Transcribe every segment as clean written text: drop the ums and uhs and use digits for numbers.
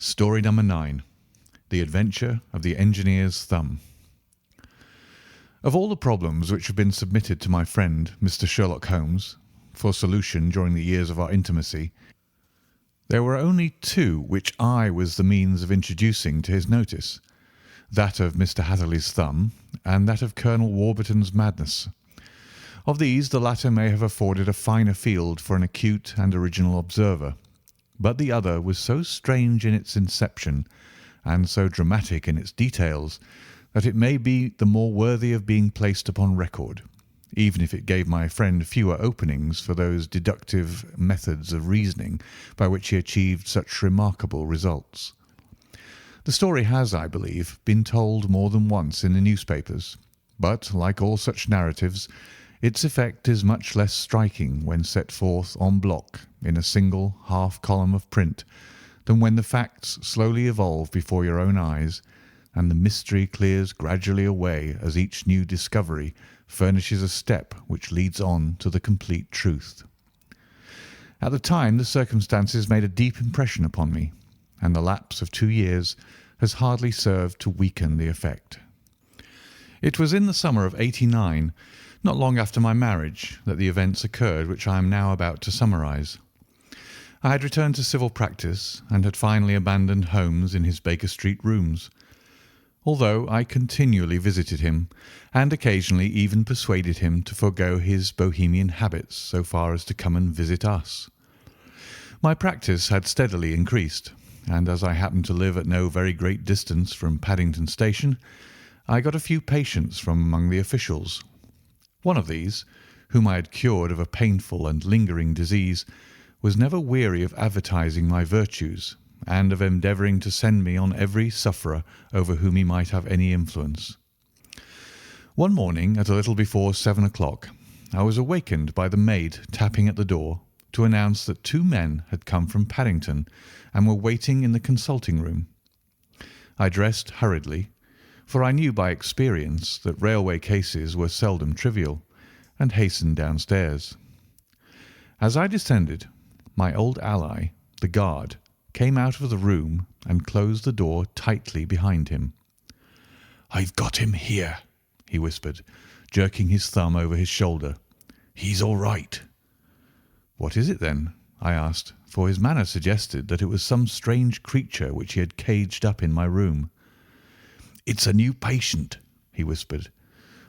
Story number 9. The Adventure of the Engineer's Thumb. Of all the problems which have been submitted to my friend, Mr. Sherlock Holmes, for solution during the years of our intimacy, there were only two which I was the means of introducing to his notice, that of Mr. Hatherley's thumb and that of Colonel Warburton's madness. Of these, the latter may have afforded a finer field for an acute and original observer, but the other was so strange in its inception and so dramatic in its details that it may be the more worthy of being placed upon record, even if it gave my friend fewer openings for those deductive methods of reasoning by which he achieved such remarkable results. The story has, I believe, been told more than once in the newspapers, but, like all such narratives, its effect is much less striking when set forth en bloc in a single half-column of print than when the facts slowly evolve before your own eyes and the mystery clears gradually away as each new discovery furnishes a step which leads on to the complete truth. At the time, the circumstances made a deep impression upon me, and the lapse of 2 years has hardly served to weaken the effect. It was in the summer of '89, not long after my marriage, that the events occurred which I am now about to summarise. I had returned to civil practice and had finally abandoned Holmes in his Baker Street rooms, although I continually visited him and occasionally even persuaded him to forego his Bohemian habits so far as to come and visit us. My practice had steadily increased, and as I happened to live at no very great distance from Paddington Station, I got a few patients from among the officials. One of these, whom I had cured of a painful and lingering disease, was never weary of advertising my virtues and of endeavouring to send me on every sufferer over whom he might have any influence. One morning, at a little before 7 o'clock, I was awakened by the maid tapping at the door to announce that 2 men had come from Paddington and were waiting in the consulting room. I dressed hurriedly, for I knew by experience that railway cases were seldom trivial, and hastened downstairs. As I descended, my old ally, the guard, came out of the room and closed the door tightly behind him. "I've got him here," he whispered, jerking his thumb over his shoulder. "He's all right." "What is it, then?" I asked, for his manner suggested that it was some strange creature which he had caged up in my room. "It's a new patient," he whispered.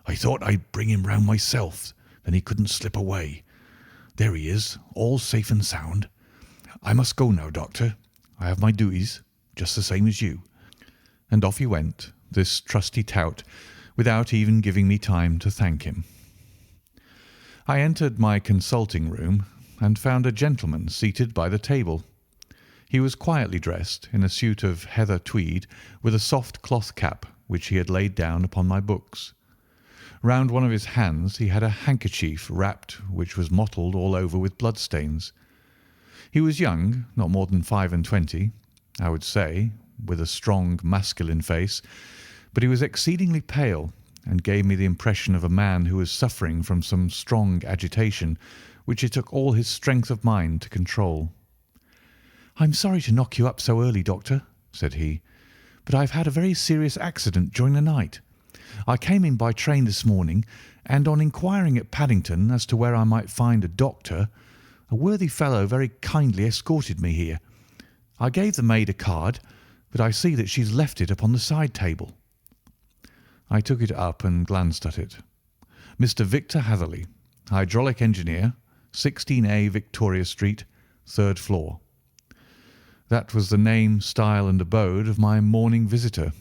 "I thought I'd bring him round myself, then he couldn't slip away. There he is, all safe and sound. I must go now, Doctor. I have my duties, just the same as you." And off he went, this trusty tout, without even giving me time to thank him. I entered my consulting room and found a gentleman seated by the table. He was quietly dressed in a suit of heather tweed with a soft cloth cap which he had laid down upon my books. Round one of his hands he had a handkerchief wrapped which was mottled all over with bloodstains. He was young, not more than 25, I would say, with a strong masculine face, but he was exceedingly pale and gave me the impression of a man who was suffering from some strong agitation which it took all his strength of mind to control. "I'm sorry to knock you up so early, Doctor," said he, "but I've had a very serious accident during the night. I came in by train this morning, and on inquiring at Paddington as to where I might find a doctor, a worthy fellow very kindly escorted me here. I gave the maid a card, but I see that she's left it upon the side table." I took it up and glanced at it. "Mr. Victor Hatherley, hydraulic engineer, 16A Victoria Street, 3rd floor." That was the name, style, and abode of my morning visitor.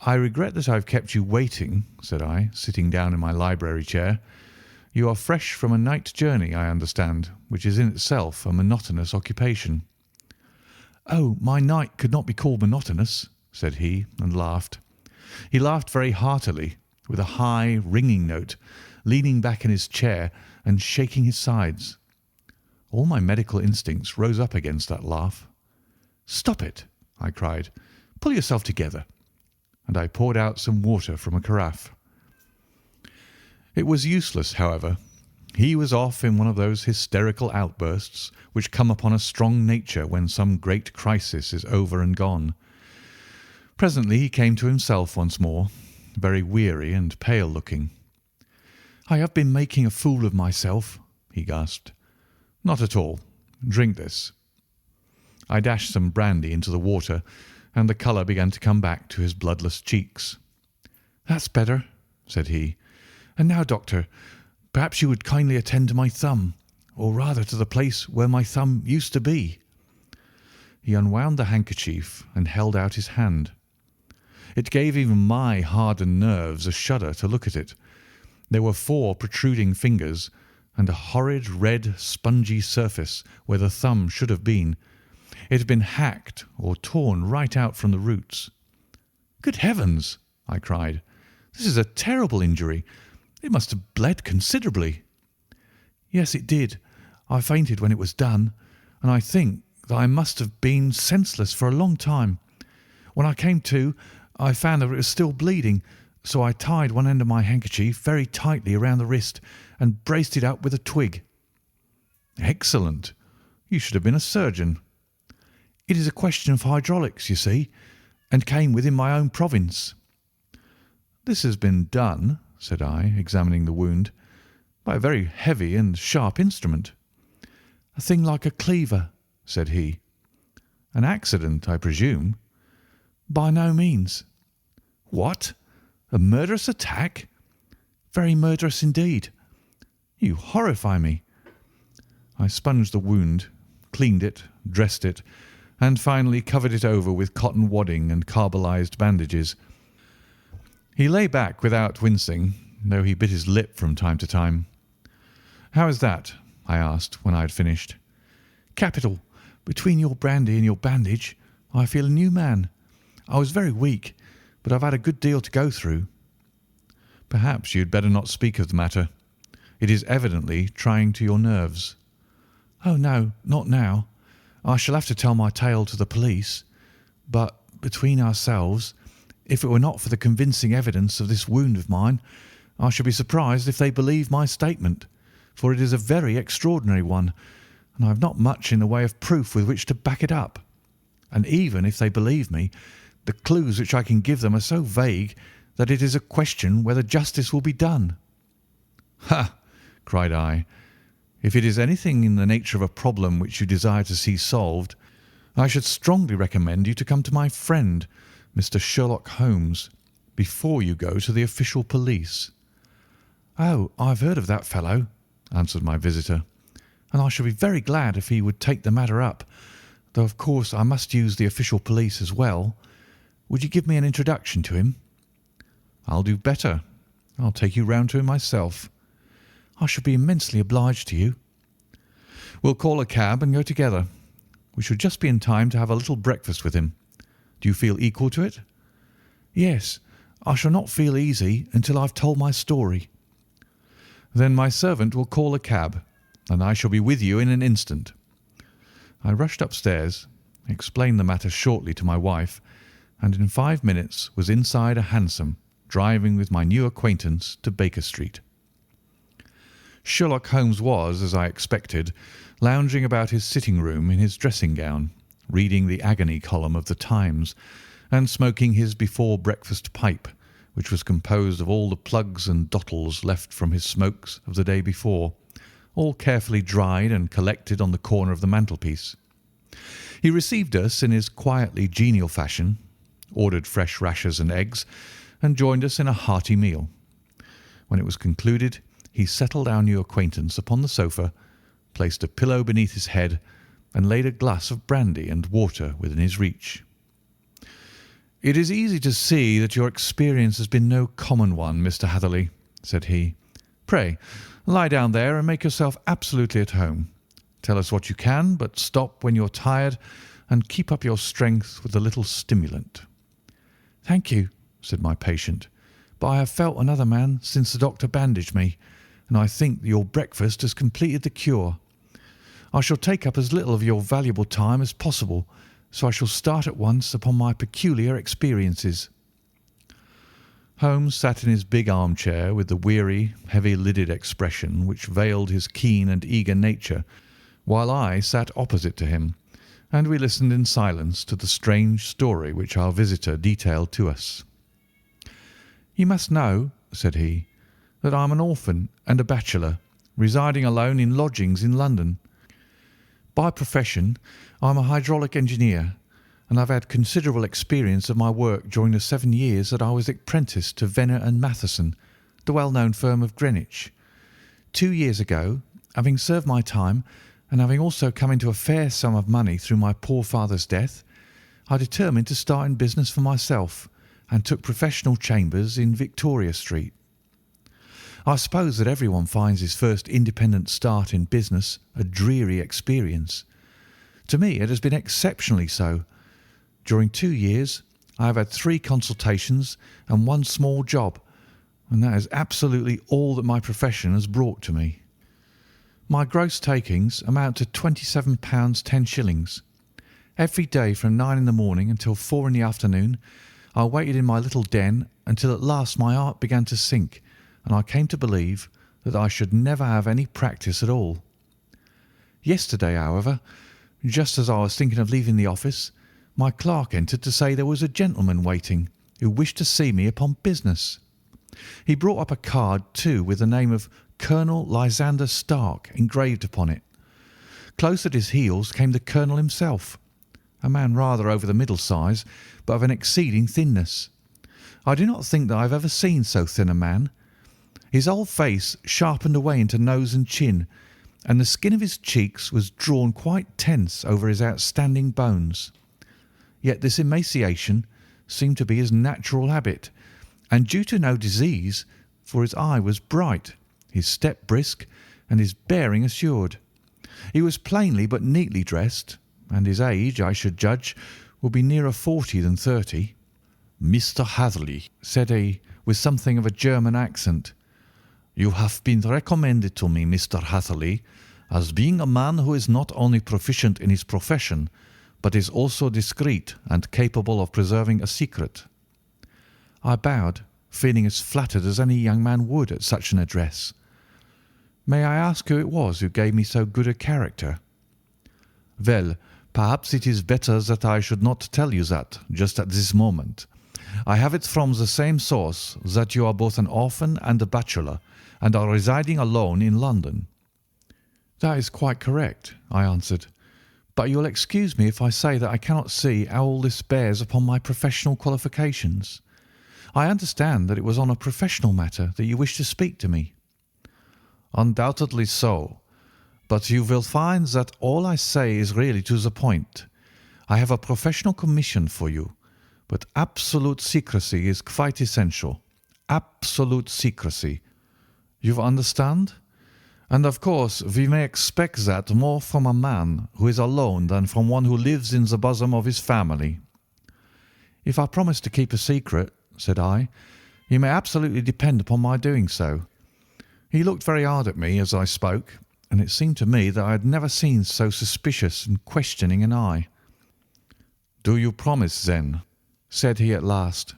"I regret that I have kept you waiting," said I, sitting down in my library chair. "You are fresh from a night journey, I understand, which is in itself a monotonous occupation." "Oh, my night could not be called monotonous," said he, and laughed. He laughed very heartily, with a high, ringing note, leaning back in his chair and shaking his sides. All my medical instincts rose up against that laugh. "Stop it!" I cried. "Pull yourself together." And I poured out some water from a carafe. It was useless, however. He was off in one of those hysterical outbursts which come upon a strong nature when some great crisis is over and gone. Presently he came to himself once more, very weary and pale-looking. "I have been making a fool of myself," he gasped. "Not at all. Drink this." I dashed some brandy into the water, and the colour began to come back to his bloodless cheeks. "That's better," said he. "And now, doctor, perhaps you would kindly attend to my thumb, or rather to the place where my thumb used to be." He unwound the handkerchief and held out his hand. It gave even my hardened nerves a shudder to look at it. There were 4 protruding fingers and a horrid red spongy surface where the thumb should have been. It had been hacked or torn right out from the roots. "Good heavens!" I cried. "This is a terrible injury. It must have bled considerably." "Yes, it did. I fainted when it was done, and I think that I must have been senseless for a long time. When I came to, I found that it was still bleeding, so I tied one end of my handkerchief very tightly around the wrist and braced it up with a twig." "Excellent. You should have been a surgeon." "It is a question of hydraulics, you see, and came within my own province." "This has been done," said I, examining the wound, "by a very heavy and sharp instrument." "A thing like a cleaver," said he. "An accident, I presume?" "By no means." "What? A murderous attack?" "Very murderous indeed." "You horrify me." I sponged the wound, cleaned it, dressed it, and finally covered it over with cotton wadding and carbolized bandages. He lay back without wincing, though he bit his lip from time to time. "How is that?" I asked when I had finished. "Capital. Between your brandy and your bandage, I feel a new man. I was very weak, but I've had a good deal to go through." "Perhaps you had better not speak of the matter. It is evidently trying to your nerves." "Oh, no, not now. I shall have to tell my tale to the police. But, between ourselves, if it were not for the convincing evidence of this wound of mine, I should be surprised if they believe my statement, for it is a very extraordinary one, and I have not much in the way of proof with which to back it up. And even if they believe me, the clues which I can give them are so vague that it is a question whether justice will be done." "Ha!" cried I. "If it is anything in the nature of a problem which you desire to see solved, I should strongly recommend you to come to my friend, Mr. Sherlock Holmes, before you go to the official police." "Oh, I have heard of that fellow," answered my visitor, "and I should be very glad if he would take the matter up, though of course I must use the official police as well. Would you give me an introduction to him?" "I'll do better. I'll take you round to him myself." "I should be immensely obliged to you." "We'll call a cab and go together. We should just be in time to have a little breakfast with him. Do you feel equal to it?" "Yes, I shall not feel easy until I've told my story." "Then my servant will call a cab, and I shall be with you in an instant." I rushed upstairs, explained the matter shortly to my wife, and in 5 minutes was inside a hansom, driving with my new acquaintance to Baker Street. Sherlock Holmes was, as I expected, lounging about his sitting-room in his dressing-gown, reading the agony column of the Times, and smoking his before-breakfast pipe, which was composed of all the plugs and dottles left from his smokes of the day before, all carefully dried and collected on the corner of the mantelpiece. He received us in his quietly genial fashion, ordered fresh rashers and eggs, and joined us in a hearty meal. When it was concluded, he settled our new acquaintance upon the sofa, placed a pillow beneath his head, and laid a glass of brandy and water within his reach. "It is easy to see that your experience has been no common one, Mr. Hatherley," said he. "Pray, lie down there and make yourself absolutely at home. Tell us what you can, but stop when you're tired, and keep up your strength with a little stimulant." "Thank you," said my patient, "but I have felt another man since the doctor bandaged me, and I think that your breakfast has completed the cure. I shall take up as little of your valuable time as possible, so I shall start at once upon my peculiar experiences." Holmes sat in his big armchair with the weary, heavy-lidded expression which veiled his keen and eager nature, while I sat opposite to him, and we listened in silence to the strange story which our visitor detailed to us. "You must know," said he, "that I am an orphan and a bachelor, residing alone in lodgings in London. By profession I am a hydraulic engineer, and I've had considerable experience of my work during the 7 years that I was apprenticed to Venner and Matheson, the well-known firm of Greenwich. 2 years ago, having served my time, and having also come into a fair sum of money through my poor father's death, I determined to start in business for myself, and took professional chambers in Victoria Street. I suppose that everyone finds his first independent start in business a dreary experience. To me it has been exceptionally so. During 2 years I have had 3 consultations and 1 small job, and that is absolutely all that my profession has brought to me. My gross takings amount to £27 10s. Every day from 9 in the morning until 4 in the afternoon I waited in my little den until at last my heart began to sink, and I came to believe that I should never have any practice at all. Yesterday, however, just as I was thinking of leaving the office, my clerk entered to say there was a gentleman waiting who wished to see me upon business. He brought up a card, too, with the name of Colonel Lysander Stark engraved upon it. Close at his heels came the colonel himself, a man rather over the middle size, but of an exceeding thinness. I do not think that I have ever seen so thin a man. His whole face sharpened away into nose and chin, and the skin of his cheeks was drawn quite tense over his outstanding bones. Yet this emaciation seemed to be his natural habit, and due to no disease, for his eye was bright, his step brisk, and his bearing assured. He was plainly but neatly dressed, and his age, I should judge, would be nearer 40 than 30. "Mr. Hatherley," said he, with something of a German accent, "you have been recommended to me, Mr. Hatherley, as being a man who is not only proficient in his profession, but is also discreet and capable of preserving a secret." I bowed, feeling as flattered as any young man would at such an address. "May I ask who it was who gave me so good a character?" "Well, perhaps it is better that I should not tell you that just at this moment. I have it from the same source that you are both an orphan and a bachelor, and are residing alone in London." "That is quite correct," I answered, "but you will excuse me if I say that I cannot see how all this bears upon my professional qualifications. I understand that it was on a professional matter that you wished to speak to me." "Undoubtedly so, but you will find that all I say is really to the point. I have a professional commission for you, but absolute secrecy is quite essential. Absolute secrecy. You understand? And of course we may expect that more from a man who is alone than from one who lives in the bosom of his family." "If I promise to keep a secret," said I, "you may absolutely depend upon my doing so." He looked very hard at me as I spoke, and it seemed to me that I had never seen so suspicious and questioning an eye. "Do you promise, then?" said he at last.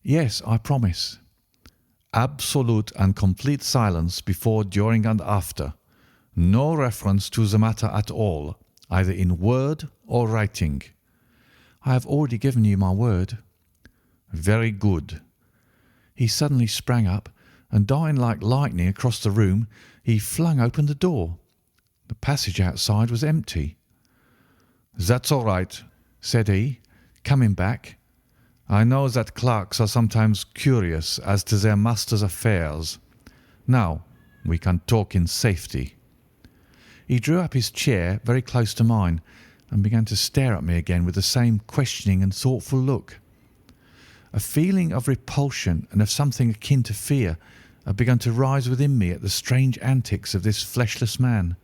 "Yes, I promise." "Absolute and complete silence before, during, and after. No reference to the matter at all, either in word or writing." "I have already given you my word." "Very good." He suddenly sprang up, and darting like lightning across the room, he flung open the door. The passage outside was empty. "That's all right," said he, coming back. "I know that clerks are sometimes curious as to their master's affairs. Now we can talk in safety." He drew up his chair very close to mine, and began to stare at me again with the same questioning and thoughtful look. A feeling of repulsion and of something akin to fear had begun to rise within me at the strange antics of this fleshless man.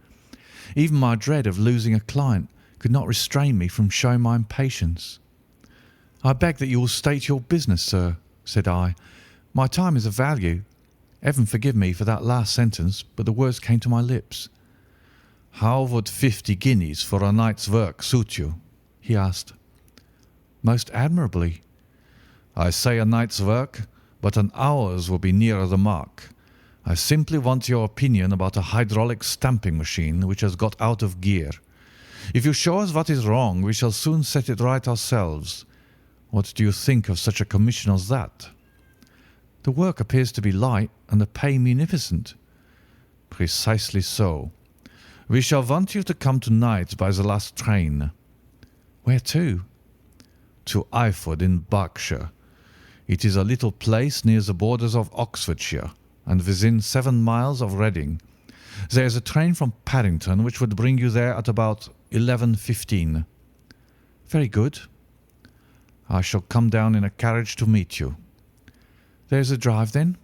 Even my dread of losing a client could not restrain me from showing my impatience. "I beg that you will state your business, sir," said I. "My time is of value. Heaven forgive me for that last sentence, but the words came to my lips." "How would 50 guineas for a night's work suit you?" he asked. "Most admirably." "I say a night's work, but an hour's will be nearer the mark. I simply want your opinion about a hydraulic stamping machine which has got out of gear. If you show us what is wrong, we shall soon set it right ourselves. What do you think of such a commission as that?" "The work appears to be light and the pay munificent." "Precisely so. We shall want you to come tonight by the last train." "Where to?" "To Eyford in Berkshire. It is a little place near the borders of Oxfordshire, and within 7 miles of Reading. There is a train from Paddington which would bring you there at about 11:15. "Very good." "I shall come down in a carriage to meet you." "There is a drive, then?"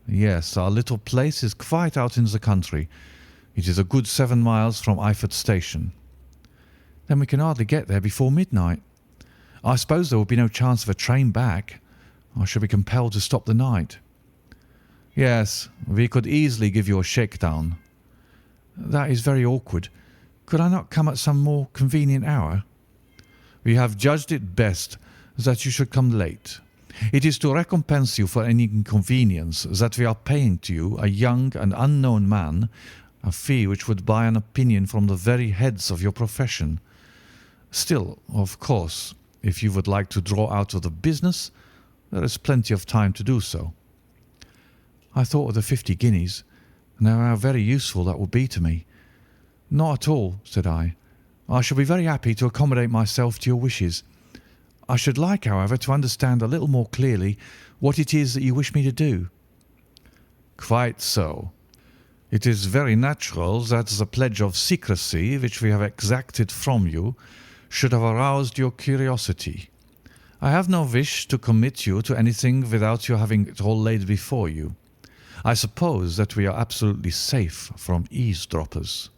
"Yes, our little place is quite out in the country. It is a good 7 miles from Eyford Station." "Then we can hardly get there before midnight. I suppose there will be no chance of a train back. I shall be compelled to stop the night." "Yes, we could easily give you a shakedown." "That is very awkward. Could I not come at some more convenient hour?" "We have judged it best that you should come late. It is to recompense you for any inconvenience that we are paying to you, a young and unknown man, a fee which would buy an opinion from the very heads of your profession. Still, of course, if you would like to draw out of the business, there is plenty of time to do so." I thought of the 50 guineas, and how very useful that would be to me. "Not at all," said I. "I shall be very happy to accommodate myself to your wishes. I should like, however, to understand a little more clearly what it is that you wish me to do." "Quite so. It is very natural that the pledge of secrecy which we have exacted from you should have aroused your curiosity. I have no wish to commit you to anything without you having it all laid before you. I suppose that we are absolutely safe from eavesdroppers."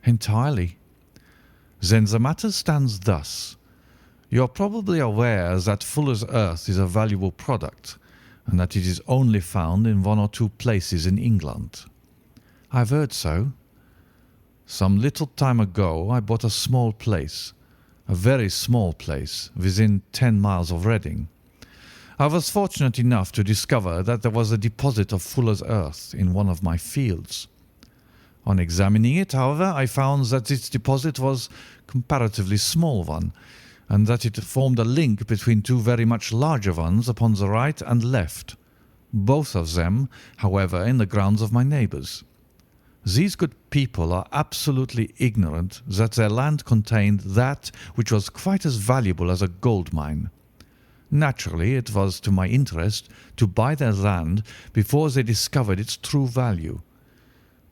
"Entirely." "Then the matter stands thus. You are probably aware that Fuller's earth is a valuable product, and that it is only found in 1 or 2 places in England." "I have heard so." "Some little time ago I bought a small place, a very small place, within 10 miles of Reading. I was fortunate enough to discover that there was a deposit of Fuller's earth in one of my fields. On examining it, however, I found that its deposit was a comparatively small one, and that it formed a link between 2 very much larger ones upon the right and left, both of them, however, in the grounds of my neighbours. These good people are absolutely ignorant that their land contained that which was quite as valuable as a gold mine. Naturally, it was to my interest to buy their land before they discovered its true value.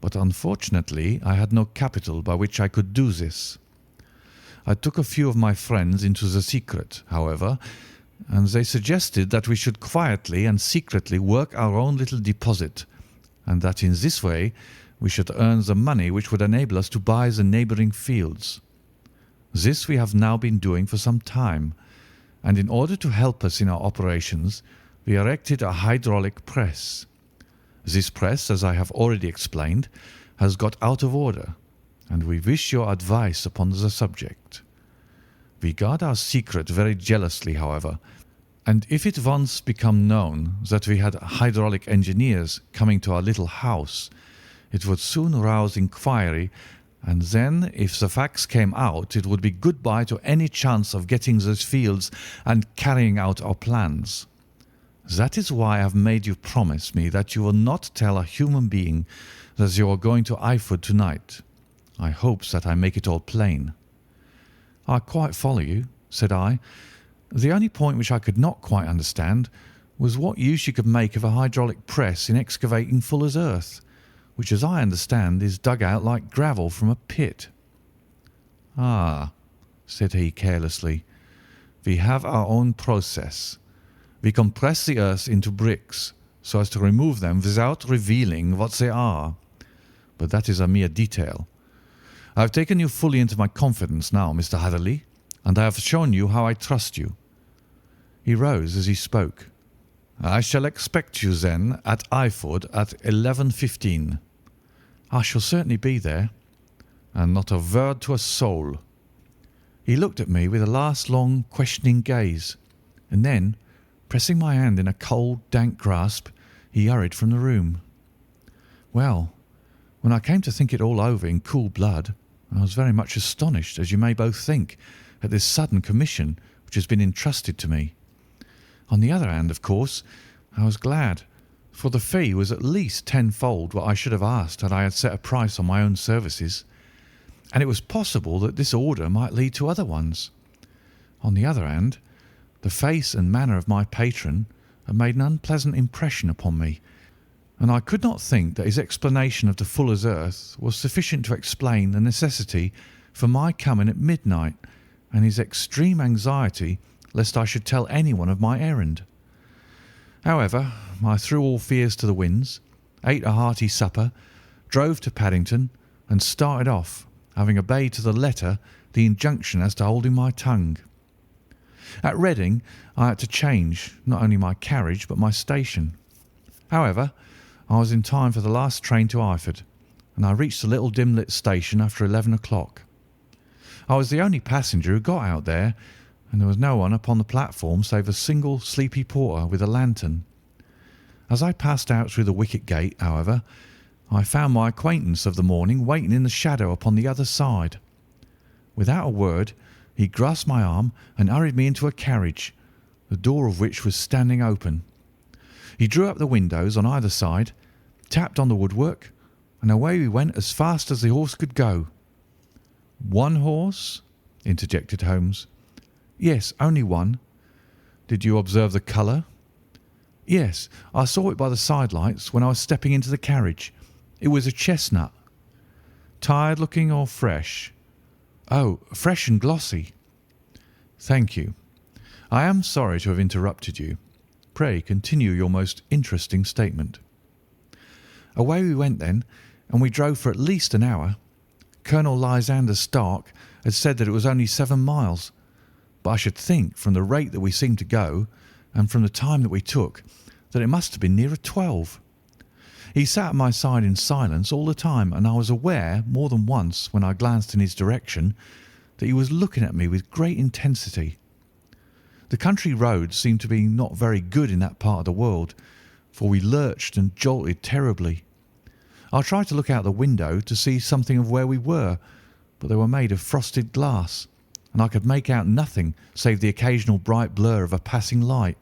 But unfortunately, I had no capital by which I could do this. I took a few of my friends into the secret, however, and they suggested that we should quietly and secretly work our own little deposit, and that in this way we should earn the money which would enable us to buy the neighbouring fields. This we have now been doing for some time, and in order to help us in our operations, we erected a hydraulic press. This press, as I have already explained, has got out of order, and we wish your advice upon the subject. We guard our secret very jealously, however, and if it once become known that we had hydraulic engineers coming to our little house, it would soon rouse inquiry, and then, if the facts came out, it would be good-bye to any chance of getting those fields and carrying out our plans. That is why I have made you promise me that you will not tell a human being that you are going to Eyford tonight. I hope that I make it all plain." "I quite follow you," said I. "The only point which I could not quite understand was what use you could make of a hydraulic press in excavating Fuller's earth, which, as I understand, is dug out like gravel from a pit." "Ah," said he carelessly, "we have our own process. We compress the earth into bricks so as to remove them without revealing what they are. But that is a mere detail. I have taken you fully into my confidence now, Mr. Hatherley, and I have shown you how I trust you." He rose as he spoke. "I shall expect you, then, at Eyford at 11:15. "I shall certainly be there." "And not a word to a soul." He looked at me with a last long, questioning gaze, and then, Pressing my hand in a cold, dank grasp, he hurried from the room. Well, when I came to think it all over in cool blood, I was very much astonished, as you may both think, at this sudden commission which has been entrusted to me. On the other hand, of course, I was glad, for the fee was at least tenfold what I should have asked had I had set a price on my own services, and it was possible that this order might lead to other ones. On the other hand, the face and manner of my patron had made an unpleasant impression upon me, and I could not think that his explanation of the fuller's earth was sufficient to explain the necessity for my coming at midnight and his extreme anxiety lest I should tell anyone of my errand. However, I threw all fears to the winds, ate a hearty supper, drove to Paddington, and started off, having obeyed to the letter the injunction as to holding my tongue. At Reading I had to change not only my carriage but my station. However, I was in time for the last train to Eyford, and I reached the little dim-lit station after 11 o'clock. I was the only passenger who got out there, and there was no one upon the platform save a single sleepy porter with a lantern. As I passed out through the wicket gate, however, I found my acquaintance of the morning waiting in the shadow upon the other side. Without a word, he grasped my arm and hurried me into a carriage, the door of which was standing open. He drew up the windows on either side, tapped on the woodwork, and away we went as fast as the horse could go. "One horse?" interjected Holmes. "Yes, only one." "Did you observe the colour?" "Yes, I saw it by the side lights when I was stepping into the carriage. It was a chestnut." "Tired looking or fresh?" "Oh, fresh and glossy." "Thank you. I am sorry to have interrupted you. Pray continue your most interesting statement." Away we went then, and we drove for at least an hour. Colonel Lysander Stark had said that it was only 7 miles, but I should think, from the rate that we seemed to go, and from the time that we took, that it must have been nearer 12. He sat at my side in silence all the time, and I was aware, more than once, when I glanced in his direction, that he was looking at me with great intensity. The country roads seemed to be not very good in that part of the world, for we lurched and jolted terribly. I tried to look out the window to see something of where we were, but they were made of frosted glass, and I could make out nothing save the occasional bright blur of a passing light.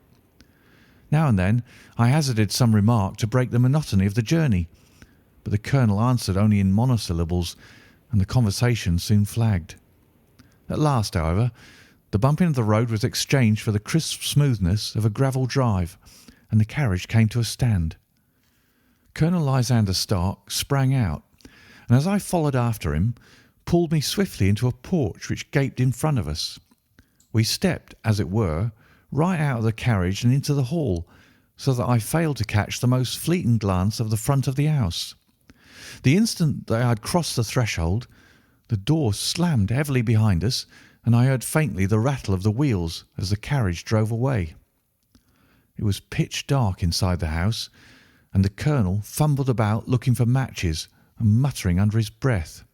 Now and then I hazarded some remark to break the monotony of the journey, but the colonel answered only in monosyllables, and the conversation soon flagged. At last, however, the bumping of the road was exchanged for the crisp smoothness of a gravel drive, and the carriage came to a stand. Colonel Lysander Stark sprang out, and as I followed after him, pulled me swiftly into a porch which gaped in front of us. We stepped, as it were, right out of the carriage and into the hall, so that I failed to catch the most fleeting glance of the front of the house. The instant that I had crossed the threshold, the door slammed heavily behind us, and I heard faintly the rattle of the wheels as the carriage drove away. It was pitch dark inside the house, and the colonel fumbled about looking for matches and muttering under his breath.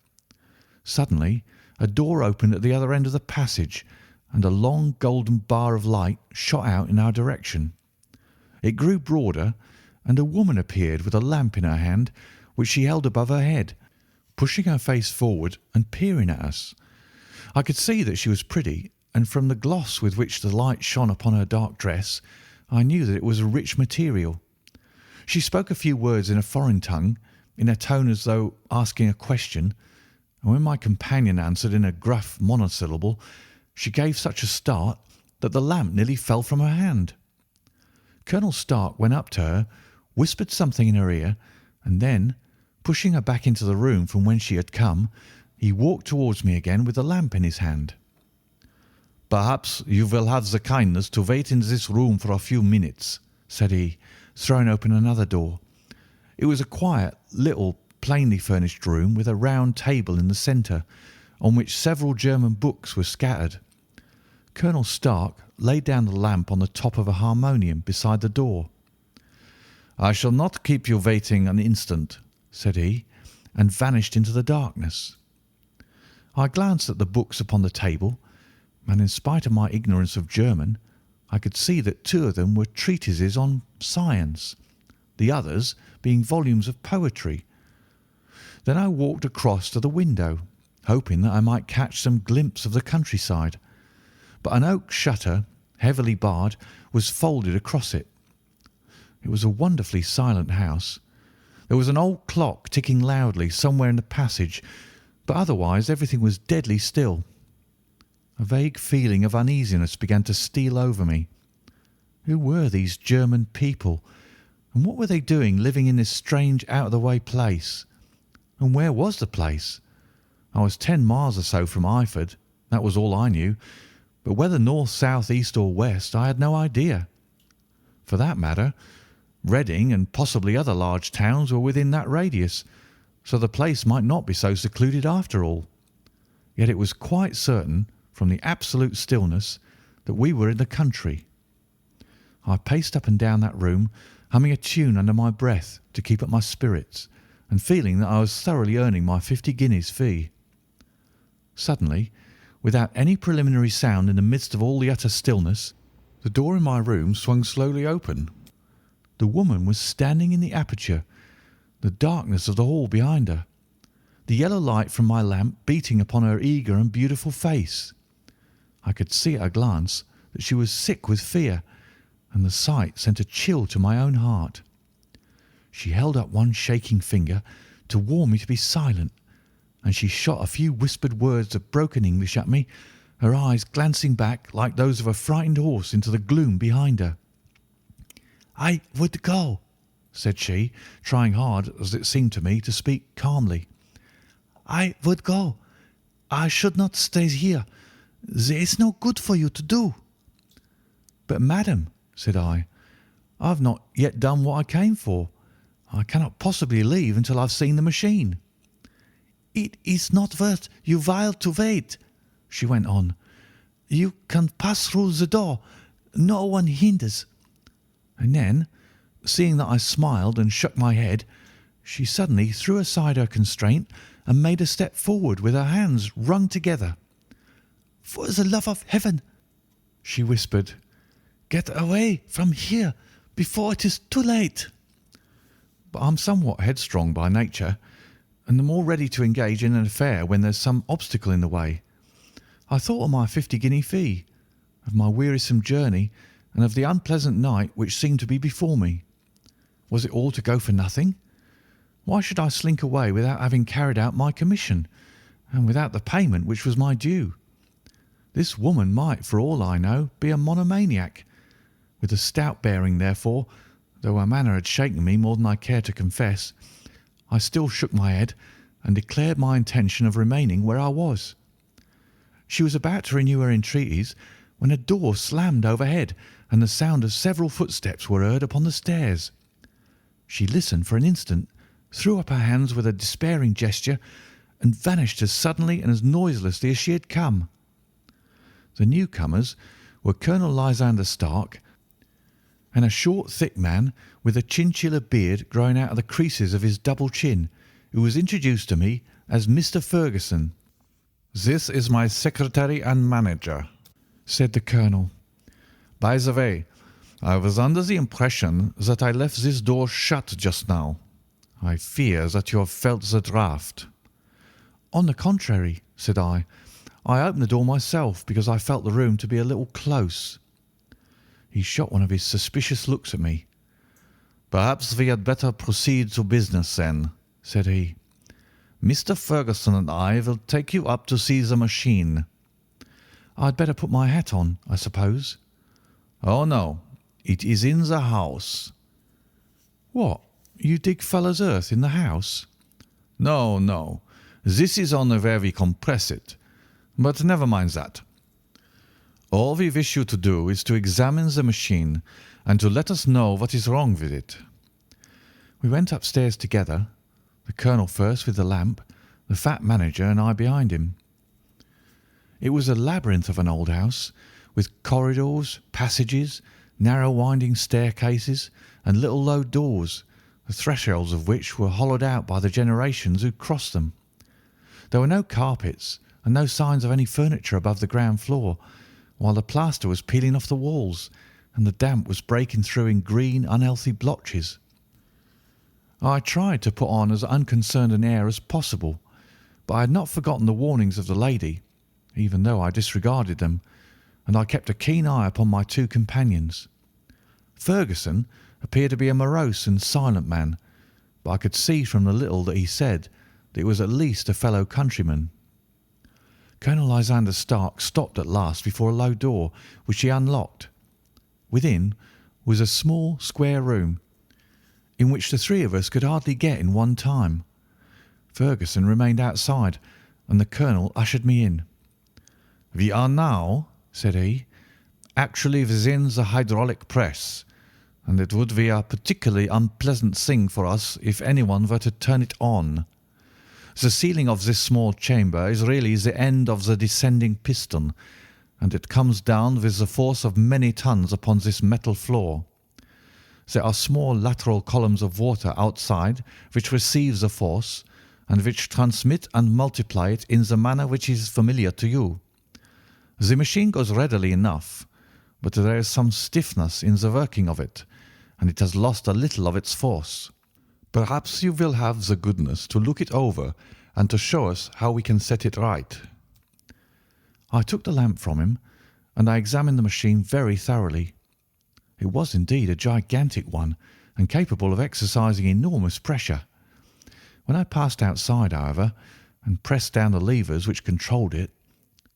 Suddenly a door opened at the other end of the passage, and a long golden bar of light shot out in our direction. It grew broader, and a woman appeared with a lamp in her hand, which she held above her head, pushing her face forward and peering at us. I could see that she was pretty, and from the gloss with which the light shone upon her dark dress, I knew that it was a rich material. She spoke a few words in a foreign tongue, in a tone as though asking a question, and when my companion answered in a gruff monosyllable, she gave such a start that the lamp nearly fell from her hand. Colonel Stark went up to her, whispered something in her ear, and then, pushing her back into the room from whence she had come, he walked towards me again with the lamp in his hand. "Perhaps you will have the kindness to wait in this room for a few minutes," said he, throwing open another door. It was a quiet, little, plainly furnished room with a round table in the centre, on which several German books were scattered. Colonel Stark laid down the lamp on the top of a harmonium beside the door. "I shall not keep you waiting an instant," said he, and vanished into the darkness. I glanced at the books upon the table, and in spite of my ignorance of German, I could see that 2 of them were treatises on science, the others being volumes of poetry. Then I walked across to the window, hoping that I might catch some glimpse of the countryside, but an oak shutter, heavily barred, was folded across it. It was a wonderfully silent house. There was an old clock ticking loudly somewhere in the passage, but otherwise everything was deadly still. A vague feeling of uneasiness began to steal over me. Who were these German people, and what were they doing living in this strange out-of-the-way place? And where was the place? I was 10 miles or so from Eyford, that was all I knew, but whether north, south, east or west I had no idea. For that matter, Reading and possibly other large towns were within that radius, so the place might not be so secluded after all. Yet it was quite certain, from the absolute stillness, that we were in the country. I paced up and down that room, humming a tune under my breath to keep up my spirits, and feeling that I was thoroughly earning my 50 guineas fee. Suddenly, without any preliminary sound in the midst of all the utter stillness, the door in my room swung slowly open. The woman was standing in the aperture, the darkness of the hall behind her, the yellow light from my lamp beating upon her eager and beautiful face. I could see at a glance that she was sick with fear, and the sight sent a chill to my own heart. She held up one shaking finger to warn me to be silent, and she shot a few whispered words of broken English at me, her eyes glancing back like those of a frightened horse into the gloom behind her. "I would go," said she, trying hard, as it seemed to me, to speak calmly. "I would go. I should not stay here. There is no good for you to do." "But, madam," said I have not yet done what I came for. I cannot possibly leave until I have seen the machine." "It is not worth your while to wait," she went on. "You can pass through the door. No one hinders." And then, seeing that I smiled and shook my head, she suddenly threw aside her constraint and made a step forward with her hands wrung together. "For the love of heaven," she whispered, "get away from here before it is too late." But I'm somewhat headstrong by nature, and the more ready to engage in an affair when there's some obstacle in the way. I thought of my 50-guinea fee, of my wearisome journey, and of the unpleasant night which seemed to be before me. Was it all to go for nothing? Why should I slink away without having carried out my commission, and without the payment which was my due? This woman might, for all I know, be a monomaniac. With a stout bearing, therefore, though her manner had shaken me more than I cared to confess, I still shook my head and declared my intention of remaining where I was. She was about to renew her entreaties when a door slammed overhead and the sound of several footsteps were heard upon the stairs. She listened for an instant, threw up her hands with a despairing gesture, and vanished as suddenly and as noiselessly as she had come. The newcomers were Colonel Lysander Stark and a short, thick man with a chinchilla beard growing out of the creases of his double chin, who was introduced to me as Mr. Ferguson. "This is my secretary and manager," said the colonel. "By the way, I was under the impression that I left this door shut just now. I fear that you have felt the draught." "On the contrary," said I opened the door myself because I felt the room to be a little close. He shot one of his suspicious looks at me. "Perhaps we had better proceed to business then," said he. "Mr. Ferguson and I will take you up to see the machine." "I'd better put my hat on, I suppose." "Oh, no. It is in the house." "What? You dig fuller's earth in the house?" "No, no. This is only where we compress it. But never mind that. All we wish you to do is to examine the machine and to let us know what is wrong with it." We went upstairs together, the colonel first with the lamp, the fat manager and I behind him. It was a labyrinth of an old house, with corridors, passages, narrow winding staircases, and little low doors, the thresholds of which were hollowed out by the generations who crossed them. There were no carpets and no signs of any furniture above the ground floor, while the plaster was peeling off the walls, and the damp was breaking through in green, unhealthy blotches. I tried to put on as unconcerned an air as possible, but I had not forgotten the warnings of the lady, even though I disregarded them, and I kept a keen eye upon my two companions. Ferguson appeared to be a morose and silent man, but I could see from the little that he said that he was at least a fellow countryman. Colonel Lysander Stark stopped at last before a low door, which he unlocked. Within was a small square room, in which the three of us could hardly get in one time. Ferguson remained outside, and the colonel ushered me in. "We are now," said he, "actually within the hydraulic press, and it would be a particularly unpleasant thing for us if anyone were to turn it on. The ceiling of this small chamber is really the end of the descending piston, and it comes down with the force of many tons upon this metal floor. There are small lateral columns of water outside which receive the force, and which transmit and multiply it in the manner which is familiar to you. The machine goes readily enough, but there is some stiffness in the working of it, and it has lost a little of its force. Perhaps you will have the goodness to look it over and to show us how we can set it right." I took the lamp from him, and I examined the machine very thoroughly. It was indeed a gigantic one, and capable of exercising enormous pressure. When I passed outside, however, and pressed down the levers which controlled it,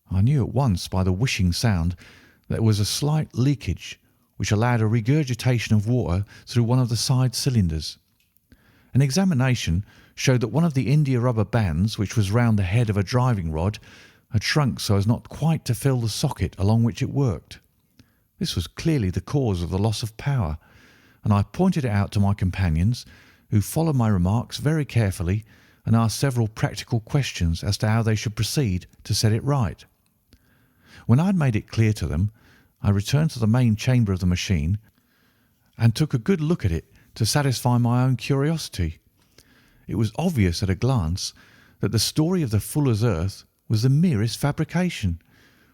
I knew at once by the whishing sound that there was a slight leakage, which allowed a regurgitation of water through one of the side cylinders. An examination showed that one of the india-rubber bands, which was round the head of a driving rod, had shrunk so as not quite to fill the socket along which it worked. This was clearly the cause of the loss of power, and I pointed it out to my companions, who followed my remarks very carefully and asked several practical questions as to how they should proceed to set it right. When I had made it clear to them, I returned to the main chamber of the machine and took a good look at it to satisfy my own curiosity. It was obvious at a glance that the story of the fuller's earth was the merest fabrication,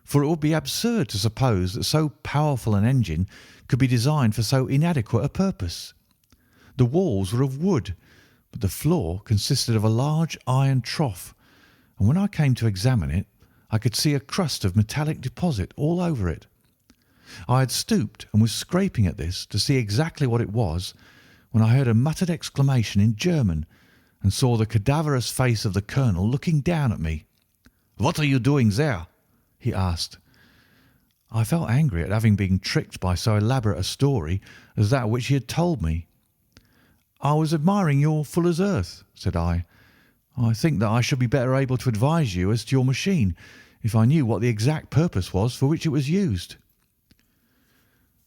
for it would be absurd to suppose that so powerful an engine could be designed for so inadequate a purpose. The walls were of wood, but the floor consisted of a large iron trough, and when I came to examine it, I could see a crust of metallic deposit all over it. I had stooped and was scraping at this to see exactly what it was, when I heard a muttered exclamation in German and saw the cadaverous face of the colonel looking down at me. "What are you doing there?" he asked. I felt angry at having been tricked by so elaborate a story as that which he had told me. "I was admiring your fuller's earth," said I. "I think that I should be better able to advise you as to your machine if I knew what the exact purpose was for which it was used."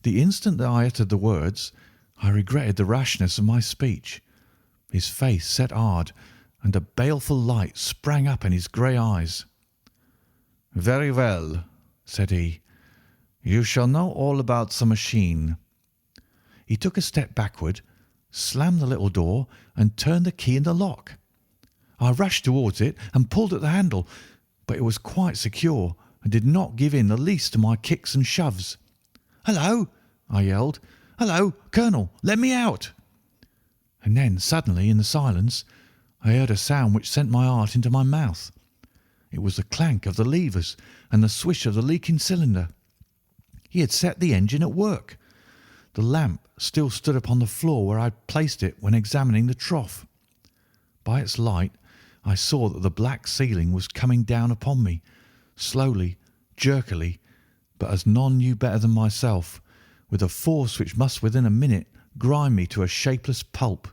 The instant that I uttered the words, I regretted the rashness of my speech. His face set hard, and a baleful light sprang up in his grey eyes. "Very well," said he. "You shall know all about the machine." He took a step backward, slammed the little door, and turned the key in the lock. I rushed towards it and pulled at the handle, but it was quite secure and did not give in the least to my kicks and shoves. "Hello!" I yelled. "Hello, Colonel, let me out!" And then suddenly, in the silence, I heard a sound which sent my heart into my mouth. It was the clank of the levers and the swish of the leaking cylinder. He had set the engine at work. The lamp still stood upon the floor where I had placed it when examining the trough. By its light I saw that the black ceiling was coming down upon me, slowly, jerkily, but as none knew better than myself, with a force which must within a minute grind me to a shapeless pulp.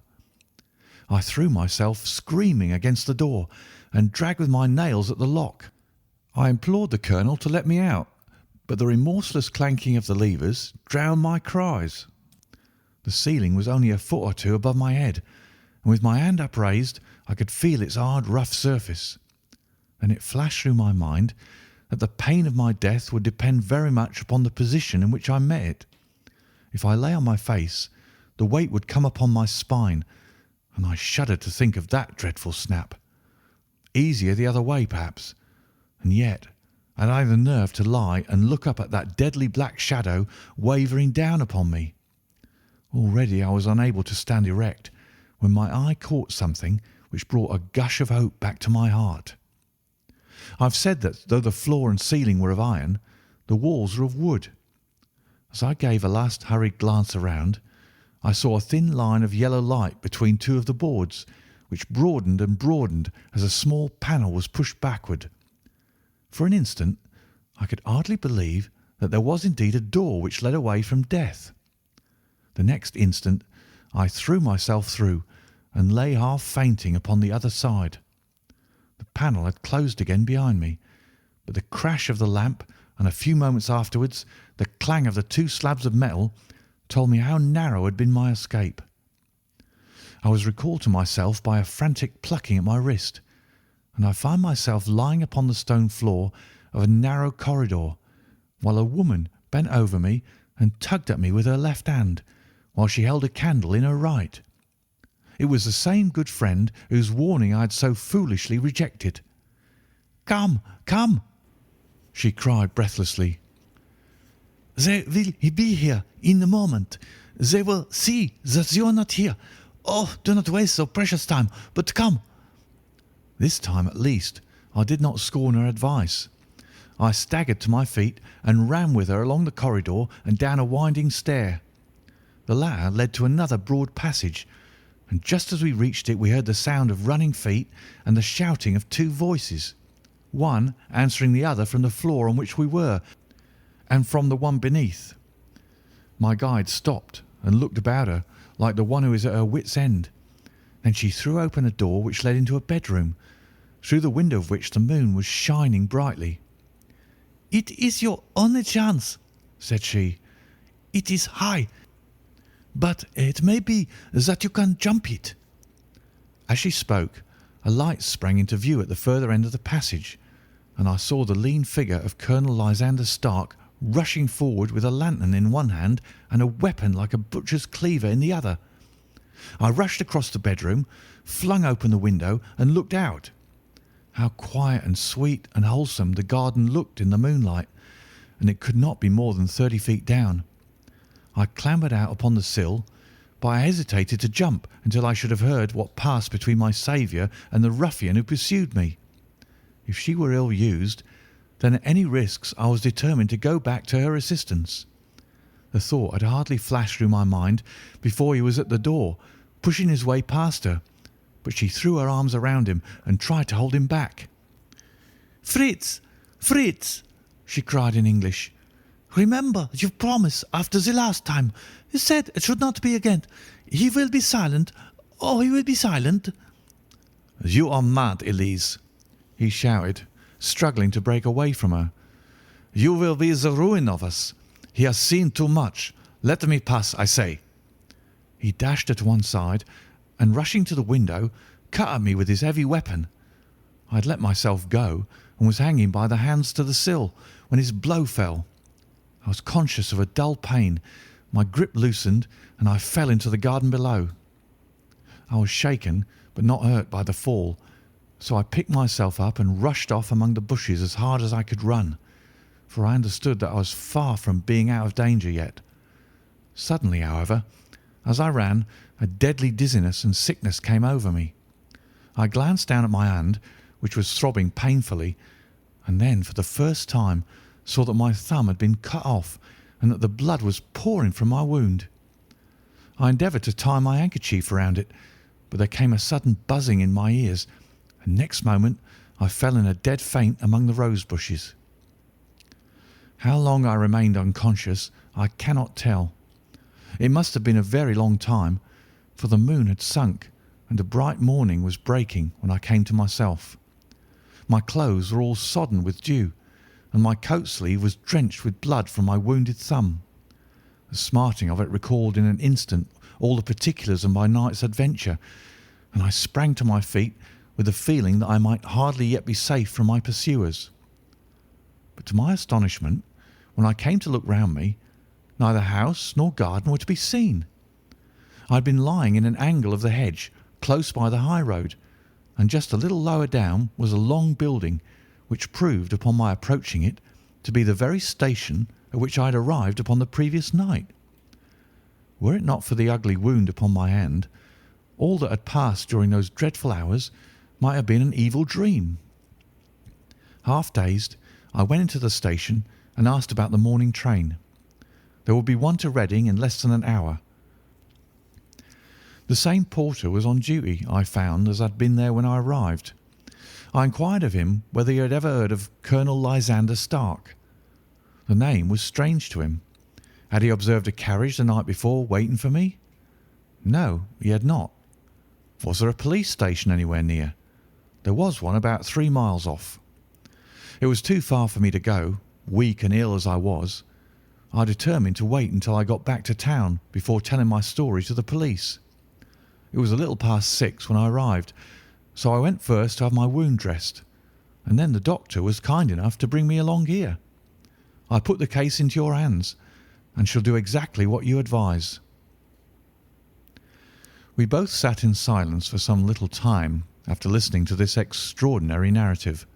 I threw myself screaming against the door and dragged with my nails at the lock. I implored the colonel to let me out, but the remorseless clanking of the levers drowned my cries. The ceiling was only a foot or two above my head, and with my hand upraised I could feel its hard, rough surface. Then it flashed through my mind that the pain of my death would depend very much upon the position in which I met it. If I lay on my face, the weight would come upon my spine, and I shuddered to think of that dreadful snap. Easier the other way, perhaps, and yet had I the nerve to lie and look up at that deadly black shadow wavering down upon me. Already I was unable to stand erect when my eye caught something which brought a gush of hope back to my heart. I've said that though the floor and ceiling were of iron, the walls were of wood. As I gave a last hurried glance around, I saw a thin line of yellow light between two of the boards, which broadened and broadened as a small panel was pushed backward. For an instant I could hardly believe that there was indeed a door which led away from death. The next instant I threw myself through and lay half fainting upon the other side. The panel had closed again behind me, but the crash of the lamp and a few moments afterwards the clang of the two slabs of metal told me how narrow had been my escape. I was recalled to myself by a frantic plucking at my wrist, and I found myself lying upon the stone floor of a narrow corridor, while a woman bent over me and tugged at me with her left hand, while she held a candle in her right. It was the same good friend whose warning I had so foolishly rejected. "Come, come!" she cried breathlessly. "They will be here in a moment. They will see that you are not here. Oh, do not waste so precious time, but come." This time at least I did not scorn her advice. I staggered to my feet and ran with her along the corridor and down a winding stair. The latter led to another broad passage, and just as we reached it we heard the sound of running feet and the shouting of two voices, one answering the other from the floor on which we were and from the one beneath. My guide stopped and looked about her like the one who is at her wit's end. Then she threw open a door which led into a bedroom, through the window of which the moon was shining brightly. "It is your only chance," said she. "It is high, but it may be that you can jump it." As she spoke, a light sprang into view at the further end of the passage, and I saw the lean figure of Colonel Lysander Stark rushing forward with a lantern in one hand and a weapon like a butcher's cleaver in the other. I rushed across the bedroom, flung open the window, and looked out. How quiet and sweet and wholesome the garden looked in the moonlight, and it could not be more than 30 feet down. I clambered out upon the sill, but I hesitated to jump until I should have heard what passed between my saviour and the ruffian who pursued me. If she were ill used, then at any risks I was determined to go back to her assistance. The thought had hardly flashed through my mind before he was at the door, pushing his way past her, but she threw her arms around him and tried to hold him back. "Fritz, Fritz!" she cried in English. "Remember your promise after the last time. You said it should not be again. He will be silent. Oh, he will be silent." "You are mad, Elise," he shouted, struggling to break away from her. "You will be the ruin of us. He has seen too much. Let me pass, I say." He dashed her to one side, and rushing to the window, cut at me with his heavy weapon. I had let myself go and was hanging by the hands to the sill when his blow fell. I was conscious of a dull pain, my grip loosened, and I fell into the garden below. I was shaken but not hurt by the fall, so I picked myself up and rushed off among the bushes as hard as I could run, for I understood that I was far from being out of danger yet. Suddenly, however, as I ran, a deadly dizziness and sickness came over me. I glanced down at my hand, which was throbbing painfully, and then for the first time saw that my thumb had been cut off and that the blood was pouring from my wound. I endeavoured to tie my handkerchief around it, but there came a sudden buzzing in my ears, and next moment I fell in a dead faint among the rose bushes. How long I remained unconscious I cannot tell. It must have been a very long time, for the moon had sunk and a bright morning was breaking when I came to myself. My clothes were all sodden with dew, and my coat sleeve was drenched with blood from my wounded thumb. The smarting of it recalled in an instant all the particulars of my night's adventure, and I sprang to my feet with the feeling that I might hardly yet be safe from my pursuers. But to my astonishment, when I came to look round me, neither house nor garden were to be seen. I had been lying in an angle of the hedge, close by the high road, and just a little lower down was a long building, which proved, upon my approaching it, to be the very station at which I had arrived upon the previous night. Were it not for the ugly wound upon my hand, all that had passed during those dreadful hours might have been an evil dream. Half dazed, I went into the station and asked about the morning train. There would be one to Reading in less than an hour. The same porter was on duty, I found, as had been there when I arrived. I inquired of him whether he had ever heard of Colonel Lysander Stark. The name was strange to him. Had he observed a carriage the night before waiting for me? No, he had not. Was there a police station anywhere near? There was one about 3 miles off. It was too far for me to go, weak and ill as I was. I determined to wait until I got back to town before telling my story to the police. It was a little past 6 when I arrived, so I went first to have my wound dressed, and then the doctor was kind enough to bring me along here. I put the case into your hands, and shall do exactly what you advise." We both sat in silence for some little time after listening to this extraordinary narrative.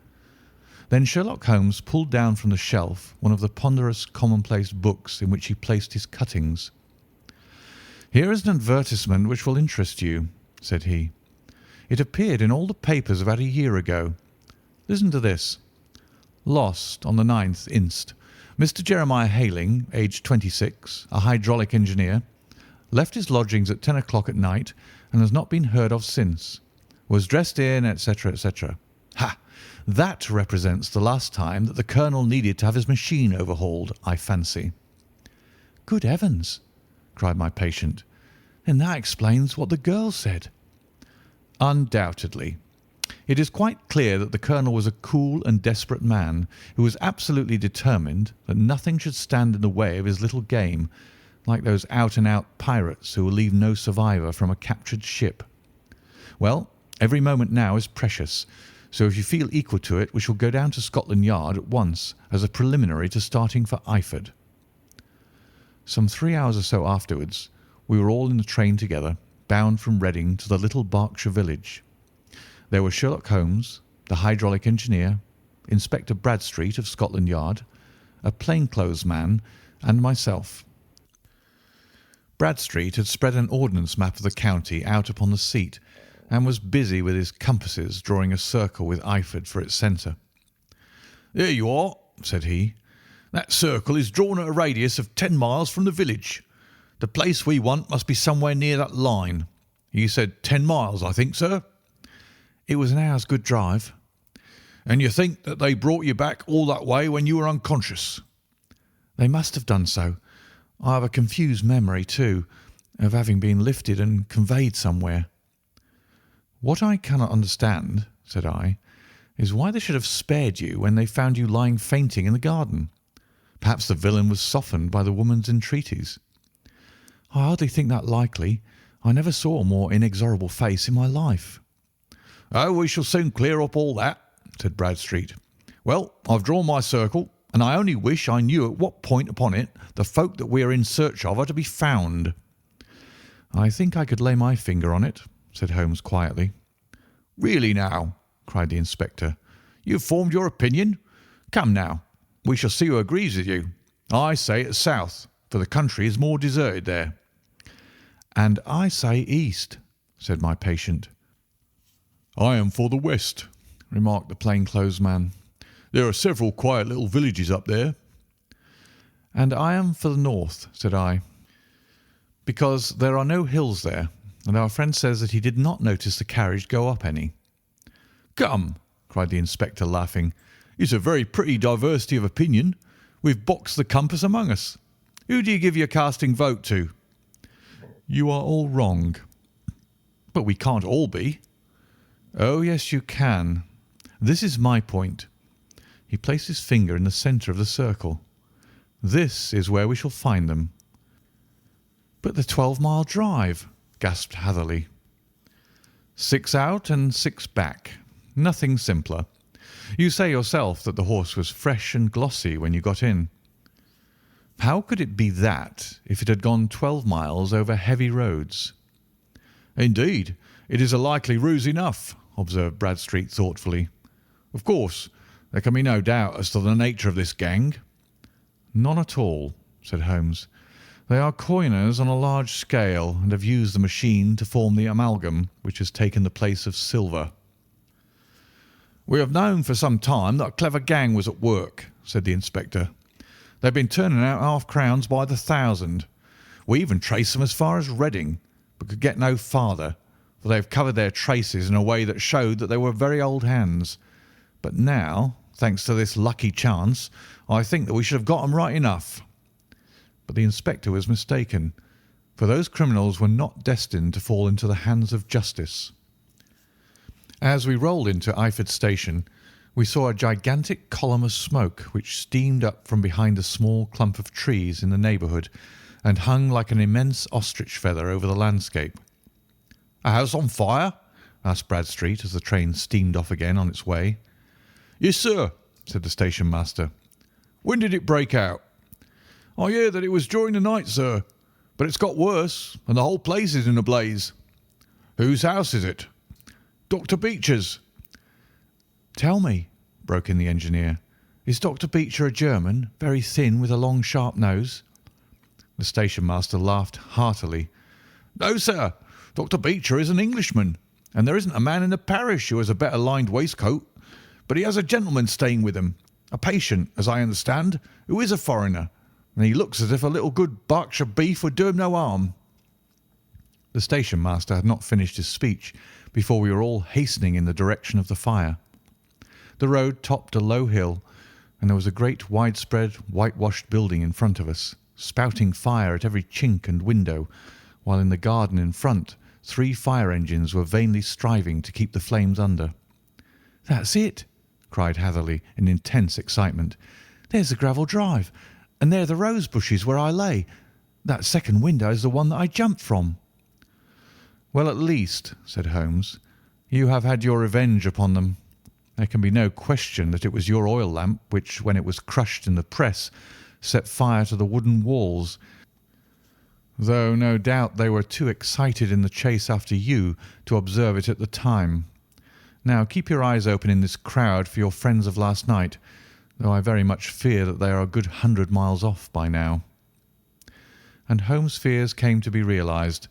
Then Sherlock Holmes pulled down from the shelf one of the ponderous commonplace books in which he placed his cuttings. "Here is an advertisement which will interest you," said he. "It appeared in all the papers about a year ago. Listen to this. 'Lost on the 9th inst. Mr. Jeremiah Hayling, aged 26, a hydraulic engineer, left his lodgings at 10 o'clock at night and has not been heard of since. Was dressed in, etc., etc.' Ha! That represents the last time that the colonel needed to have his machine overhauled, I fancy." "Good heavens!" cried my patient. "Then that explains what the girl said." "Undoubtedly. It is quite clear that the colonel was a cool and desperate man who was absolutely determined that nothing should stand in the way of his little game, like those out-and-out pirates who will leave no survivor from a captured ship. Well, every moment now is precious, so if you feel equal to it we shall go down to Scotland Yard at once as a preliminary to starting for Eyford." Some 3 hours or so afterwards we were all in the train together, bound from Reading to the little Berkshire village. There were Sherlock Holmes, the hydraulic engineer, Inspector Bradstreet of Scotland Yard, a plainclothes man, and myself. Bradstreet had spread an ordnance map of the county out upon the seat and was busy with his compasses drawing a circle with Eyford for its centre. "There you are," said he. "That circle is drawn at a radius of 10 miles from the village. The place we want must be somewhere near that line. You said 10 miles, I think, sir?" "It was an hour's good drive." "And you think that they brought you back all that way when you were unconscious?" "They must have done so. I have a confused memory, too, of having been lifted and conveyed somewhere." "What I cannot understand," said I, "is why they should have spared you when they found you lying fainting in the garden. Perhaps the villain was softened by the woman's entreaties." "I hardly think that likely. I never saw a more inexorable face in my life." "Oh, we shall soon clear up all that," said Bradstreet. "Well, I've drawn my circle, and I only wish I knew at what point upon it the folk that we are in search of are to be found." "I think I could lay my finger on it," said Holmes quietly. "Really now," cried the inspector, "you've formed your opinion? Come now, we shall see who agrees with you. I say it's south, for the country is more deserted there." "And I say east," said my patient. "I am for the west," remarked the plainclothes man. "There are several quiet little villages up there." "And I am for the north," said I, "because there are no hills there, and our friend says that he did not notice the carriage go up any." "Come," cried the inspector, laughing, "it's a very pretty diversity of opinion. We've boxed the compass among us. Who do you give your casting vote to?" "You are all wrong." "But we can't all be." "Oh, yes, you can. This is my point." He placed his finger in the centre of the circle. "This is where we shall find them." "But the 12-mile drive," gasped Hatherley. 6 out and 6 back. Nothing simpler. You say yourself that the horse was fresh and glossy when you got in. How could it be that if it had gone 12 miles over heavy roads?" "Indeed, it is a likely ruse enough," observed Bradstreet thoughtfully. "Of course, There can be no doubt as to the nature of this gang." "None at all," said Holmes. "They are coiners on a large scale, and have used the machine to form the amalgam which has taken the place of silver." "We have known for some time that a clever gang was at work," said the inspector. "They've been turning out half-crowns by the thousand. We even traced them as far as Reading, but could get no farther, for they have covered their traces in a way that showed that they were very old hands. But now, thanks to this lucky chance, I think that we should have got them right enough." But the inspector was mistaken, for those criminals were not destined to fall into the hands of justice. As we rolled into Eyford Station, we saw a gigantic column of smoke which steamed up from behind a small clump of trees in the neighbourhood and hung like an immense ostrich feather over the landscape. "A house on fire?" asked Bradstreet as the train steamed off again on its way. "Yes, sir," said the station master. "When did it break out?" "I hear that it was during the night, sir, but it's got worse, and the whole place is in a blaze." "Whose house is it?" "Dr. Beecher's." "Tell me," broke in the engineer, "is Dr. Beecher a German, very thin, with a long, sharp nose?" The station master laughed heartily. "No, sir. Dr. Beecher is an Englishman, and there isn't a man in the parish who has a better lined waistcoat. But he has a gentleman staying with him, a patient, as I understand, who is a foreigner, and he looks as if a little good Berkshire beef would do him no harm." The station master had not finished his speech before we were all hastening in the direction of the fire. The road topped a low hill, and there was a great widespread whitewashed building in front of us, spouting fire at every chink and window, while in the garden in front 3 fire engines were vainly striving to keep the flames under. "That's it!" cried Hatherley in intense excitement. "There's the gravel drive, and there are the rose bushes where I lay. That second window is the one that I jumped from." "Well, at least," said Holmes, "you have had your revenge upon them. There can be no question that it was your oil lamp which, when it was crushed in the press, set fire to the wooden walls, though no doubt they were too excited in the chase after you to observe it at the time. Now keep your eyes open in this crowd for your friends of last night, though I very much fear that they are a good 100 miles off by now." And Holmes' fears came to be realized,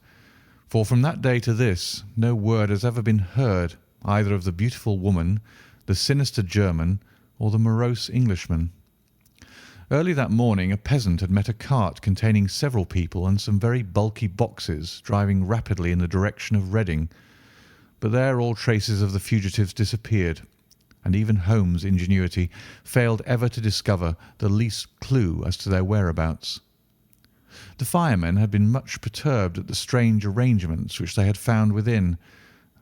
for from that day to this no word has ever been heard either of the beautiful woman, the sinister German, or the morose Englishman. Early that morning a peasant had met a cart containing several people and some very bulky boxes driving rapidly in the direction of Reading, but there all traces of the fugitives disappeared, and even Holmes' ingenuity failed ever to discover the least clue as to their whereabouts. The firemen had been much perturbed at the strange arrangements which they had found within,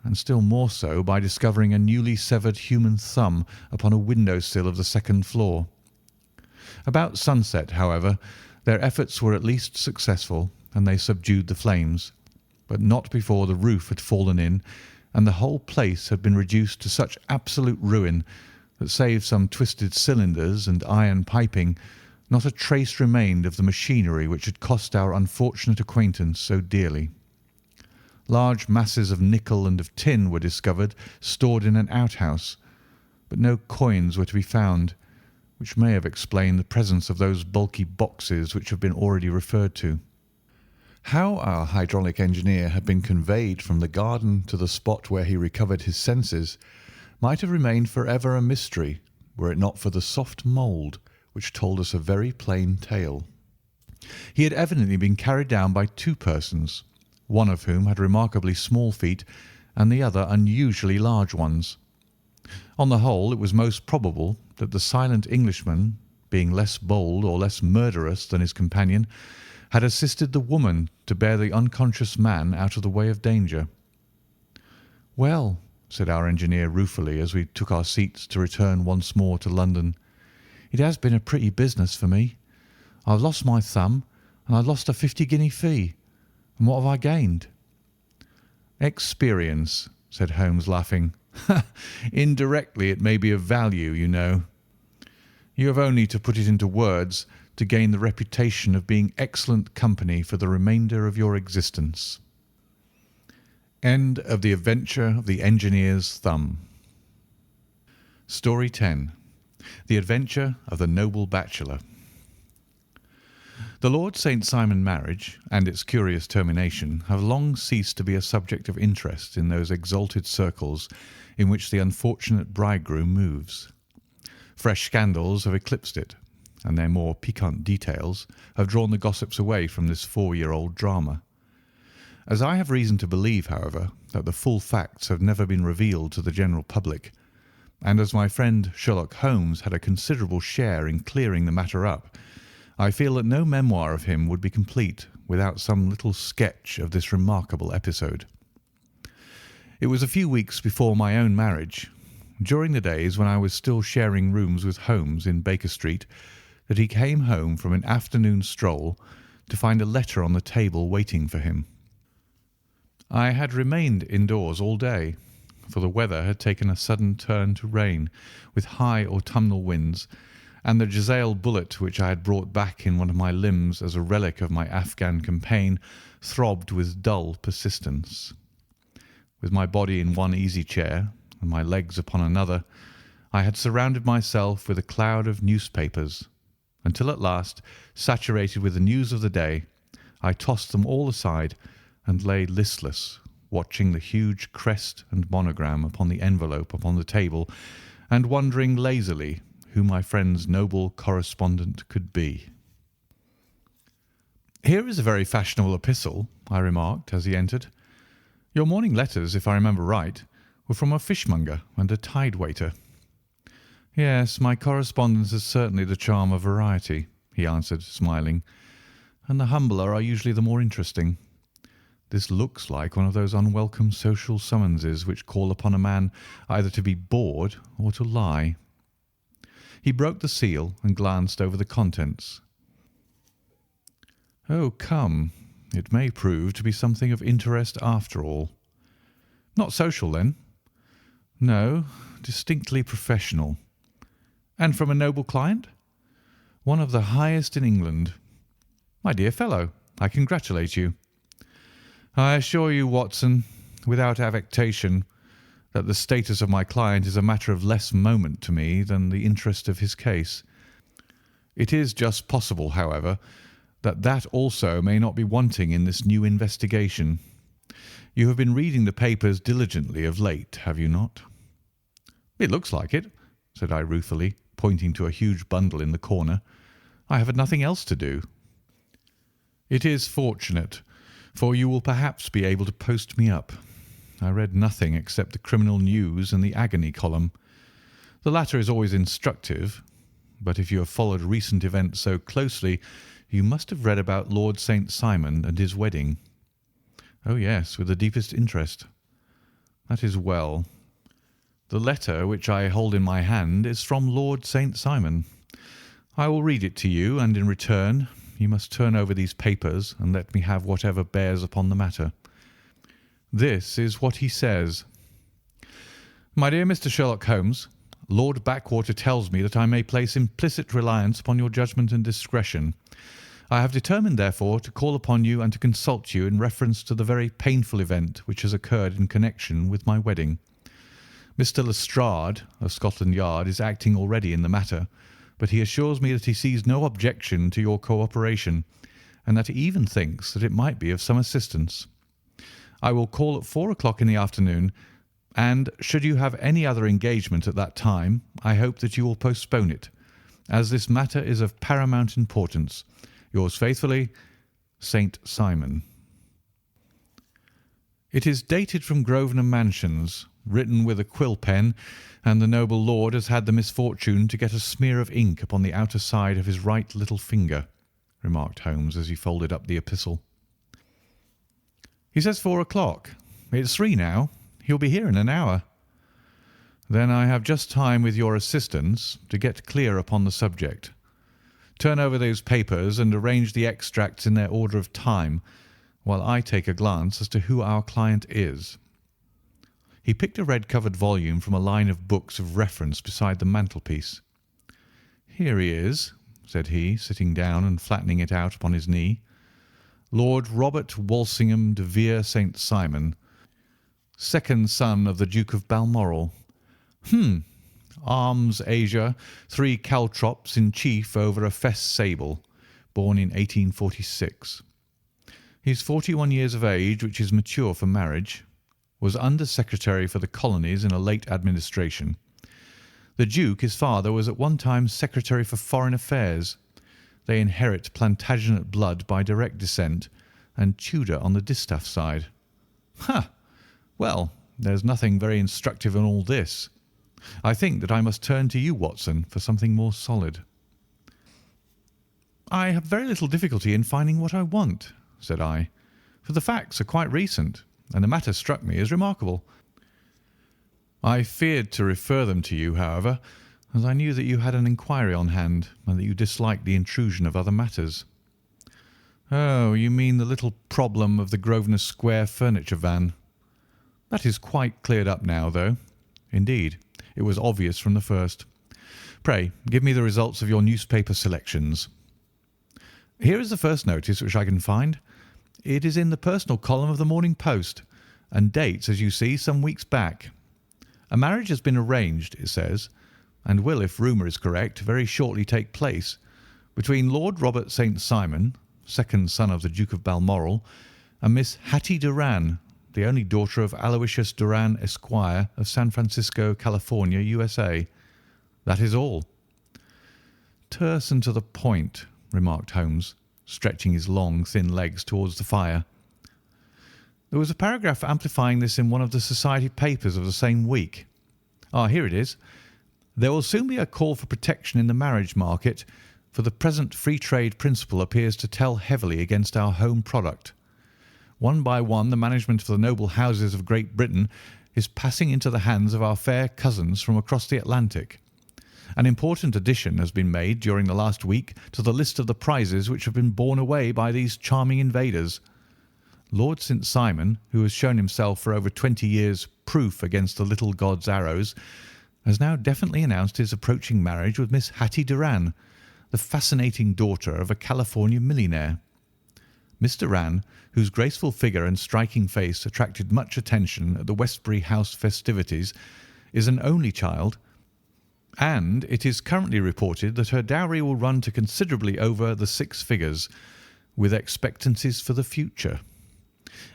and still more so by discovering a newly severed human thumb upon a window-sill of the second floor. About sunset, however, their efforts were at least successful, and they subdued the flames, but not before the roof had fallen in, and the whole place had been reduced to such absolute ruin that, save some twisted cylinders and iron piping, not a trace remained of the machinery which had cost our unfortunate acquaintance so dearly. Large masses of nickel and of tin were discovered stored in an outhouse, but no coins were to be found, which may have explained the presence of those bulky boxes which have been already referred to. How our hydraulic engineer had been conveyed from the garden to the spot where he recovered his senses might have remained for ever a mystery, were it not for the soft mould which told us a very plain tale. He had evidently been carried down by 2 persons, one of whom had remarkably small feet and the other unusually large ones. On the whole, it was most probable that the silent Englishman, being less bold or less murderous than his companion, had assisted the woman to bear the unconscious man out of the way of danger. "Well," said our engineer ruefully as we took our seats to return once more to London, "it has been a pretty business for me. I've lost my thumb, and I've lost a 50-guinea fee. And what have I gained?" "Experience," said Holmes, laughing. "Indirectly it may be of value, you know. You have only to put it into words to gain the reputation of being excellent company for the remainder of your existence." End of The Adventure of the Engineer's Thumb. Story 10. The Adventure of the Noble Bachelor. The Lord St. Simon marriage and its curious termination have long ceased to be a subject of interest in those exalted circles in which the unfortunate bridegroom moves. Fresh scandals have eclipsed it, and their more piquant details have drawn the gossips away from this 4-year-old drama. As I have reason to believe, however, that the full facts have never been revealed to the general public, and as my friend Sherlock Holmes had a considerable share in clearing the matter up, I feel that no memoir of him would be complete without some little sketch of this remarkable episode. It was a few weeks before my own marriage, during the days when I was still sharing rooms with Holmes in Baker Street, that he came home from an afternoon stroll to find a letter on the table waiting for him. I had remained indoors all day, for the weather had taken a sudden turn to rain, with high autumnal winds, and the Jezail bullet which I had brought back in one of my limbs as a relic of my Afghan campaign throbbed with dull persistence. With my body in one easy chair and my legs upon another, I had surrounded myself with a cloud of newspapers, until at last, saturated with the news of the day, I tossed them all aside and lay listless, watching the huge crest and monogram upon the envelope upon the table, and wondering lazily who my friend's noble correspondent could be. "Here is a very fashionable epistle," I remarked as he entered. "Your morning letters, if I remember right, were from a fishmonger and a tide-waiter." "Yes, my correspondence is certainly the charm of variety," he answered, smiling, "and the humbler are usually the more interesting. This looks like one of those unwelcome social summonses which call upon a man either to be bored or to lie." He broke the seal and glanced over the contents. "Oh, come, it may prove to be something of interest after all." "Not social, then?" "No, distinctly professional." "And from a noble client?" "One of the highest in England." "My dear fellow, I congratulate you." "I assure you, Watson, without affectation, that the status of my client is a matter of less moment to me than the interest of his case. It is just possible, however, that that also may not be wanting in this new investigation. You have been reading the papers diligently of late, have you not?" "It looks like it," said I ruefully, pointing to a huge bundle in the corner. "I have had nothing else to do." "It is fortunate, for you will perhaps be able to post me up. I read nothing except the criminal news and the agony column. The latter is always instructive, but if you have followed recent events so closely, you must have read about Lord St. Simon and his wedding." "Oh, yes, with the deepest interest." "That is well. The letter which I hold in my hand is from Lord St. Simon. I will read it to you, and in return you must turn over these papers and let me have whatever bears upon the matter. This is what he says: "My dear Mr. Sherlock Holmes, Lord Backwater tells me that I may place implicit reliance upon your judgment and discretion. I have determined, therefore, to call upon you and to consult you in reference to the very painful event which has occurred in connection with my wedding. Mr. Lestrade, of Scotland Yard, is acting already in the matter, but he assures me that he sees no objection to your cooperation, and that he even thinks that it might be of some assistance. I will call at 4 o'clock in the afternoon, and should you have any other engagement at that time, I hope that you will postpone it, as this matter is of paramount importance. Yours faithfully, St. Simon." It is dated from Grosvenor Mansions, written with a quill pen, and the noble lord has had the misfortune to get a smear of ink upon the outer side of his right little finger, remarked Holmes as he folded up the epistle. "He says 4 o'clock. It's 3 now. He'll be here in an hour." "Then I have just time, with your assistance, to get clear upon the subject. Turn over those papers and arrange the extracts in their order of time, while I take a glance as to who our client is." He picked a red-covered volume from a line of books of reference beside the mantelpiece. "Here he is," said he, sitting down and flattening it out upon his knee. "Lord Robert Walsingham de Vere St. Simon, second son of the Duke of Balmoral. arms azure, 3 caltrops in chief over a fess sable, born in 1846. He is 41 years of age, which is mature for marriage, was Under-Secretary for the Colonies in a late administration. The Duke, his father, was at one time Secretary for Foreign Affairs. They inherit Plantagenet blood by direct descent, and Tudor on the distaff side. Ha! Well, there's nothing very instructive in all this. I think that I must turn to you, Watson, for something more solid. I have very little difficulty in finding what I want, said I, for the facts are quite recent, and the matter struck me as remarkable. I feared to refer them to you, however, as I knew that you had an inquiry on hand and that you disliked the intrusion of other matters. Oh, you mean the little problem of the Grosvenor Square furniture van. That is quite cleared up now, though. Indeed, it was obvious from the first. Pray, give me the results of your newspaper selections. Here is the first notice which I can find. It is in the personal column of the Morning Post, and dates, as you see, some weeks back. A marriage has been arranged, it says, and will, if rumour is correct, very shortly take place, between Lord Robert St. Simon, second son of the Duke of Balmoral, and Miss Hattie Doran, the only daughter of Aloysius Doran, Esquire, of San Francisco, California, USA. That is all. Terse and to the point, remarked Holmes, stretching his long, thin legs towards the fire. There was a paragraph amplifying this in one of the society papers of the same week. Here it is. There will soon be a call for protection in the marriage market, for the present free trade principle appears to tell heavily against our home product. One by one, the management of the noble houses of Great Britain is passing into the hands of our fair cousins from across the Atlantic. An important addition has been made during the last week to the list of the prizes which have been borne away by these charming invaders. Lord St. Simon, who has shown himself for over 20 years proof against the little god's arrows, has now definitely announced his approaching marriage with Miss Hattie Doran, the fascinating daughter of a California millionaire. Miss Doran, whose graceful figure and striking face attracted much attention at the Westbury House festivities, is an only child, and it is currently reported that her dowry will run to considerably over the 6 figures, with expectancies for the future.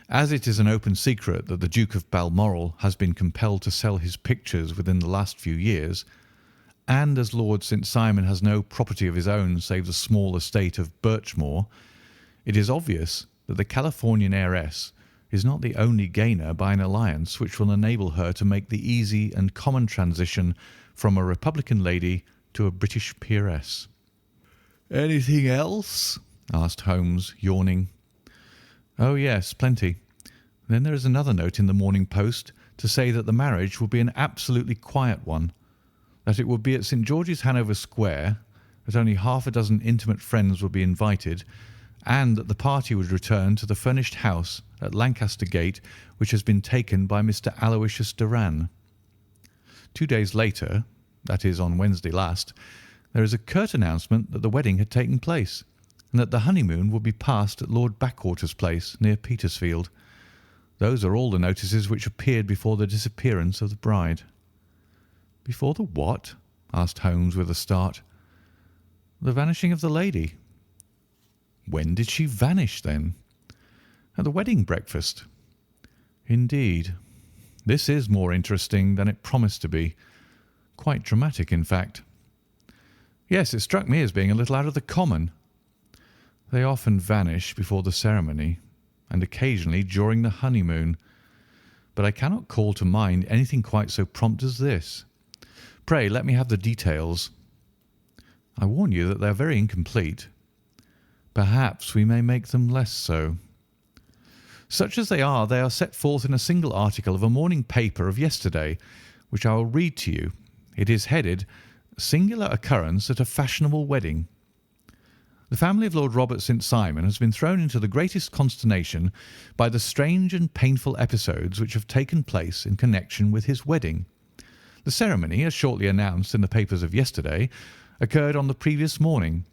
As it is an open secret that the Duke of Balmoral has been compelled to sell his pictures within the last few years, and as Lord St. Simon has no property of his own save the small estate of Birchmoor, it is obvious that the Californian heiress is not the only gainer by an alliance which will enable her to make the easy and common transition from a Republican lady to a British peeress. "Anything else?" asked Holmes, yawning. "Oh, yes, plenty. Then there is another note in the Morning Post to say that the marriage will be an absolutely quiet one, that it will be at St. George's, Hanover Square, that only half a dozen intimate friends will be invited, and that the party would return to the furnished house at Lancaster Gate which has been taken by Mr. Aloysius Doran. 2 days later, that is on Wednesday last, there is a curt announcement that the wedding had taken place, and that the honeymoon would be passed at Lord Backwater's place near Petersfield. Those are all the notices which appeared before the disappearance of the bride." "Before the what?" asked Holmes with a start. "The vanishing of the lady." "When did she vanish, then?" "At the wedding breakfast." "Indeed. This is more interesting than it promised to be. Quite dramatic, in fact." "Yes, it struck me as being a little out of the common." "They often vanish before the ceremony, and occasionally during the honeymoon, but I cannot call to mind anything quite so prompt as this. Pray let me have the details." "I warn you that they are very incomplete." "Perhaps we may make them less so." "Such as they are set forth in a single article of a morning paper of yesterday, which I will read to you. It is headed, 'Singular Occurrence at a Fashionable Wedding.' The family of Lord Robert St. Simon has been thrown into the greatest consternation by the strange and painful episodes which have taken place in connection with his wedding. The ceremony, as shortly announced in the papers of yesterday, occurred on the previous morning,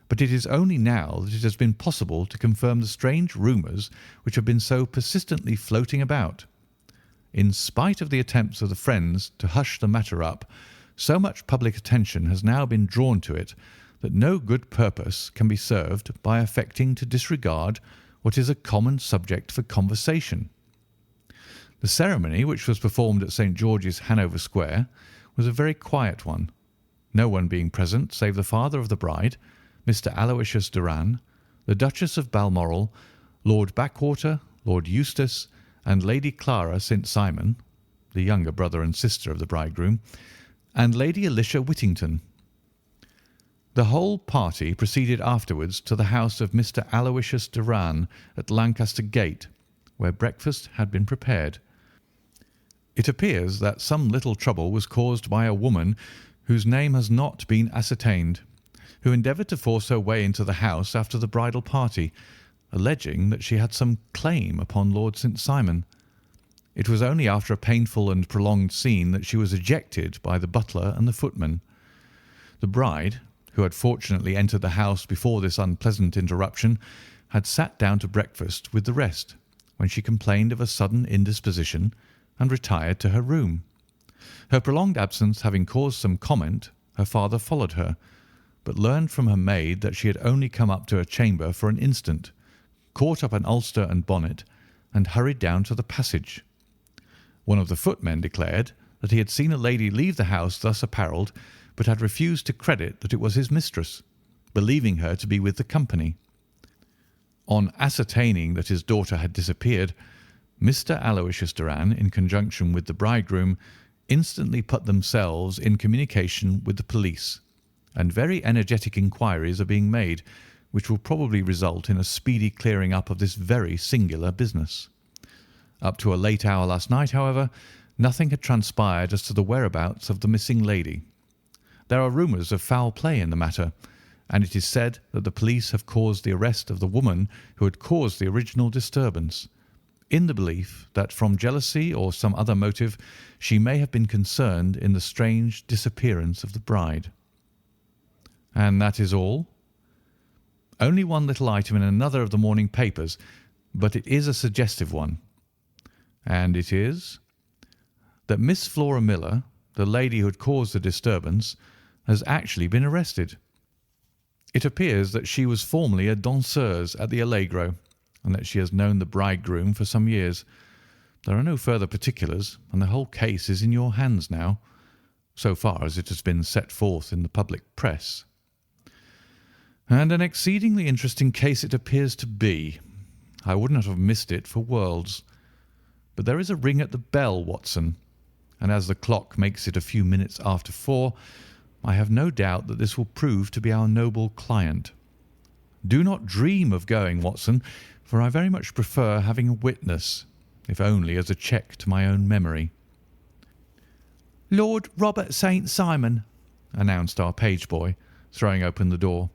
but it is only now that it has been possible to confirm the strange rumours which have been so persistently floating about. In spite of the attempts of the friends to hush the matter up, So much public attention has now been drawn to it that no good purpose can be served by affecting to disregard what is a common subject for conversation. The ceremony, which was performed at St. George's, Hanover Square, was a very quiet one, no one being present save the father of the bride, Mr. Aloysius Doran, the Duchess of Balmoral, Lord Backwater, Lord Eustace, and Lady Clara St. Simon, the younger brother and sister of the bridegroom, and Lady Alicia Whittington. The whole party proceeded afterwards to the house of Mr. Aloysius Doran at Lancaster Gate, where breakfast had been prepared. It appears that some little trouble was caused by a woman whose name has not been ascertained, who endeavoured to force her way into the house after the bridal party, alleging that she had some claim upon Lord St. Simon. It was only after a painful and prolonged scene that she was ejected by the butler and the footman. The bride, who had fortunately entered the house before this unpleasant interruption, had sat down to breakfast with the rest, when she complained of a sudden indisposition and retired to her room. Her prolonged absence having caused some comment, her father followed her, but learned from her maid that she had only come up to her chamber for an instant, caught up an ulster and bonnet, and hurried down to the passage. One of the footmen declared that he had seen a lady leave the house thus apparelled, but had refused to credit that it was his mistress, believing her to be with the company. On ascertaining that his daughter had disappeared, Mr. Aloysius Doran, in conjunction with the bridegroom, instantly put themselves in communication with the police, and very energetic inquiries are being made, which will probably result in a speedy clearing up of this very singular business. Up to a late hour last night, however, nothing had transpired as to the whereabouts of the missing lady. There are rumours of foul play in the matter, and it is said that the police have caused the arrest of the woman who had caused the original disturbance, in the belief that from jealousy or some other motive she may have been concerned in the strange disappearance of the bride. And that is all? Only one little item in another of the morning papers, but it is a suggestive one. And it is that Miss Flora Miller, the lady who had caused the disturbance, has actually been arrested. It appears that she was formerly a danseuse at the Allegro, and that she has known the bridegroom for some years. There are no further particulars, and the whole case is in your hands now, so far as it has been set forth in the public press. And an exceedingly interesting case it appears to be. I would not have missed it for worlds. But there is a ring at the bell, Watson, and as the clock makes it a few minutes after 4, I have no doubt that this will prove to be our noble client. Do not dream of going, Watson, for I very much prefer having a witness, if only as a check to my own memory. Lord Robert St. Simon, announced our page boy, throwing open the door.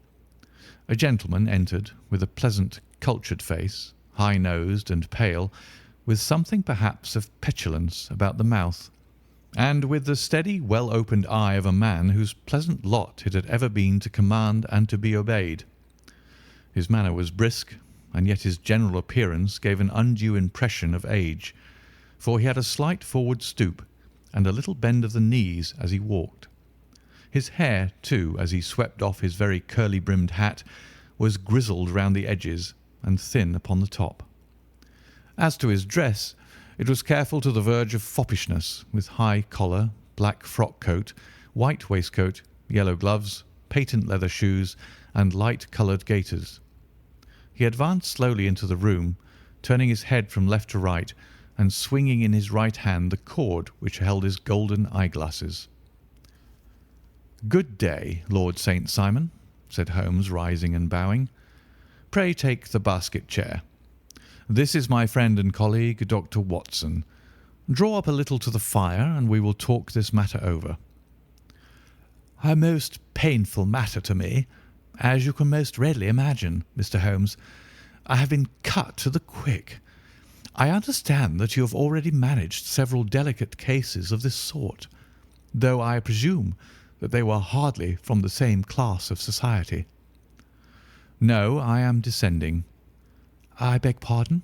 A gentleman entered with a pleasant, cultured face, high-nosed and pale, with something perhaps of petulance about the mouth, and with the steady, well-opened eye of a man whose pleasant lot it had ever been to command and to be obeyed. His manner was brisk, and yet his general appearance gave an undue impression of age, for he had a slight forward stoop and a little bend of the knees as he walked. His hair, too, as he swept off his very curly-brimmed hat, was grizzled round the edges and thin upon the top. As to his dress, it was careful to the verge of foppishness, with high collar, black frock coat, white waistcoat, yellow gloves, patent leather shoes, and light-coloured gaiters. He advanced slowly into the room, turning his head from left to right, and swinging in his right hand the cord which held his golden eyeglasses. "Good day, Lord St. Simon," said Holmes, rising and bowing. "Pray take the basket chair. This is my friend and colleague, Dr. Watson. Draw up a little to the fire, and we will talk this matter over." "A most painful matter to me, as you can most readily imagine, Mr. Holmes. I have been cut to the quick. I understand that you have already managed several delicate cases of this sort, though I presume that they were hardly from the same class of society." "No, I am descending." "I beg pardon?"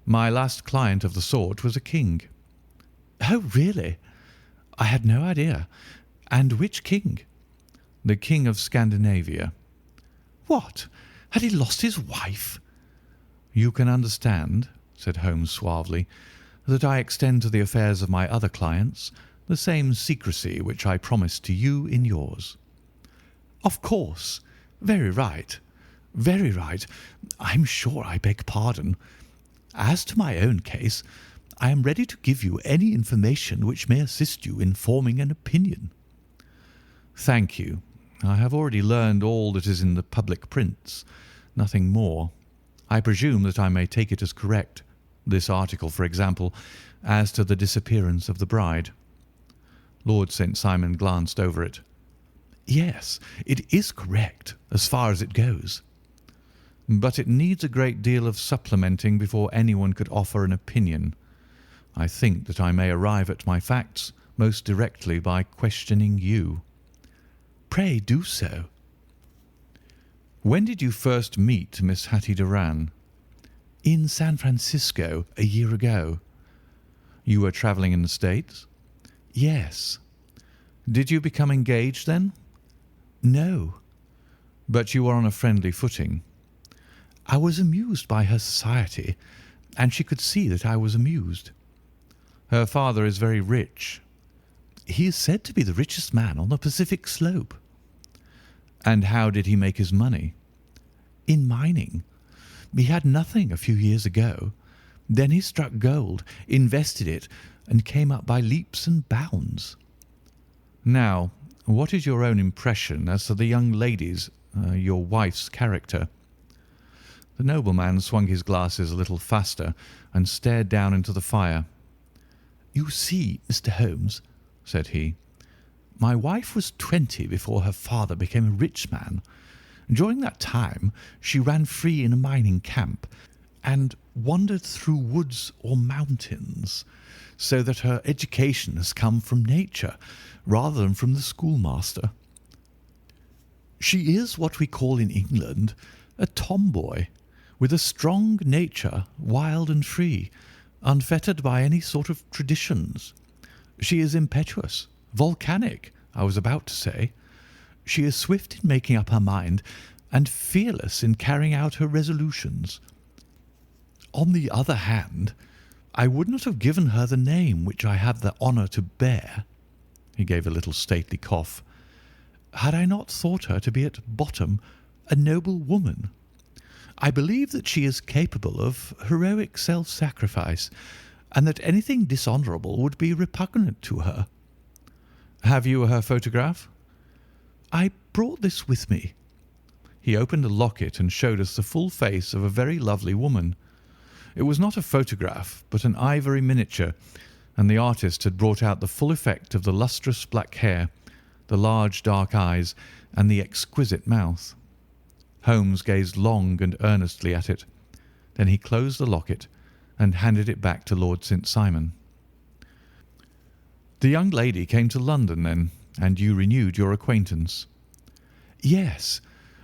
"My last client of the sort was a king." "Oh, really? I had no idea. And which king? The King of Scandinavia. What? Had he lost his wife? You can understand, said Holmes suavely, that I extend to the affairs of my other clients the same secrecy which I promised to you in yours. Of course. Very right. Very right. I'm sure I beg pardon. As to my own case, I am ready to give you any information which may assist you in forming an opinion. Thank you. I have already learned all that is in the public prints, nothing more. I presume that I may take it as correct, this article, for example, as to the disappearance of the bride. Lord St. Simon glanced over it. Yes, it is correct, as far as it goes. But it needs a great deal of supplementing before anyone could offer an opinion. I think that I may arrive at my facts most directly by questioning you. Pray do so. When did you first meet Miss Hattie Doran? In San Francisco a year ago. You were travelling in the States? Yes. Did you become engaged then? No. But you were on a friendly footing. I was amused by her society, and she could see that I was amused. Her father is very rich. He is said to be the richest man on the Pacific slope. And how did he make his money? In mining. He had nothing a few years ago. Then he struck gold, invested it, and came up by leaps and bounds. Now, what is your own impression as to the young lady's, your wife's character? The nobleman swung his glasses a little faster and stared down into the fire. You see, Mr. Holmes, said he, my wife was 20 before her father became a rich man. During that time she ran free in a mining camp and wandered through woods or mountains, so that her education has come from nature rather than from the schoolmaster. She is what we call in England a tomboy, with a strong nature, wild and free, unfettered by any sort of traditions. She is impetuous, volcanic, I was about to say. She is swift in making up her mind and fearless in carrying out her resolutions. On the other hand, I would not have given her the name which I have the honour to bear. He gave a little stately cough. Had I not thought her to be at bottom a noble woman. I believe that she is capable of heroic self-sacrifice, and that anything dishonourable would be repugnant to her. Have you her photograph? I brought this with me. He opened a locket and showed us the full face of a very lovely woman. It was not a photograph, but an ivory miniature, and the artist had brought out the full effect of the lustrous black hair, the large dark eyes, and the exquisite mouth. Holmes gazed long and earnestly at it. Then he closed the locket and handed it back to Lord St. Simon. The young lady came to London then, and you renewed your acquaintance? Yes.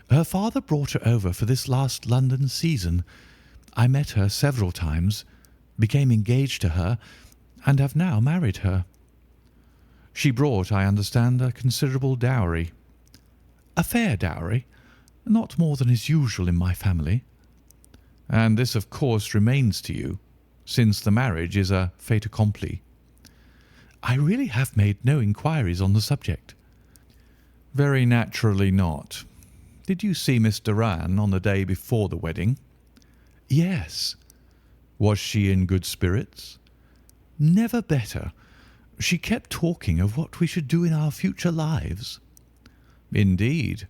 Her father brought her over for this last London season. I met her several times, became engaged to her, and have now married her. She brought, I understand, a considerable dowry. A fair dowry, not more than is usual in my family. And this, of course, remains to you, since the marriage is a fait accompli. I really have made no inquiries on the subject. Very naturally not. Did you see Miss Doran on the day before the wedding? Yes. Was she in good spirits? Never better. She kept talking of what we should do in our future lives. Indeed.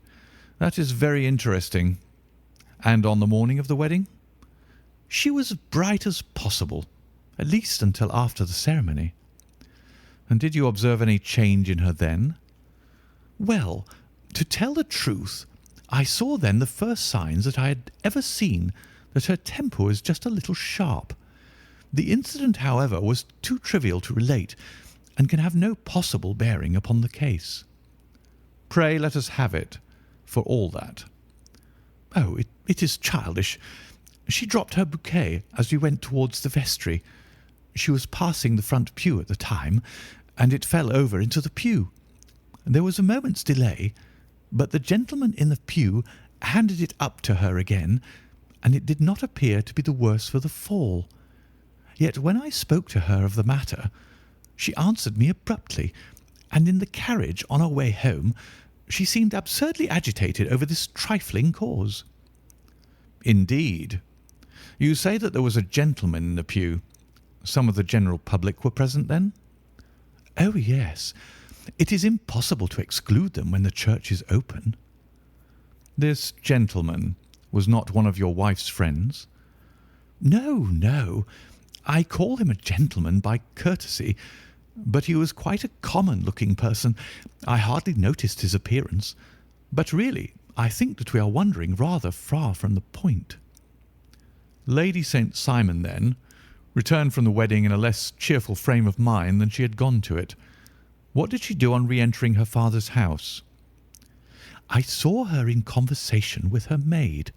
That is very interesting. And on the morning of the wedding? She was as bright as possible, at least until after the ceremony. And did you observe any change in her then? Well, to tell the truth, I saw then the first signs that I had ever seen that her temper was just a little sharp. The incident, however, was too trivial to relate, and can have no possible bearing upon the case. Pray let us have it, for all that. Oh, it is childish. She dropped her bouquet as we went towards the vestry. She was passing the front pew at the time, and it fell over into the pew. There was a moment's delay, but the gentleman in the pew handed it up to her again, and it did not appear to be the worse for the fall. Yet when I spoke to her of the matter, she answered me abruptly, and in the carriage on our way home she seemed absurdly agitated over this trifling cause. Indeed. You say that there was a gentleman in the pew. Some of the general public were present then? Oh, yes. It is impossible to exclude them when the church is open. This gentleman was not one of your wife's friends? No, no. I call him a gentleman by courtesy, but he was quite a common-looking person. I hardly noticed his appearance. But really, I think that we are wandering rather far from the point. Lady St. Simon, then, returned from the wedding in a less cheerful frame of mind than she had gone to it. What did she do on re-entering her father's house? I saw her in conversation with her maid.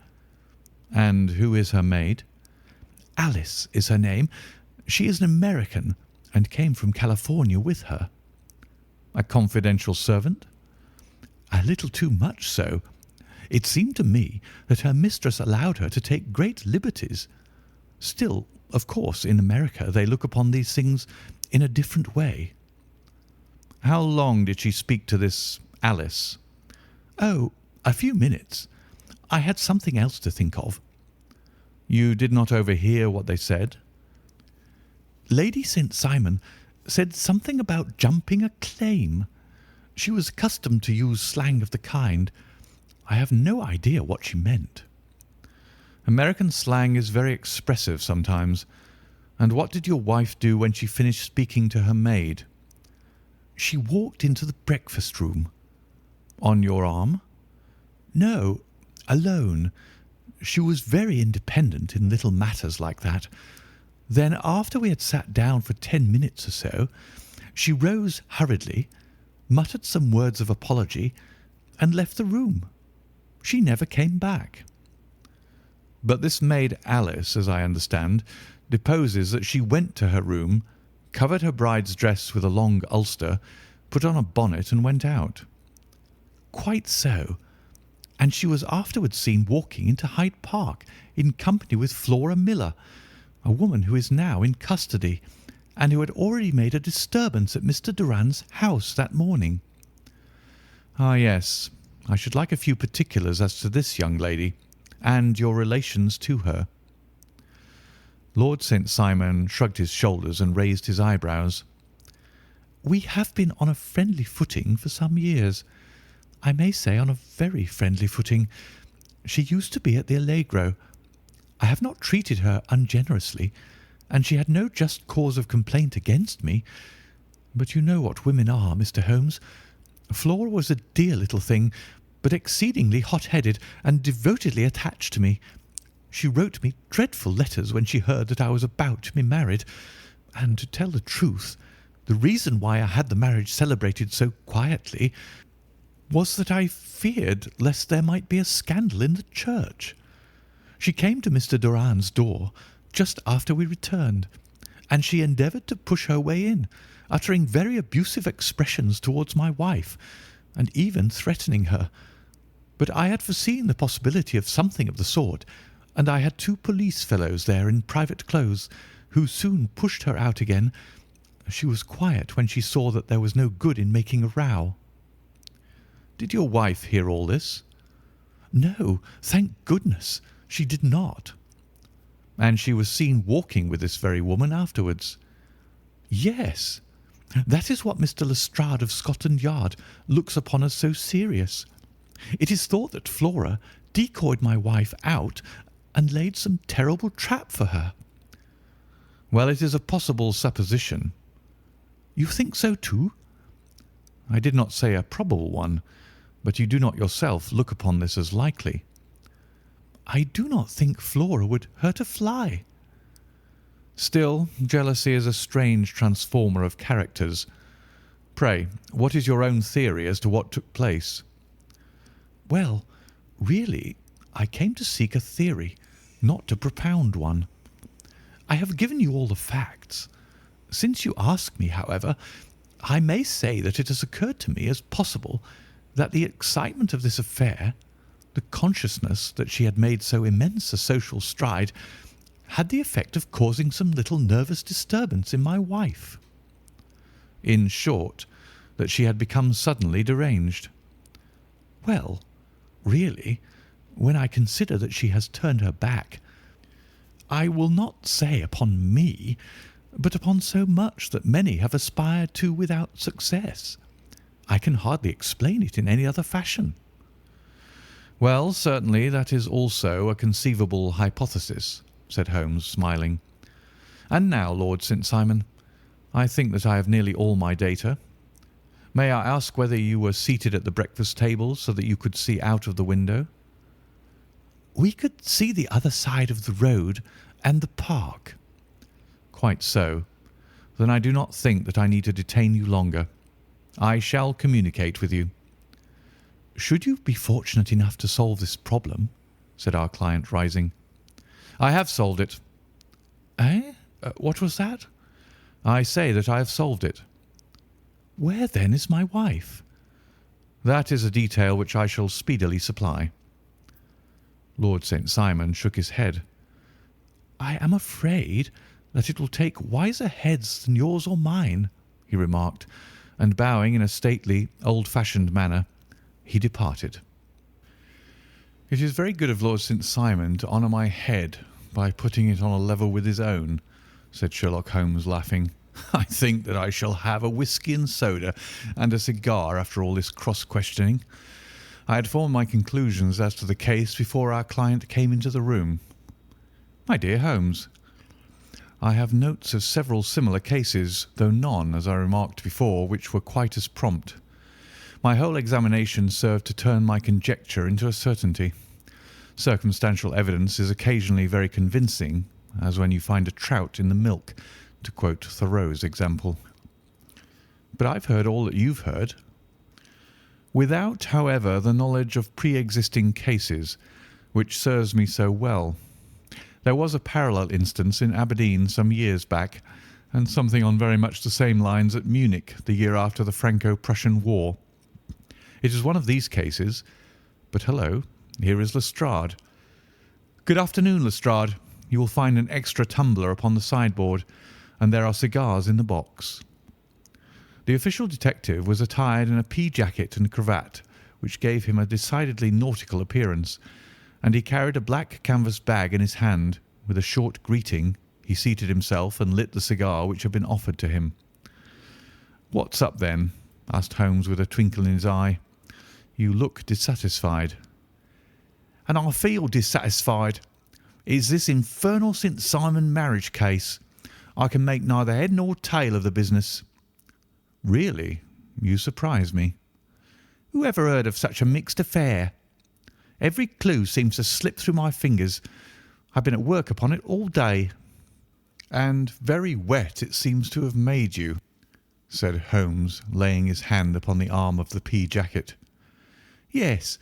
And who is her maid? Alice is her name. She is an American and came from California with her. A confidential servant? A little too much so. It seemed to me that her mistress allowed her to take great liberties. Still, of course, in America they look upon these things in a different way. How long did she speak to this Alice? Oh, a few minutes. I had something else to think of. You did not overhear what they said? Lady St. Simon said something about jumping a claim. She was accustomed to use slang of the kind. I have no idea what she meant. American slang is very expressive sometimes. And what did your wife do when she finished speaking to her maid? She walked into the breakfast room. On your arm? No, alone. She was very independent in little matters like that. Then, after we had sat down for 10 minutes or so, she rose hurriedly, muttered some words of apology, and left the room. She never came back. But this maid Alice, as I understand, deposes that she went to her room, covered her bride's dress with a long ulster, put on a bonnet, and went out. Quite so. And she was afterwards seen walking into Hyde Park in company with Flora Miller, a woman who is now in custody, and who had already made a disturbance at Mr. Durand's house that morning. Ah, yes. I should like a few particulars as to this young lady, and your relations to her. Lord St. Simon shrugged his shoulders and raised his eyebrows. We have been on a friendly footing for some years. I may say on a very friendly footing. She used to be at the Allegro. I have not treated her ungenerously, and she had no just cause of complaint against me. But you know what women are, Mr. Holmes. Flora was a dear little thing, but exceedingly hot-headed and devotedly attached to me. She wrote me dreadful letters when she heard that I was about to be married, and to tell the truth, the reason why I had the marriage celebrated so quietly was that I feared lest there might be a scandal in the church. She came to Mr. Durand's door just after we returned, and she endeavoured to push her way in, uttering very abusive expressions towards my wife, and even threatening her. But I had foreseen the possibility of something of the sort, and I had 2 police fellows there in private clothes, who soon pushed her out again. She was quiet when she saw that there was no good in making a row. Did your wife hear all this? No, thank goodness, she did not. And she was seen walking with this very woman afterwards? Yes. That is what Mr. Lestrade of Scotland Yard looks upon as so serious. It is thought that Flora decoyed my wife out and laid some terrible trap for her. Well, it is a possible supposition. You think so too? I did not say a probable one, but you do not yourself look upon this as likely. I do not think Flora would hurt a fly. Still, jealousy is a strange transformer of characters. Pray, what is your own theory as to what took place? Well, really, I came to seek a theory, not to propound one. I have given you all the facts. Since you ask me, however, I may say that it has occurred to me as possible that the excitement of this affair, the consciousness that she had made so immense a social stride, had the effect of causing some little nervous disturbance in my wife. In short, that she had become suddenly deranged. Well, really, when I consider that she has turned her back, I will not say upon me, but upon so much that many have aspired to without success, I can hardly explain it in any other fashion. Well, certainly that is also a conceivable hypothesis, said Holmes, smiling. And now, Lord St. Simon, I think that I have nearly all my data. May I ask whether you were seated at the breakfast table so that you could see out of the window? We could see the other side of the road and the park. Quite so. Then I do not think that I need to detain you longer. I shall communicate with you. Should you be fortunate enough to solve this problem, said our client, rising. I have solved it. Eh? What was that? I say that I have solved it. Where, then, is my wife? That is a detail which I shall speedily supply. Lord St. Simon shook his head. I am afraid that it will take wiser heads than yours or mine, he remarked, and bowing in a stately, old-fashioned manner, he departed. It is very good of Lord St. Simon to honour my head by putting it on a level with his own, said Sherlock Holmes, laughing. I think that I shall have a whisky and soda and a cigar after all this cross-questioning. I had formed my conclusions as to the case before our client came into the room. My dear Holmes, I have notes of several similar cases, though none, as I remarked before, which were quite as prompt. My whole examination served to turn my conjecture into a certainty. Circumstantial evidence is occasionally very convincing, as when you find a trout in the milk, to quote Thoreau's example. But I've heard all that you've heard. Without, however, the knowledge of pre-existing cases, which serves me so well. There was a parallel instance in Aberdeen some years back, and something on very much the same lines at Munich the year after the Franco-Prussian War. It is one of these cases. But hello, here is Lestrade. Good afternoon, Lestrade. You will find an extra tumbler upon the sideboard, and there are cigars in the box. The official detective was attired in a pea jacket and cravat, which gave him a decidedly nautical appearance, and he carried a black canvas bag in his hand. With a short greeting, he seated himself and lit the cigar which had been offered to him. "What's up, then?" asked Holmes with a twinkle in his eye. "You look dissatisfied." "And I feel dissatisfied. It's this infernal St. Simon marriage case. I can make neither head nor tail of the business." "Really? You surprise me." "Who ever heard of such a mixed affair? Every clue seems to slip through my fingers. I've been at work upon it all day." "And very wet it seems to have made you," said Holmes, laying his hand upon the arm of the pea jacket. "Yes,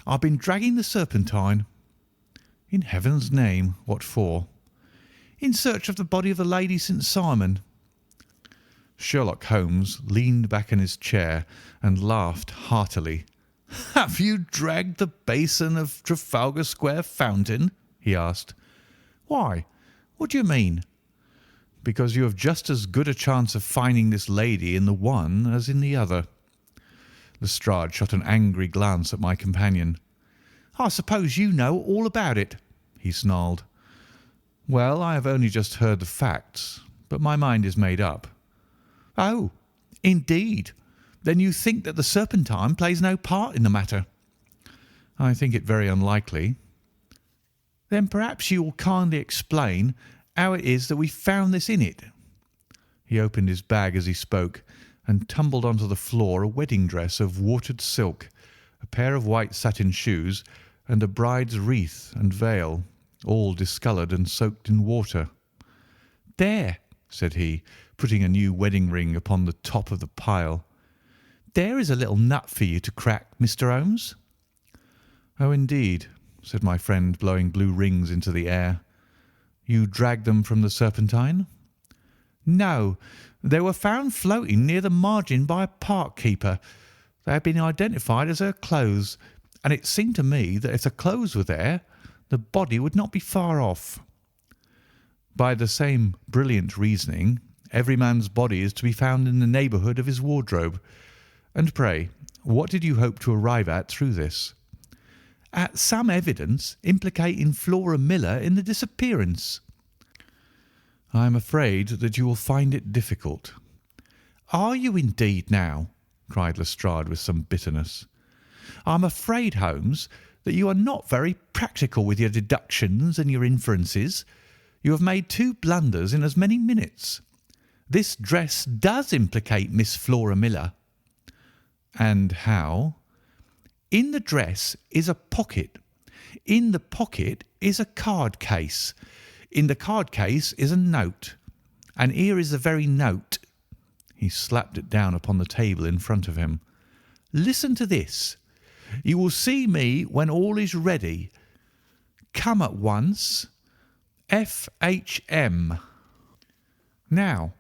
I've been dragging the Serpentine." "In heaven's name, what for?" "In search of the body of the Lady St. Simon." Sherlock Holmes leaned back in his chair and laughed heartily. "Have you dragged the basin of Trafalgar Square fountain?" he asked. "Why? What do you mean?" "Because you have just as good a chance of finding this lady in the one as in the other." Lestrade shot an angry glance at my companion. "I suppose you know all about it," he snarled. "Well, I have only just heard the facts, but my mind is made up." "Oh, indeed. Then you think that the Serpentine plays no part in the matter?" "I think it very unlikely." "Then perhaps you will kindly explain how it is that we found this in it." He opened his bag as he spoke and tumbled onto the floor a wedding dress of watered silk, a pair of white satin shoes, and a bride's wreath and veil, all discoloured and soaked in water. "There," said he, putting a new wedding ring upon the top of the pile. "There is a little nut for you to crack, Mr. Holmes." "Oh, indeed," said my friend, blowing blue rings into the air. "You dragged them from the Serpentine?" No, they were found floating near the margin by a park keeper. They had been identified as her clothes, and it seemed to me that if the clothes were there, the body would not be far off. By the same brilliant reasoning, every man's body is to be found in the neighbourhood of his wardrobe. And pray, what did you hope to arrive at through this? At some evidence implicating Flora Miller in the disappearance. I am afraid that you will find it difficult. Are you indeed now? Cried Lestrade with some bitterness. I am afraid, Holmes, that you are not very practical with your deductions and your inferences. You have made 2 blunders in as many minutes. This dress does implicate Miss Flora Miller. And how? In the dress is a pocket. In the pocket is a card case. In the card case is a note. And here is the very note. He slapped it down upon the table in front of him. Listen to this. You will see me when all is ready. Come at once. F.H.M. Now,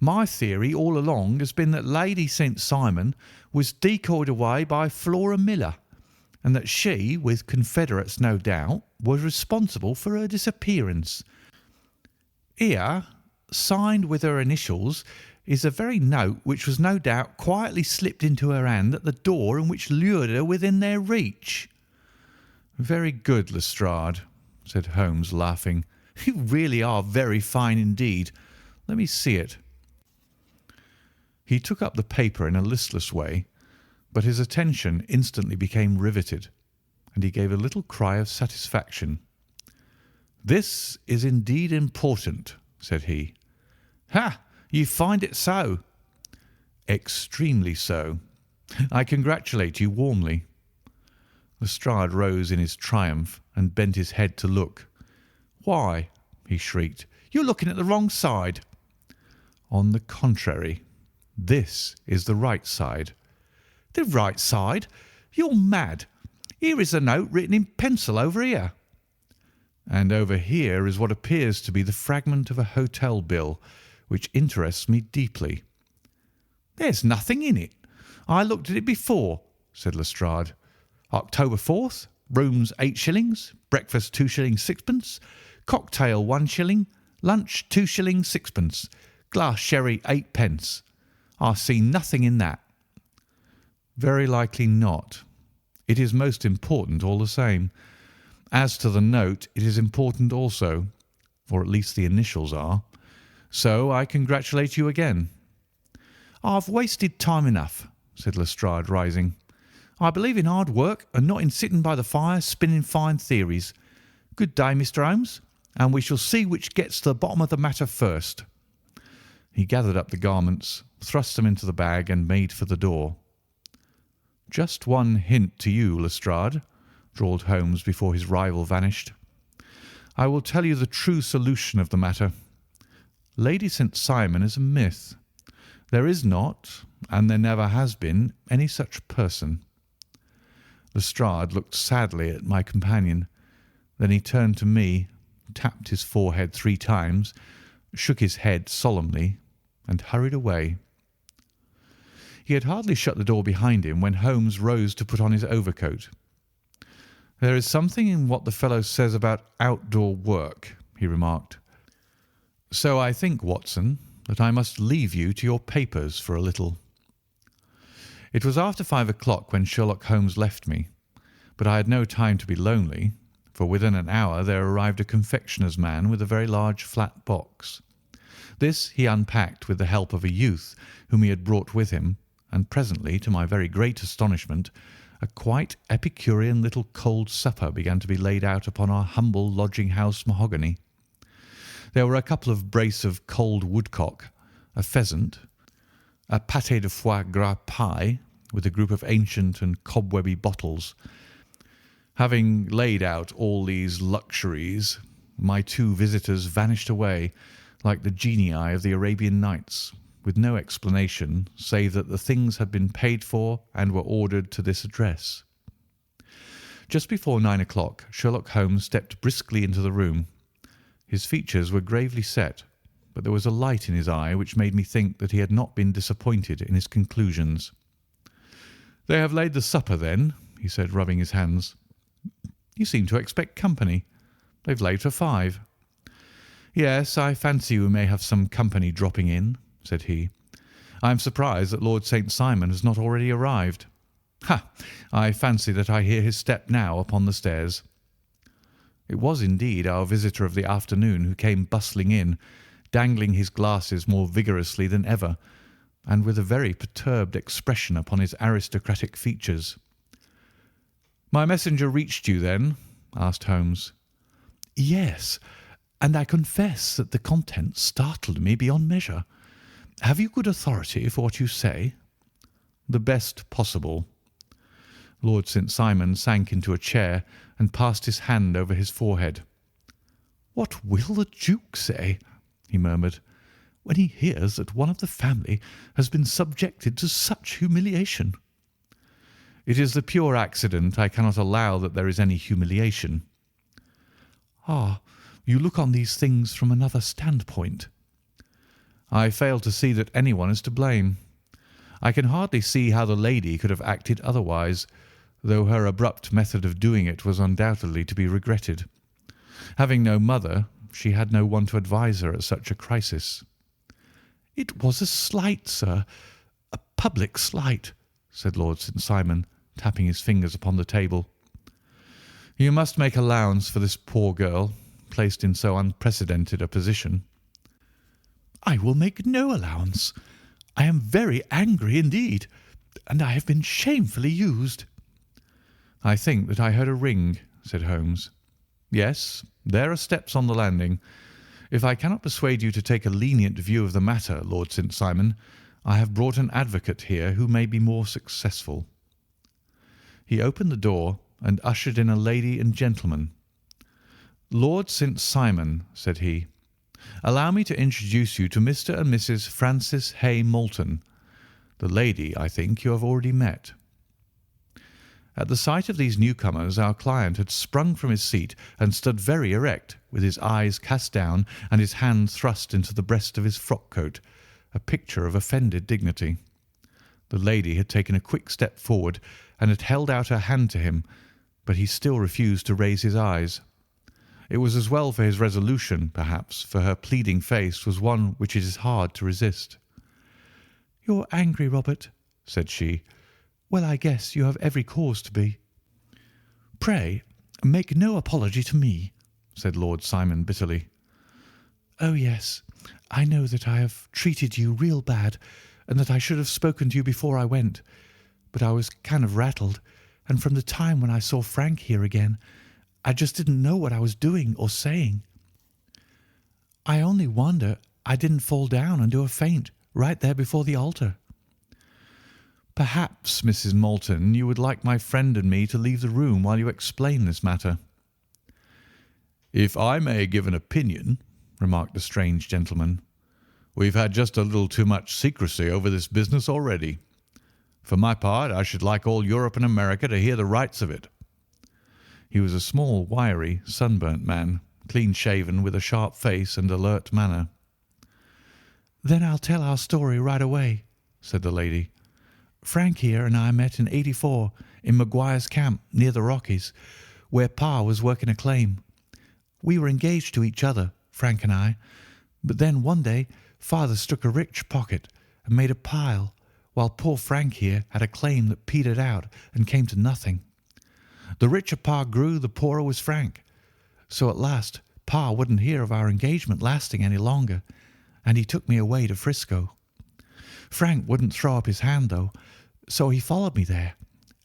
my theory all along has been that Lady St. Simon was decoyed away by Flora Miller, and that she, with confederates no doubt, was responsible for her disappearance. Here, signed with her initials, is the very note which was no doubt quietly slipped into her hand at the door and which lured her within their reach. Very good, Lestrade, said Holmes, laughing. You really are very fine indeed. Let me see it. He took up the paper in a listless way, but his attention instantly became riveted, and he gave a little cry of satisfaction. This is indeed important, said he. Ha! You find it so? Extremely so. I congratulate you warmly. Lestrade rose in his triumph and bent his head to look. Why, he shrieked, you're looking at the wrong side. On the contrary, this is the right side. The right side? You're mad. Here is a note written in pencil over here. And over here is what appears to be the fragment of a hotel bill, which interests me deeply. There's nothing in it. I looked at it before, said Lestrade. October 4th, rooms 8 shillings, breakfast 2 shillings 6pence, cocktail 1 shilling, lunch 2 shillings 6pence, glass sherry 8 pence. I see nothing in that. Very likely not. It is most important all the same. As to the note, it is important also, or at least the initials are. So I congratulate you again. I've wasted time enough, said Lestrade, rising. I believe in hard work and not in sitting by the fire spinning fine theories. Good day, Mr. Holmes, and we shall see which gets to the bottom of the matter first. He gathered up the garments, thrust them into the bag, and made for the door. Just one hint to you, Lestrade, drawled Holmes before his rival vanished. I will tell you the true solution of the matter. Lady St. Simon is a myth. There is not, and there never has been, any such person. Lestrade looked sadly at my companion. Then he turned to me, tapped his forehead 3 times, shook his head solemnly, and hurried away. He had hardly shut the door behind him when Holmes rose to put on his overcoat. There is something in what the fellow says about outdoor work, he remarked. So I think, Watson, that I must leave you to your papers for a little. It was after 5 o'clock when Sherlock Holmes left me, but I had no time to be lonely, for within an hour there arrived a confectioner's man with a very large flat box. This he unpacked with the help of a youth whom he had brought with him, and presently, to my very great astonishment, a quite Epicurean little cold supper began to be laid out upon our humble lodging-house mahogany. There were a couple of brace of cold woodcock, a pheasant, a pâté de foie gras pie, with a group of ancient and cobwebby bottles. Having laid out all these luxuries, my 2 visitors vanished away, like the genii of the Arabian Nights, with no explanation save that the things had been paid for and were ordered to this address. Just before 9 o'clock, Sherlock Holmes stepped briskly into the room. His features were gravely set, but there was a light in his eye which made me think that he had not been disappointed in his conclusions. "They have laid the supper, then?" he said, rubbing his hands. "You seem to expect company. They've laid for 5. "Yes, I fancy we may have some company dropping in," said he. "I am surprised that Lord St. Simon has not already arrived. Ha! I fancy that I hear his step now upon the stairs." It was indeed our visitor of the afternoon who came bustling in, dangling his glasses more vigorously than ever, and with a very perturbed expression upon his aristocratic features. "My messenger reached you, then?" asked Holmes. "Yes, and I confess that the contents startled me beyond measure. Have you good authority for what you say?" "The best possible." Lord St. Simon sank into a chair and passed his hand over his forehead. "What will the Duke say," he murmured, "when he hears that one of the family has been subjected to such humiliation?" "It is the pure accident. I cannot allow that there is any humiliation." "Ah, you look on these things from another standpoint." "I fail to see that anyone is to blame. I can hardly see how the lady could have acted otherwise, though her abrupt method of doing it was undoubtedly to be regretted. Having no mother, she had no one to advise her at such a crisis." "It was a slight, sir, a public slight," said Lord St. Simon, tapping his fingers upon the table. "You must make allowance for this poor girl, placed in so unprecedented a position." "I will make no allowance. I am very angry indeed, and I have been shamefully used." "I think that I heard a ring," said Holmes. "Yes, there are steps on the landing. If I cannot persuade you to take a lenient view of the matter, Lord St. Simon, I have brought an advocate here who may be more successful." He opened the door and ushered in a lady and gentleman. "Lord St. Simon," said he, "allow me to introduce you to Mr. and Mrs. Francis Hay Moulton. The lady, I think, you have already met." At the sight of these newcomers our client had sprung from his seat and stood very erect, with his eyes cast down and his hand thrust into the breast of his frock-coat, a picture of offended dignity. The lady had taken a quick step forward and had held out her hand to him, but he still refused to raise his eyes. It was as well for his resolution, perhaps, for her pleading face was one which it is hard to resist. "You're angry, Robert," said she. "Well, I guess you have every cause to be." "Pray, make no apology to me," said Lord Simon bitterly. "Oh, yes, I know that I have treated you real bad, and that I should have spoken to you before I went, but I was kind of rattled, and from the time when I saw Frank here again, I just didn't know what I was doing or saying. I only wonder I didn't fall down and do a faint right there before the altar." "Perhaps, Mrs. Moulton, you would like my friend and me to leave the room while you explain this matter." "If I may give an opinion," remarked the strange gentleman, "we've had just a little too much secrecy over this business already. For my part, I should like all Europe and America to hear the rights of it." He was a small, wiry, sunburnt man, clean-shaven, with a sharp face and alert manner. "Then I'll tell our story right away," said the lady. "Frank here and I met in '84 in Maguire's camp near the Rockies, where Pa was working a claim. We were engaged to each other, Frank and I, but then one day Father struck a rich pocket and made a pile, while poor Frank here had a claim that petered out and came to nothing. The richer Pa grew, the poorer was Frank. So at last Pa wouldn't hear of our engagement lasting any longer, and he took me away to Frisco. Frank wouldn't throw up his hand, though, so he followed me there,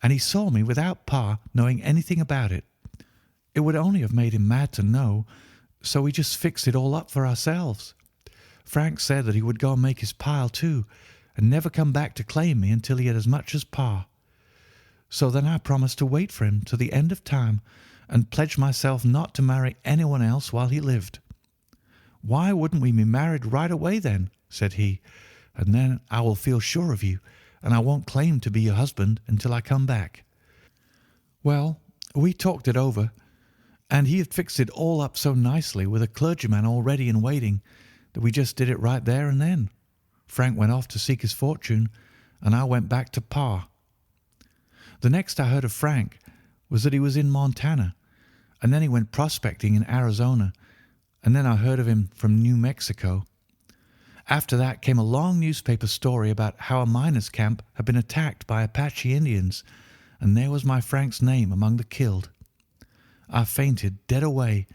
and he saw me without Pa knowing anything about it. It would only have made him mad to know, so we just fixed it all up for ourselves. Frank said that he would go and make his pile too, and never come back to claim me until he had as much as Pa. So then I promised to wait for him to the end of time and pledged myself not to marry anyone else while he lived. 'Why wouldn't we be married right away then?' said he, 'and then I will feel sure of you, and I won't claim to be your husband until I come back.' Well, we talked it over, and he had fixed it all up so nicely with a clergyman all ready and waiting that we just did it right there and then. Frank went off to seek his fortune, and I went back to Pa. The next I heard of Frank was that he was in Montana, and then he went prospecting in Arizona, and then I heard of him from New Mexico. After that came a long newspaper story about how a miners' camp had been attacked by Apache Indians, and there was my Frank's name among the killed. I fainted dead away,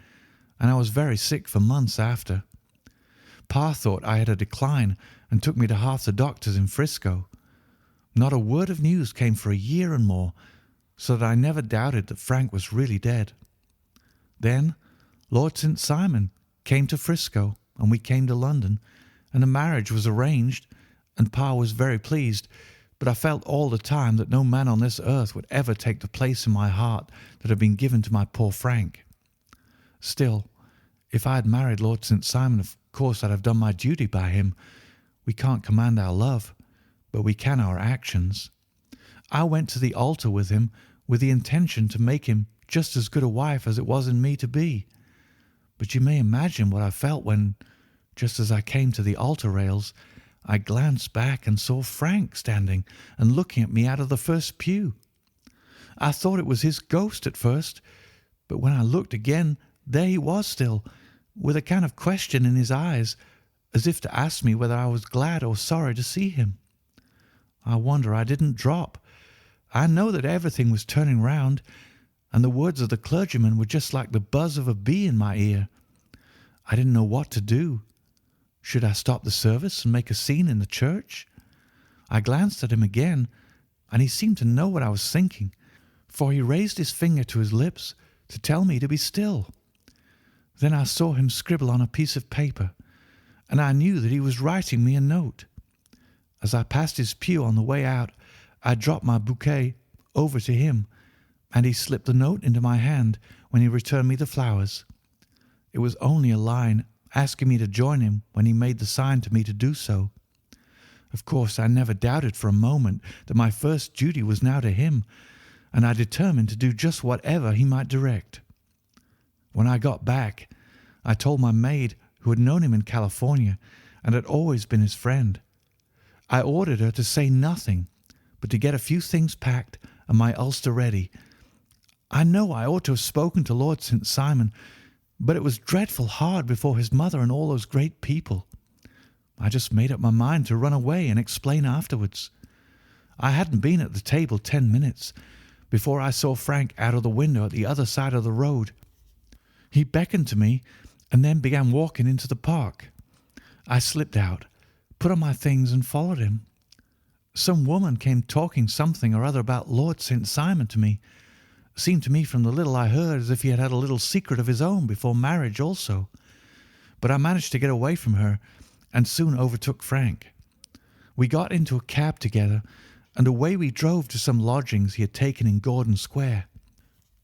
and I was very sick for months after. Pa thought I had a decline and took me to half the doctors in Frisco. Not a word of news came for a year and more, so that I never doubted that Frank was really dead. Then Lord St. Simon came to Frisco, and we came to London, and the marriage was arranged, and Pa was very pleased, but I felt all the time that no man on this earth would ever take the place in my heart that had been given to my poor Frank. Still, if I had married Lord St. Simon, of course I'd have done my duty by him. We can't command our love, but we can our actions. I went to the altar with him with the intention to make him just as good a wife as it was in me to be. But you may imagine what I felt when, just as I came to the altar rails, I glanced back and saw Frank standing and looking at me out of the first pew. I thought it was his ghost at first, but when I looked again, there he was still, with a kind of question in his eyes, as if to ask me whether I was glad or sorry to see him. I wonder I didn't drop. I know that everything was turning round, and the words of the clergyman were just like the buzz of a bee in my ear. I didn't know what to do. Should I stop the service and make a scene in the church? I glanced at him again, and he seemed to know what I was thinking, for he raised his finger to his lips to tell me to be still. Then I saw him scribble on a piece of paper, and I knew that he was writing me a note. As I passed his pew on the way out, I dropped my bouquet over to him, and he slipped the note into my hand when he returned me the flowers. It was only a line asking me to join him when he made the sign to me to do so. Of course, I never doubted for a moment that my first duty was now to him, and I determined to do just whatever he might direct. When I got back, I told my maid, who had known him in California and had always been his friend. I ordered her to say nothing, but to get a few things packed and my ulster ready. I know I ought to have spoken to Lord St. Simon, but it was dreadful hard before his mother and all those great people. I just made up my mind to run away and explain afterwards. I hadn't been at the table 10 minutes before I saw Frank out of the window at the other side of the road. He beckoned to me and then began walking into the park. I slipped out, put on my things and followed him. Some woman came talking something or other about Lord St. Simon to me. Seemed to me from the little I heard as if he had had a little secret of his own before marriage also. But I managed to get away from her and soon overtook Frank. We got into a cab together, and away we drove to some lodgings he had taken in Gordon Square.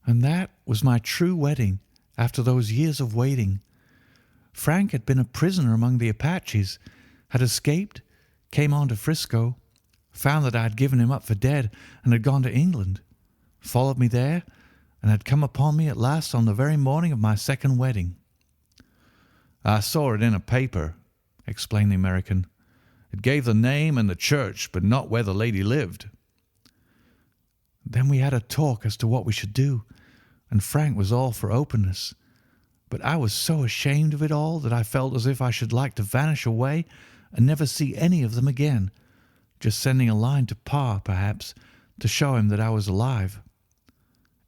And that was my true wedding after those years of waiting. Frank had been a prisoner among the Apaches, had escaped, came on to Frisco, found that I had given him up for dead and had gone to England, followed me there, and had come upon me at last on the very morning of my second wedding. "I saw it in a paper," explained the American. "It gave the name and the church, but not where the lady lived." Then we had a talk as to what we should do, and Frank was all for openness. But I was so ashamed of it all that I felt as if I should like to vanish away and never see any of them again, just sending a line to Pa, perhaps, to show him that I was alive.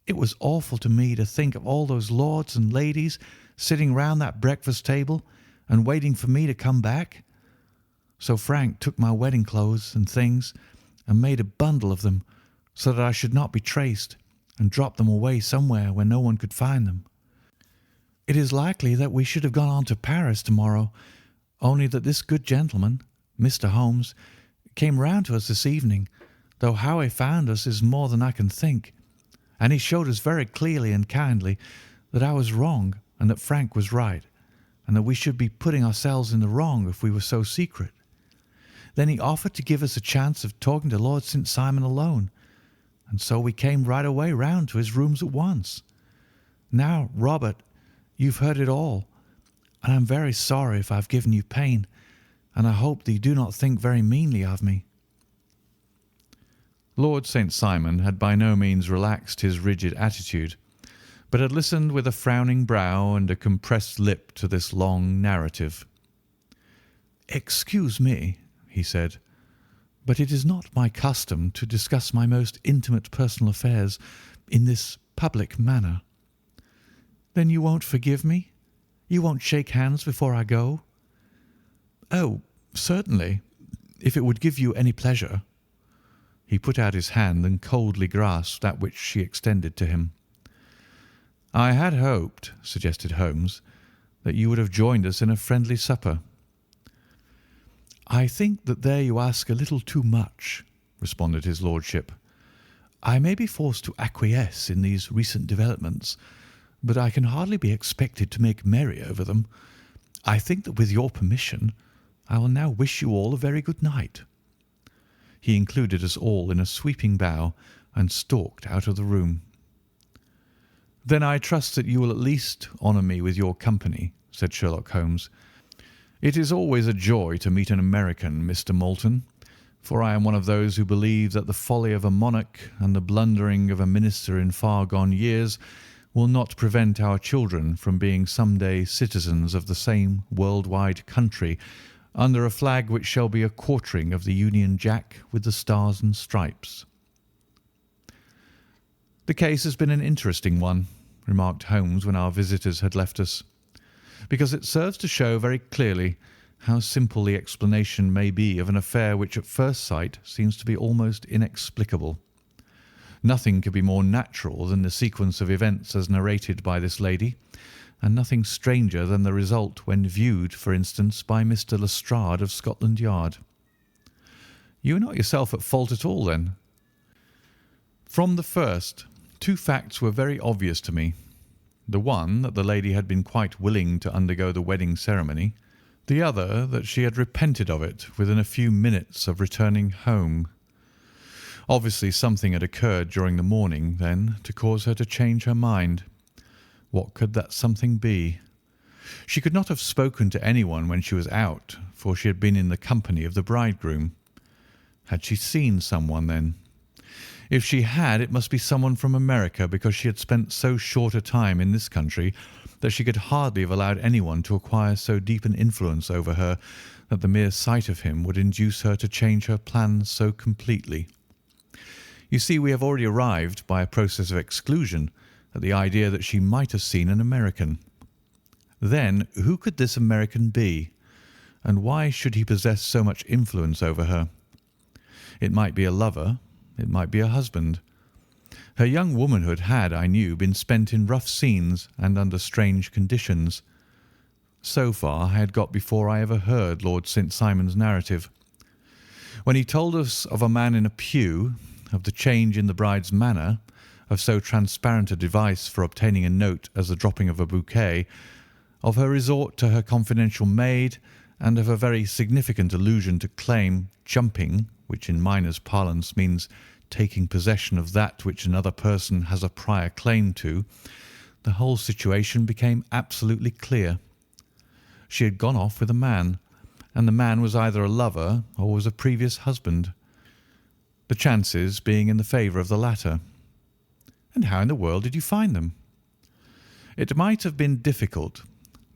It was awful to me to think of all those lords and ladies sitting round that breakfast table and waiting for me to come back. So Frank took my wedding clothes and things and made a bundle of them so that I should not be traced, and dropped them away somewhere where no one could find them. It is likely that we should have gone on to Paris tomorrow, only that this good gentleman, Mr. Holmes, came round to us this evening, though how he found us is more than I can think, and he showed us very clearly and kindly that I was wrong and that Frank was right, and that we should be putting ourselves in the wrong if we were so secret. Then he offered to give us a chance of talking to Lord St. Simon alone, and so we came right away round to his rooms at once. Now, Robert, you've heard it all. and I am very sorry if I have given you pain, and I hope that you do not think very meanly of me." Lord St. Simon had by no means relaxed his rigid attitude, but had listened with a frowning brow and a compressed lip to this long narrative. "Excuse me," he said, "but it is not my custom to discuss my most intimate personal affairs in this public manner." "Then you won't forgive me? You won't shake hands before I go?" "Oh, certainly, if it would give you any pleasure." He put out his hand and coldly grasped that which she extended to him. "I had hoped," suggested Holmes, "that you would have joined us in a friendly supper." "I think that there you ask a little too much," responded his lordship. "I may be forced to acquiesce in these recent developments, but I can hardly be expected to make merry over them. I think that with your permission, I will now wish you all a very good night." He included us all in a sweeping bow and stalked out of the room. "Then I trust that you will at least honour me with your company," said Sherlock Holmes. "It is always a joy to meet an American, Mr. Moulton, for I am one of those who believe that the folly of a monarch and the blundering of a minister in far gone years will not prevent our children from being some day citizens of the same world-wide country under a flag which shall be a quartering of the Union Jack with the stars and stripes." "The case has been an interesting one," remarked Holmes when our visitors had left us, "because it serves to show very clearly how simple the explanation may be of an affair which at first sight seems to be almost inexplicable. Nothing could be more natural than the sequence of events as narrated by this lady, and nothing stranger than the result when viewed, for instance, by Mr. Lestrade of Scotland Yard." "You are not yourself at fault at all, then?" "From the first, two facts were very obvious to me. The one, that the lady had been quite willing to undergo the wedding ceremony. The other, that she had repented of it within a few minutes of returning home. Obviously something had occurred during the morning, then, to cause her to change her mind. What could that something be? She could not have spoken to anyone when she was out, for she had been in the company of the bridegroom. Had she seen someone, then? If she had, it must be someone from America, because she had spent so short a time in this country that she could hardly have allowed anyone to acquire so deep an influence over her that the mere sight of him would induce her to change her plans so completely. You see, we have already arrived, by a process of exclusion, at the idea that she might have seen an American. Then, who could this American be, and why should he possess so much influence over her? It might be a lover, it might be a husband. Her young womanhood had, I knew, been spent in rough scenes and under strange conditions. So far I had got before I ever heard Lord St. Simon's narrative. When he told us of a man in a pew, of the change in the bride's manner, of so transparent a device for obtaining a note as the dropping of a bouquet, of her resort to her confidential maid, and of a very significant allusion to claim jumping, which in miners' parlance means taking possession of that which another person has a prior claim to, the whole situation became absolutely clear. She had gone off with a man, and the man was either a lover or was a previous husband, the chances being in the favour of the latter. And how in the world did you find them? It might have been difficult,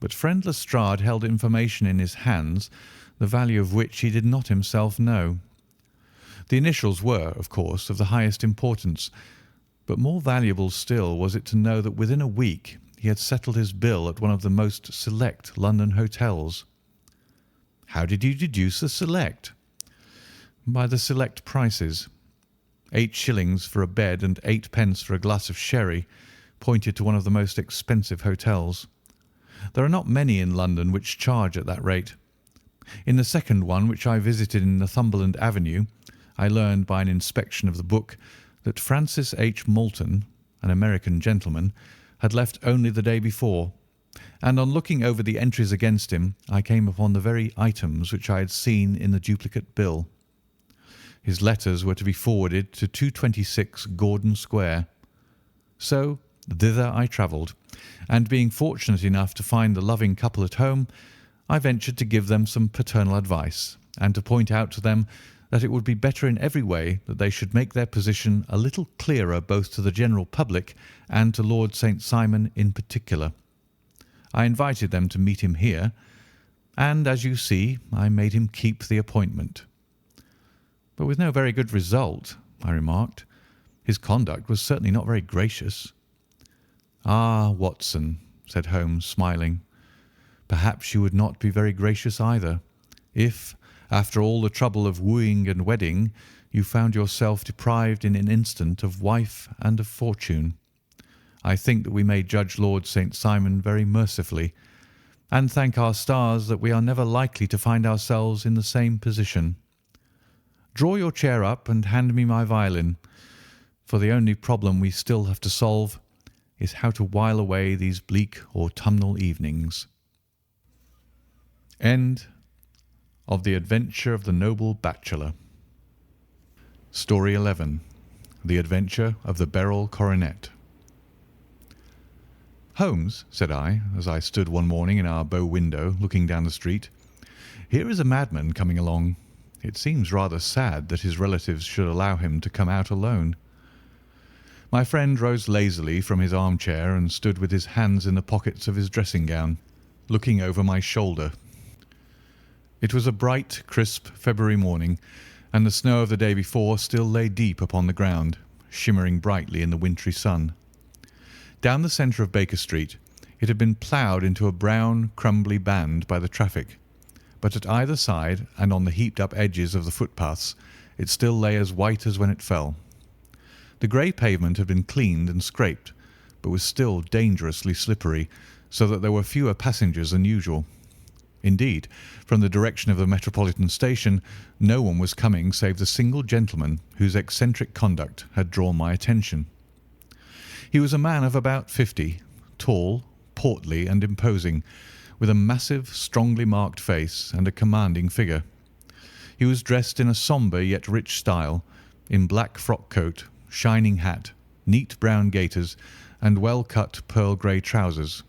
but friend Lestrade held information in his hands, the value of which he did not himself know. The initials were, of course, of the highest importance, but more valuable still was it to know that within a week he had settled his bill at one of the most select London hotels. How did you deduce the select? By the select prices. 8 shillings for a bed and 8 pence for a glass of sherry pointed to one of the most expensive hotels. There are not many in London which charge at that rate. In the second one, which I visited in Northumberland Avenue, I learned by an inspection of the book that Francis H. Moulton, an American gentleman, had left only the day before, and on looking over the entries against him, I came upon the very items which I had seen in the duplicate bill. His letters were to be forwarded to 226 Gordon Square. So thither I travelled, and being fortunate enough to find the loving couple at home, I ventured to give them some paternal advice and to point out to them that it would be better in every way that they should make their position a little clearer both to the general public and to Lord St. Simon in particular. I invited them to meet him here, and, as you see, I made him keep the appointment. But with no very good result, I remarked. His conduct was certainly not very gracious. "Ah, Watson," said Holmes, smiling, "perhaps you would not be very gracious either, if, after all the trouble of wooing and wedding, you found yourself deprived in an instant of wife and of fortune. I think that we may judge Lord St. Simon very mercifully, and thank our stars that we are never likely to find ourselves in the same position. Draw your chair up and hand me my violin, for the only problem we still have to solve is how to while away these bleak autumnal evenings." End of The Adventure of the Noble Bachelor. Story 11. The Adventure of the Beryl Coronet. "Holmes," said I, as I stood one morning in our bow window looking down the street, "here is a madman coming along. It seems rather sad that his relatives should allow him to come out alone." My friend rose lazily from his armchair and stood with his hands in the pockets of his dressing gown, looking over my shoulder. It was a bright, crisp February morning, and the snow of the day before still lay deep upon the ground, shimmering brightly in the wintry sun. Down the centre of Baker Street it had been ploughed into a brown, crumbly band by the traffic, but at either side and on the heaped-up edges of the footpaths it still lay as white as when it fell. The grey pavement had been cleaned and scraped, but was still dangerously slippery, so that there were fewer passengers than usual. Indeed, from the direction of the Metropolitan Station no one was coming save the single gentleman whose eccentric conduct had drawn my attention. He was a man of about 50, tall, portly, and imposing, with a massive, strongly marked face and a commanding figure. He was dressed in a sombre yet rich style, in black frock coat, shining hat, neat brown gaiters, and well-cut pearl-grey trousers.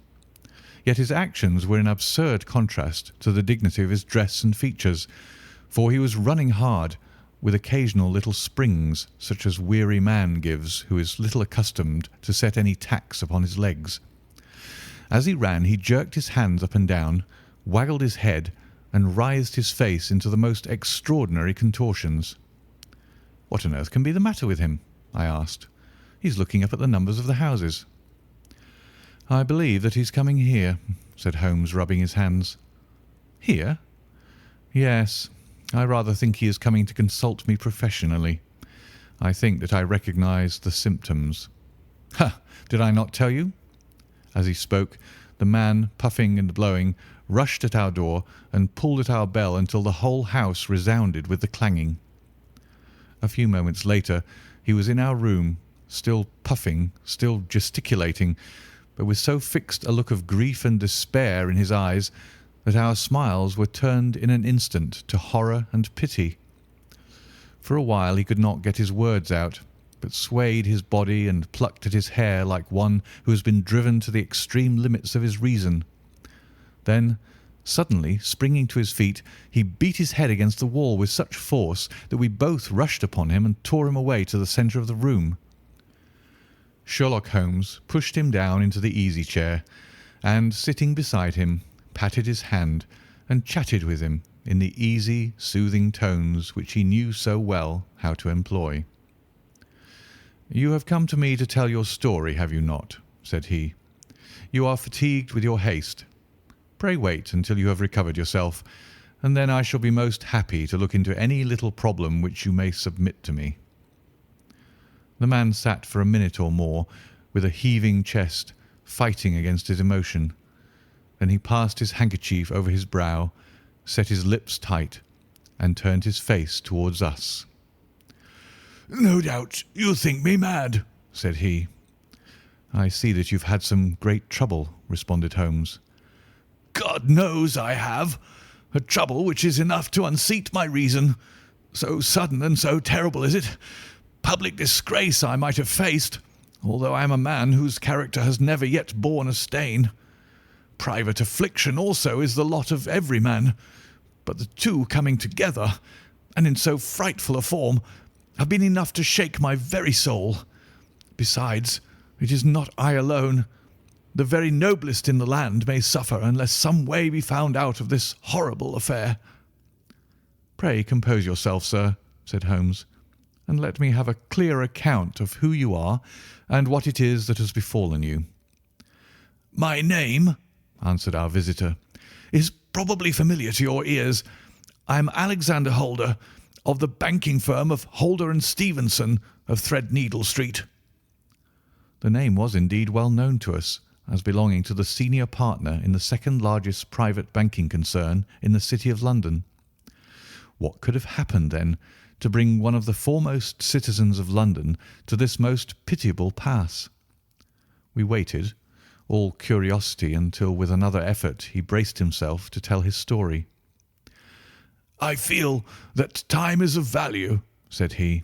Yet his actions were in absurd contrast to the dignity of his dress and features, for he was running hard, with occasional little springs, such as weary man gives who is little accustomed to set any tax upon his legs. As he ran he jerked his hands up and down, waggled his head, and writhed his face into the most extraordinary contortions. "What on earth can be the matter with him?" I asked. "He's looking up at the numbers of the houses." "I believe that he's coming here," said Holmes, rubbing his hands. "Here?" "Yes. I rather think he is coming to consult me professionally. I think that I recognise the symptoms." "Ha! Did I not tell you?" As he spoke, the man, puffing and blowing, rushed at our door and pulled at our bell until the whole house resounded with the clanging. A few moments later he was in our room, still puffing, still gesticulating, but with so fixed a look of grief and despair in his eyes that our smiles were turned in an instant to horror and pity. For a while he could not get his words out, but swayed his body and plucked at his hair like one who has been driven to the extreme limits of his reason. Then, suddenly springing to his feet, he beat his head against the wall with such force that we both rushed upon him and tore him away to the centre of the room. Sherlock Holmes pushed him down into the easy-chair, and, sitting beside him, patted his hand and chatted with him in the easy, soothing tones which he knew so well how to employ. "You have come to me to tell your story, have you not?" said he. "You are fatigued with your haste. Pray wait until you have recovered yourself, and then I shall be most happy to look into any little problem which you may submit to me." The man sat for a minute or more with a heaving chest, fighting against his emotion. Then he passed his handkerchief over his brow, set his lips tight, and turned his face towards us. "No doubt you think me mad," said he. "I see that you've had some great trouble," responded Holmes. "God knows I have. A trouble which is enough to unseat my reason. So sudden and so terrible is it. Public disgrace I might have faced. although I am a man whose character has never yet borne a stain. Private affliction also is the lot of every man, but the two coming together, and in so frightful a form, have been enough to shake my very soul. Besides, it is not I alone. The very noblest in the land may suffer unless some way be found out of this horrible affair." "Pray compose yourself, sir," said Holmes, "and let me have a clear account of who you are and what it is that has befallen you." "My name," answered our visitor, "is probably familiar to your ears. I am Alexander Holder, of the banking firm of Holder and Stevenson, of Threadneedle Street." The name was indeed well known to us, as belonging to the senior partner in the second largest private banking concern in the City of London. What could have happened, then, to bring one of the foremost citizens of London to this most pitiable pass? We waited, all curiosity, until with another effort he braced himself to tell his story. "I feel that time is of value," said he.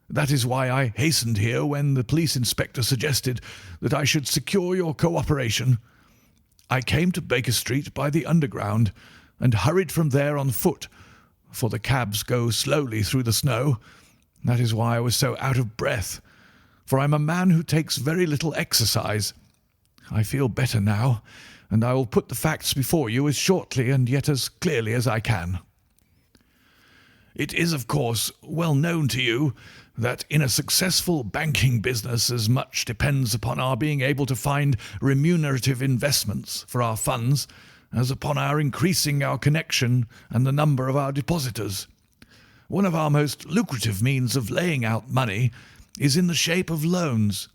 "That is why I hastened here when the police inspector suggested that I should secure your cooperation. I came to Baker Street by the Underground and hurried from there on foot, for the cabs go slowly through the snow. That is why I was so out of breath, for I am a man who takes very little exercise. I feel better now, and I will put the facts before you as shortly and yet as clearly as I can. It is, of course, well known to you that in a successful banking business as much depends upon our being able to find remunerative investments for our funds as upon our increasing our connection and the number of our depositors. One of our most lucrative means of laying out money is in the shape of loans,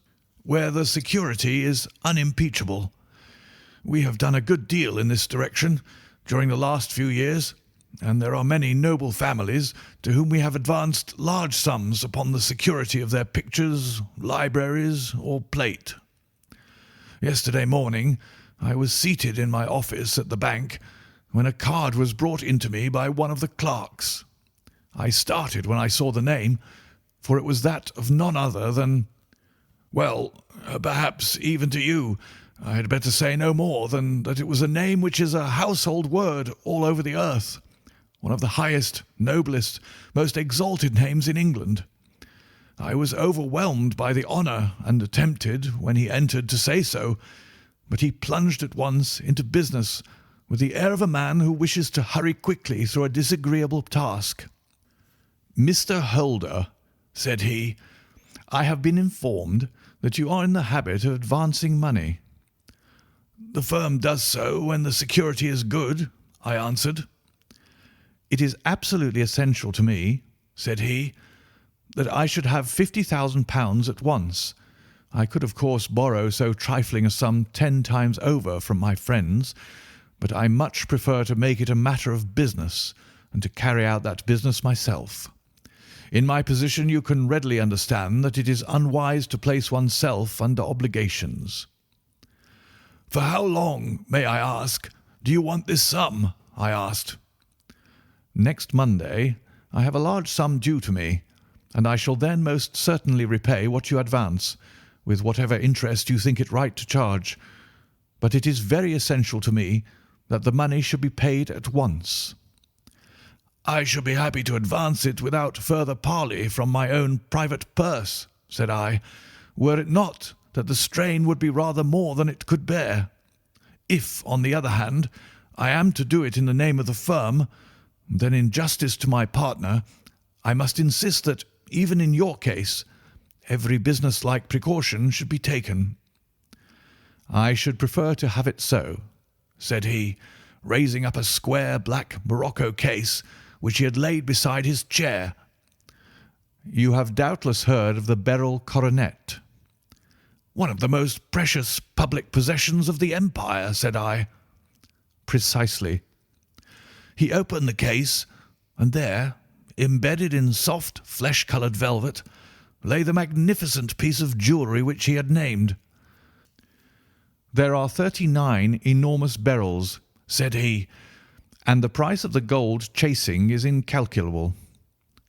where the security is unimpeachable. We have done a good deal in this direction during the last few years, and there are many noble families to whom we have advanced large sums upon the security of their pictures, libraries, or plate. Yesterday morning I was seated in my office at the bank when a card was brought in to me by one of the clerks. I started when I saw the name, for it was that of none other than— well, perhaps even to you I had better say no more than that it was a name which is a household word all over the earth, one of the highest, noblest, most exalted names in England. I was overwhelmed by the honour and attempted, when he entered, to say so, but he plunged at once into business with the air of a man who wishes to hurry quickly through a disagreeable task. "Mr. Holder," said he, "I have been informed that you are in the habit of advancing money." "The firm does so when the security is good," I answered. "It is absolutely essential to me," said he, "that I should have £50,000 at once. I could, of course, borrow so trifling a sum 10 times over from my friends, but I much prefer to make it a matter of business and to carry out that business myself. In my position you can readily understand that it is unwise to place oneself under obligations." "For how long, may I ask, do you want this sum?" I asked. "Next Monday I have a large sum due to me, and I shall then most certainly repay what you advance, with whatever interest you think it right to charge. But it is very essential to me that the money should be paid at once." "I shall be happy to advance it without further parley from my own private purse," said I, "were it not that the strain would be rather more than it could bear. If, on the other hand, I am to do it in the name of the firm, then in justice to my partner, I must insist that, even in your case, every business-like precaution should be taken." "I should prefer to have it so," said he, raising up a square black morocco case which he had laid beside his chair. "You have doubtless heard of the beryl coronet." "One of the most precious public possessions of the empire," said I. "Precisely." He opened the case, and there, embedded in soft flesh-coloured velvet, lay the magnificent piece of jewellery which he had named. "There are 39 enormous beryls," said he, "and the price of the gold chasing is incalculable.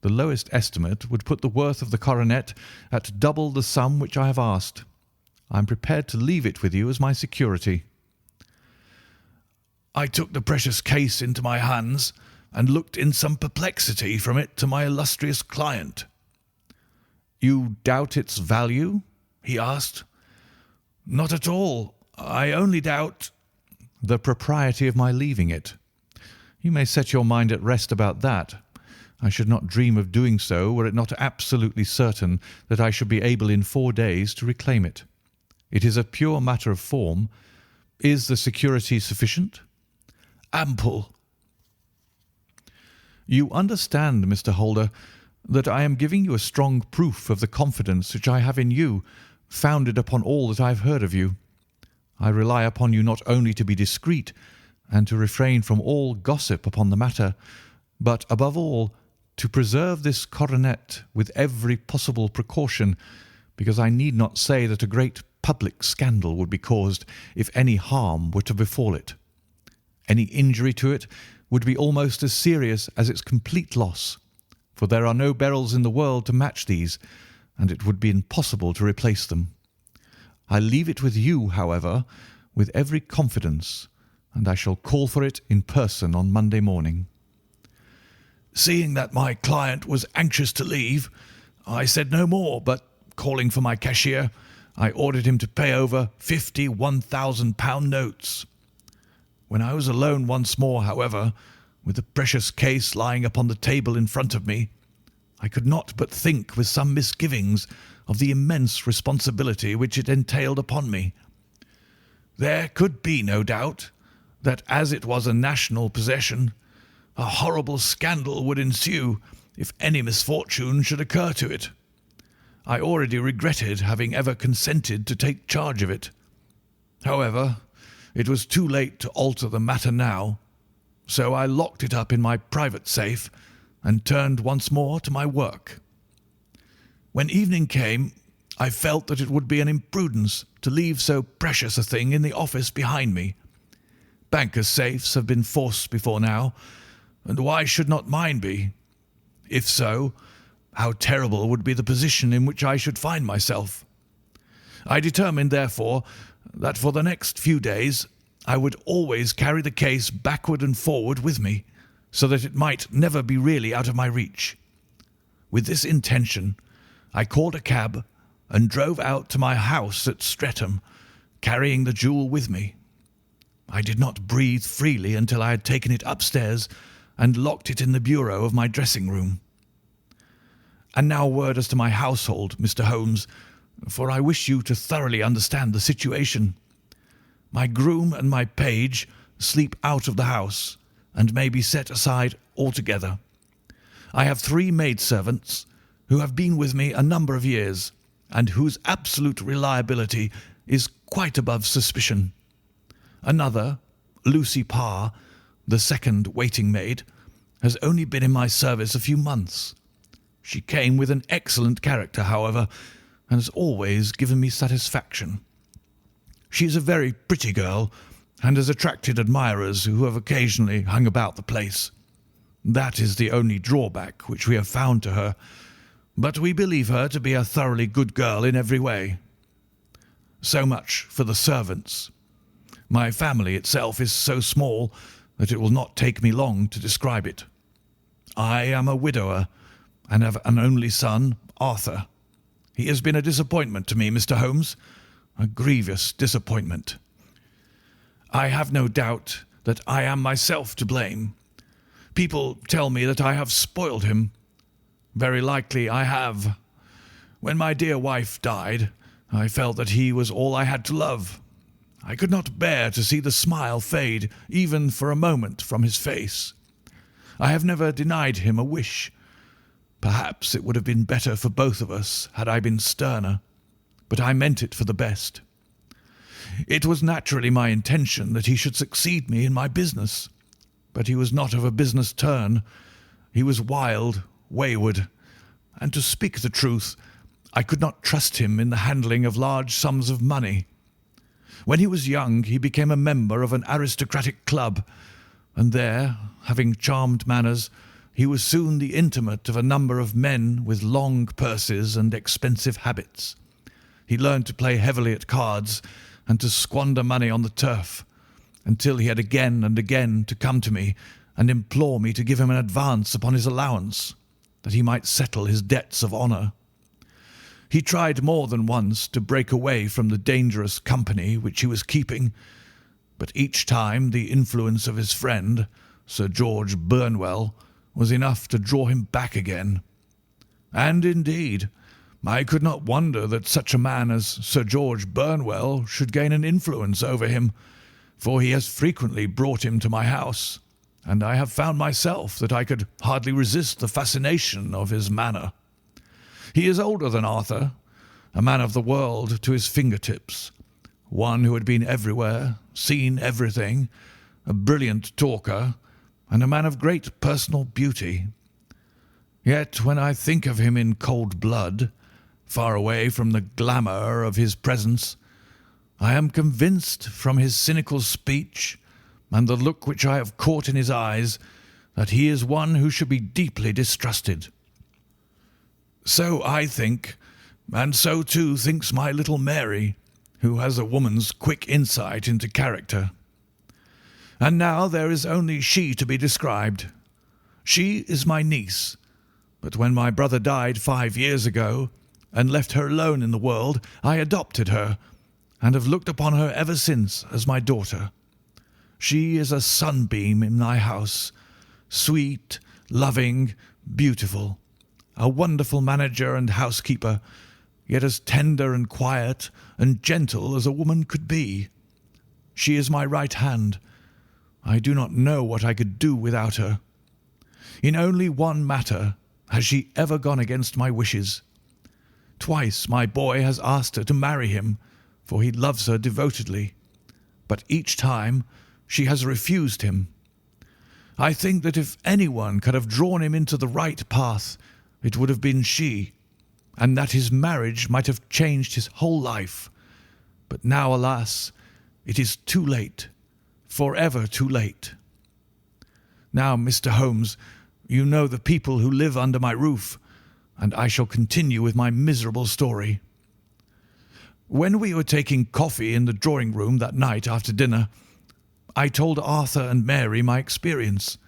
The lowest estimate would put the worth of the coronet at double the sum which I have asked. I am prepared to leave it with you as my security." I took the precious case into my hands and looked in some perplexity from it to my illustrious client. "You doubt its value?" he asked. "Not at all. I only doubt—" "The propriety of my leaving it. You may set your mind at rest about that. I should not dream of doing so were it not absolutely certain that I should be able in 4 days to reclaim it. It is a pure matter of form. Is the security sufficient?" "Ample." "You understand, Mr. Holder, that I am giving you a strong proof of the confidence which I have in you, founded upon all that I have heard of you. I rely upon you not only to be discreet and to refrain from all gossip upon the matter, but, above all, to preserve this coronet with every possible precaution, because I need not say that a great public scandal would be caused if any harm were to befall it. Any injury to it would be almost as serious as its complete loss, for there are no beryls in the world to match these, and it would be impossible to replace them. I leave it with you, however, with every confidence, and I shall call for it in person on Monday morning." Seeing that my client was anxious to leave, I said no more, but, calling for my cashier, I ordered him to pay over 50 £1,000 notes. When I was alone once more, however, with the precious case lying upon the table in front of me, I could not but think with some misgivings of the immense responsibility which it entailed upon me. There could be no doubt that, as it was a national possession, a horrible scandal would ensue if any misfortune should occur to it. I already regretted having ever consented to take charge of it. However, it was too late to alter the matter now, so I locked it up in my private safe and turned once more to my work. When evening came, I felt that it would be an imprudence to leave so precious a thing in the office behind me. Bankers' safes have been forced before now, and why should not mine be? If so, how terrible would be the position in which I should find myself. I determined, therefore, that for the next few days I would always carry the case backward and forward with me, so that it might never be really out of my reach. With this intention, I called a cab and drove out to my house at Streatham, carrying the jewel with me. I did not breathe freely until I had taken it upstairs and locked it in the bureau of my dressing-room. And now a word as to my household, Mr. Holmes, for I wish you to thoroughly understand the situation. My groom and my page sleep out of the house and may be set aside altogether. I have 3 maidservants who have been with me a number of years and whose absolute reliability is quite above suspicion. Another, Lucy Parr, the second waiting maid, has only been in my service a few months. She came with an excellent character, however, and has always given me satisfaction. She is a very pretty girl and has attracted admirers who have occasionally hung about the place. That is the only drawback which we have found to her, but we believe her to be a thoroughly good girl in every way. So much for the servants. My family itself is so small that it will not take me long to describe it. I am a widower and have an only son, Arthur. He has been a disappointment to me, Mr. Holmes, a grievous disappointment. I have no doubt that I am myself to blame. People tell me that I have spoiled him. Very likely I have. When my dear wife died, I felt that he was all I had to love. I could not bear to see the smile fade, even for a moment, from his face. I have never denied him a wish. Perhaps it would have been better for both of us had I been sterner, but I meant it for the best. It was naturally my intention that he should succeed me in my business, but he was not of a business turn. He was wild, wayward, and to speak the truth, I could not trust him in the handling of large sums of money. When he was young, he became a member of an aristocratic club, and there, having charmed manners, he was soon the intimate of a number of men with long purses and expensive habits. He learned to play heavily at cards and to squander money on the turf, until he had again and again to come to me and implore me to give him an advance upon his allowance, that he might settle his debts of honour. He tried more than once to break away from the dangerous company which he was keeping, but each time the influence of his friend, Sir George Burnwell, was enough to draw him back again. And indeed, I could not wonder that such a man as Sir George Burnwell should gain an influence over him, for he has frequently brought him to my house, and I have found myself that I could hardly resist the fascination of his manner. He is older than Arthur, a man of the world to his fingertips, one who had been everywhere, seen everything, a brilliant talker, and a man of great personal beauty. Yet when I think of him in cold blood, far away from the glamour of his presence, I am convinced from his cynical speech and the look which I have caught in his eyes that he is one who should be deeply distrusted. So I think, and so too thinks my little Mary, who has a woman's quick insight into character. And now there is only she to be described. She is my niece, but when my brother died 5 years ago and left her alone in the world, I adopted her, and have looked upon her ever since as my daughter. She is a sunbeam in my house, sweet, loving, beautiful, a wonderful manager and housekeeper, yet as tender and quiet and gentle as a woman could be. She is my right hand. I do not know what I could do without her. In only one matter has she ever gone against my wishes. Twice my boy has asked her to marry him, for he loves her devotedly, but each time she has refused him. I think that if anyone could have drawn him into the right path, it would have been she, and that his marriage might have changed his whole life. But now, alas, it is too late, forever too late. Now, Mr. Holmes, you know the people who live under my roof, and I shall continue with my miserable story. When we were taking coffee in the drawing-room that night after dinner, I told Arthur and Mary my experience,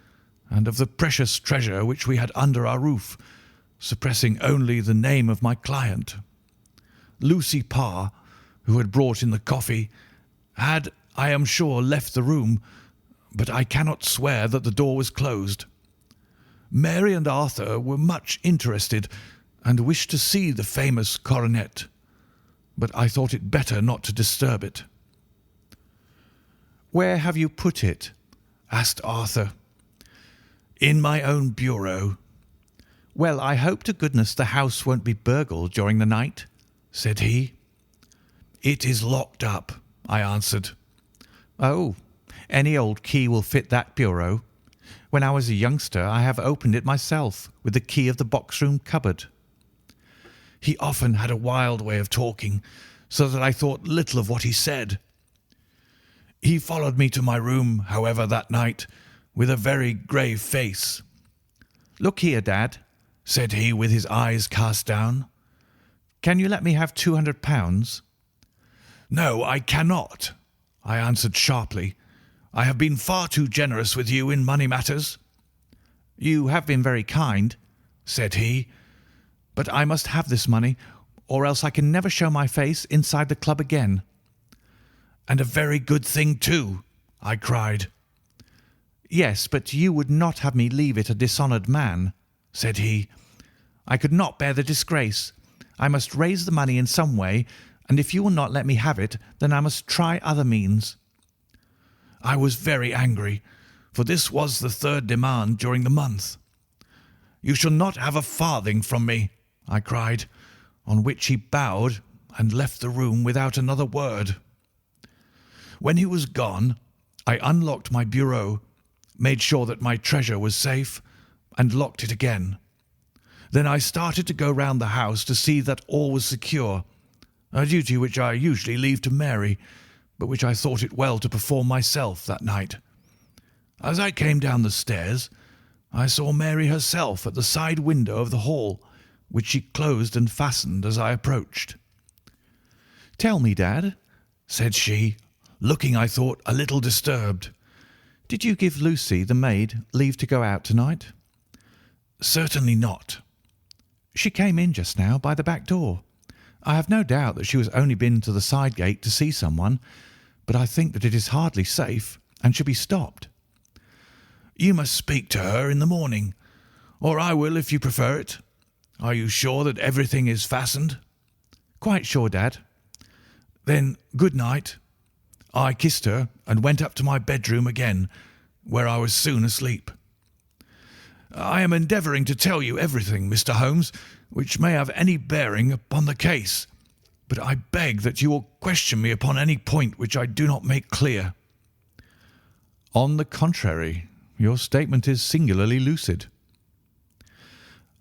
and of the precious treasure which we had under our roof, suppressing only the name of my client. Lucy Parr, who had brought in the coffee, had, I am sure, left the room, but I cannot swear that the door was closed. Mary and Arthur were much interested, and wished to see the famous coronet, but I thought it better not to disturb it. "Where have you put it?" asked Arthur. "In my own bureau." "Well, I hope to goodness the house won't be burgled during the night," said he. "It is locked up," I answered. "Oh, any old key will fit that bureau. When I was a youngster I have opened it myself with the key of the box-room cupboard." He often had a wild way of talking, so that I thought little of what he said. He followed me to my room, however, that night, with a very grave face. "Look here, Dad," said he, with his eyes cast down. "Can you let me have £200? "No, I cannot," I answered sharply. "I have been far too generous with you in money matters." "You have been very kind," said he. "but I must have this money, or else I can never show my face inside the club again." "And a very good thing, too," I cried. "Yes, but you would not have me leave it a dishonoured man," said he. "I could not bear the disgrace. I must raise the money in some way, and if you will not let me have it, then I must try other means." I was very angry, for this was the third demand during the month. "You shall not have a farthing from me," I cried, on which he bowed and left the room without another word. When he was gone, I unlocked my bureau, made sure that my treasure was safe, and locked it again. Then I started to go round the house to see that all was secure, a duty which I usually leave to Mary, but which I thought it well to perform myself that night. As I came down the stairs, I saw Mary herself at the side window of the hall, which she closed and fastened as I approached. "Tell me, Dad," said she, looking, I thought, a little disturbed. "Did you give Lucy, the maid, leave to go out tonight?" "Certainly not." "She came in just now by the back door. I have no doubt that she has only been to the side gate to see someone, but I think that it is hardly safe and should be stopped." "You must speak to her in the morning, or I will if you prefer it. Are you sure that everything is fastened?" "Quite sure, Dad." "Then good night." I kissed her and went up to my bedroom again, where I was soon asleep. I am endeavouring to tell you everything, Mr. Holmes, which may have any bearing upon the case, but I beg that you will question me upon any point which I do not make clear. On the contrary, your statement is singularly lucid.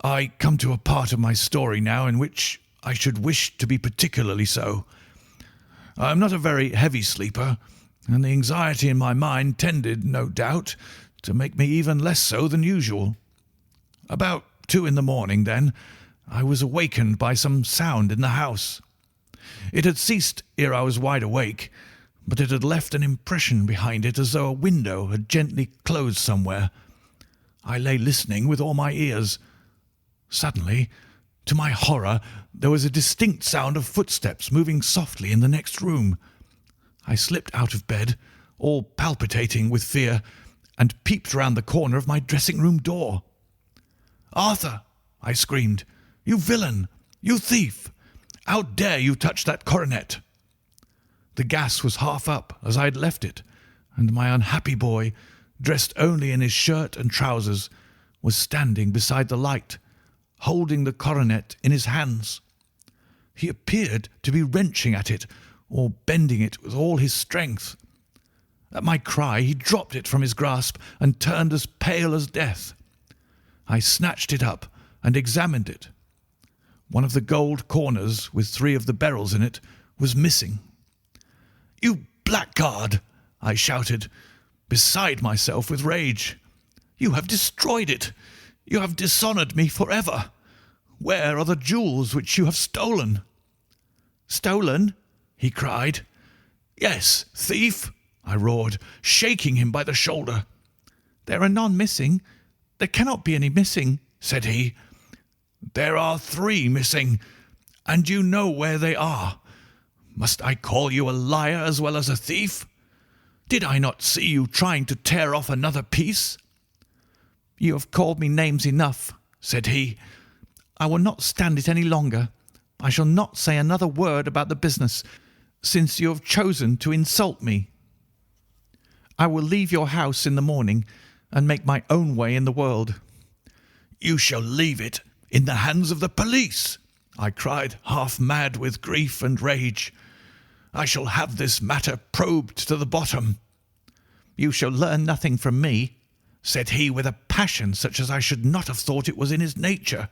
I come to a part of my story now in which I should wish to be particularly so. I am not a very heavy sleeper, and the anxiety in my mind tended, no doubt, to make me even less so than usual. About 2 in the morning, then, I was awakened by some sound in the house. It had ceased ere I was wide awake, but it had left an impression behind it as though a window had gently closed somewhere. I lay listening with all my ears. Suddenly, to my horror, there was a distinct sound of footsteps moving softly in the next room. I slipped out of bed, all palpitating with fear, and peeped round the corner of my dressing-room door. "Arthur!" I screamed. "You villain! You thief! How dare you touch that coronet?" The gas was half up as I had left it, and my unhappy boy, dressed only in his shirt and trousers, was standing beside the light, holding the coronet in his hands. He appeared to be wrenching at it or bending it with all his strength. At my cry he dropped it from his grasp and turned as pale as death. I snatched it up and examined it. One of the gold corners, with 3 of the beryls in it, was missing. "You blackguard!" I shouted, beside myself with rage. "You have destroyed it! You have dishonoured me forever! Where are the jewels which you have stolen?" "Stolen?" he cried. "Yes, thief!" I roared, shaking him by the shoulder. "There are none missing. There cannot be any missing," said he. "There are 3 missing, and you know where they are. Must I call you a liar as well as a thief? Did I not see you trying to tear off another piece?" "You have called me names enough," said he. "I will not stand it any longer. I shall not say another word about the business, since you have chosen to insult me. I will leave your house in the morning and make my own way in the world." "You shall leave it in the hands of the police," I cried, half mad with grief and rage. "I shall have this matter probed to the bottom." "You shall learn nothing from me," said he with a passion such as I should not have thought it was in his nature.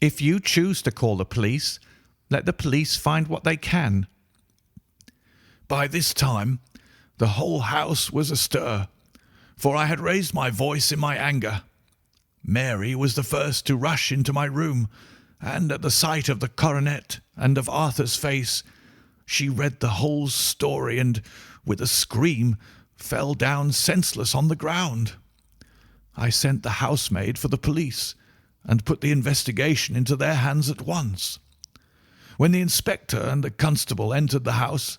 "If you choose to call the police, let the police find what they can." By this time the whole house was astir, for I had raised my voice in my anger. Mary was the first to rush into my room, and at the sight of the coronet and of Arthur's face, she read the whole story and, with a scream, fell down senseless on the ground. I sent the housemaid for the police, and put the investigation into their hands at once. When the inspector and the constable entered the house,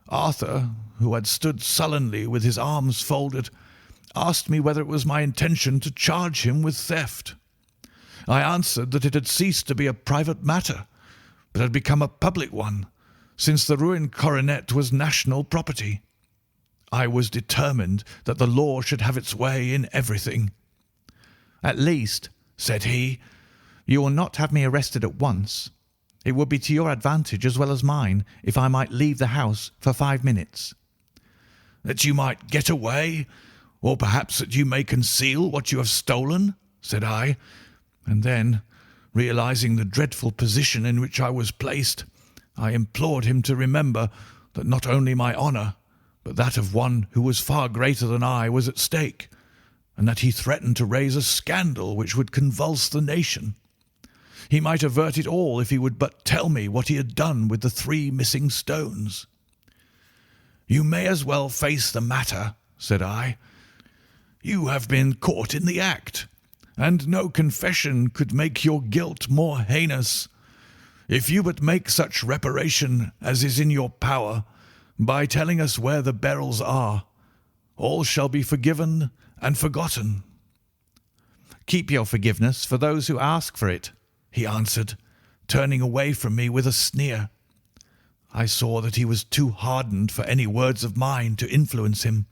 Arthur, who had stood sullenly with his arms folded, asked me whether it was my intention to charge him with theft. I answered that it had ceased to be a private matter, but had become a public one, since the ruined coronet was national property. I was determined that the law should have its way in everything. "At least," said he, "you will not have me arrested at once. It would be to your advantage as well as mine if I might leave the house for 5 minutes." "That you might get away, or perhaps that you may conceal what you have stolen?" said I, and then, realizing the dreadful position in which I was placed, I implored him to remember that not only my honour, but that of one who was far greater than I was at stake, and that he threatened to raise a scandal which would convulse the nation. He might avert it all if he would but tell me what he had done with the 3 missing stones. You may as well face the matter, said I. You have been caught in the act, and no confession could make your guilt more heinous. If you but make such reparation as is in your power, by telling us where the beryls are, all shall be forgiven and forgotten. Keep your forgiveness for those who ask for it, he answered, turning away from me with a sneer. I saw that he was too hardened for any words of mine to influence him.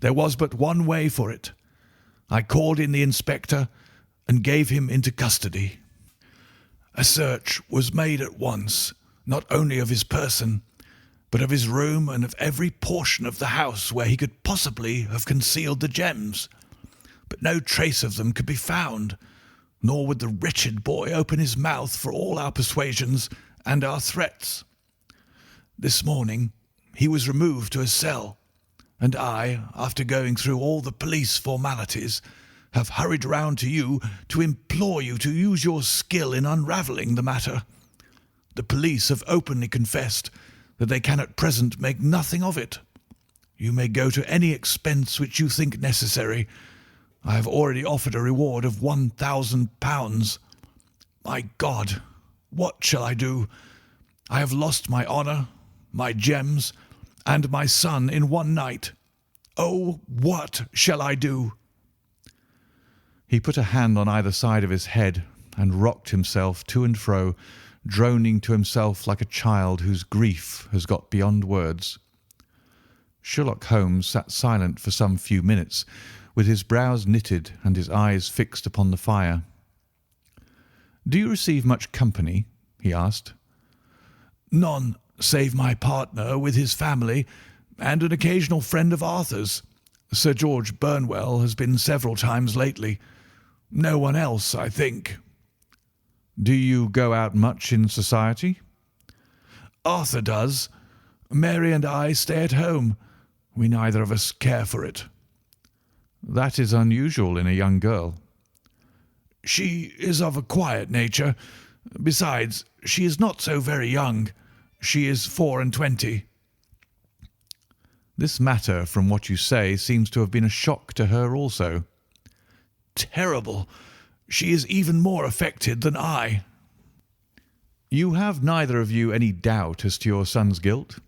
There was but one way for it. I called in the inspector and gave him into custody. A search was made at once, not only of his person, but of his room and of every portion of the house where he could possibly have concealed the gems. But no trace of them could be found, nor would the wretched boy open his mouth for all our persuasions and our threats. This morning he was removed to a cell, and I, after going through all the police formalities, have hurried round to you to implore you to use your skill in unravelling the matter. The police have openly confessed that they can at present make nothing of it. You may go to any expense which you think necessary. I have already offered a reward of £1,000. My God, what shall I do? I have lost my honour, my gems, and my son in one night. Oh, what shall I do? He put a hand on either side of his head and rocked himself to and fro, droning to himself like a child whose grief has got beyond words. Sherlock Holmes sat silent for some few minutes, with his brows knitted and his eyes fixed upon the fire. "Do you receive much company?" he asked. "None, save my partner with his family and an occasional friend of Arthur's. Sir George Burnwell has been several times lately. No one else, I think." "Do you go out much in society?" "Arthur does. Mary and I stay at home. We neither of us care for it." "That is unusual in a young girl." "She is of a quiet nature. Besides, she is not so very young. She is 24. "This matter, from what you say, seems to have been a shock to her also." "Terrible. She is even more affected than I." "You have neither of you any doubt as to your son's guilt?"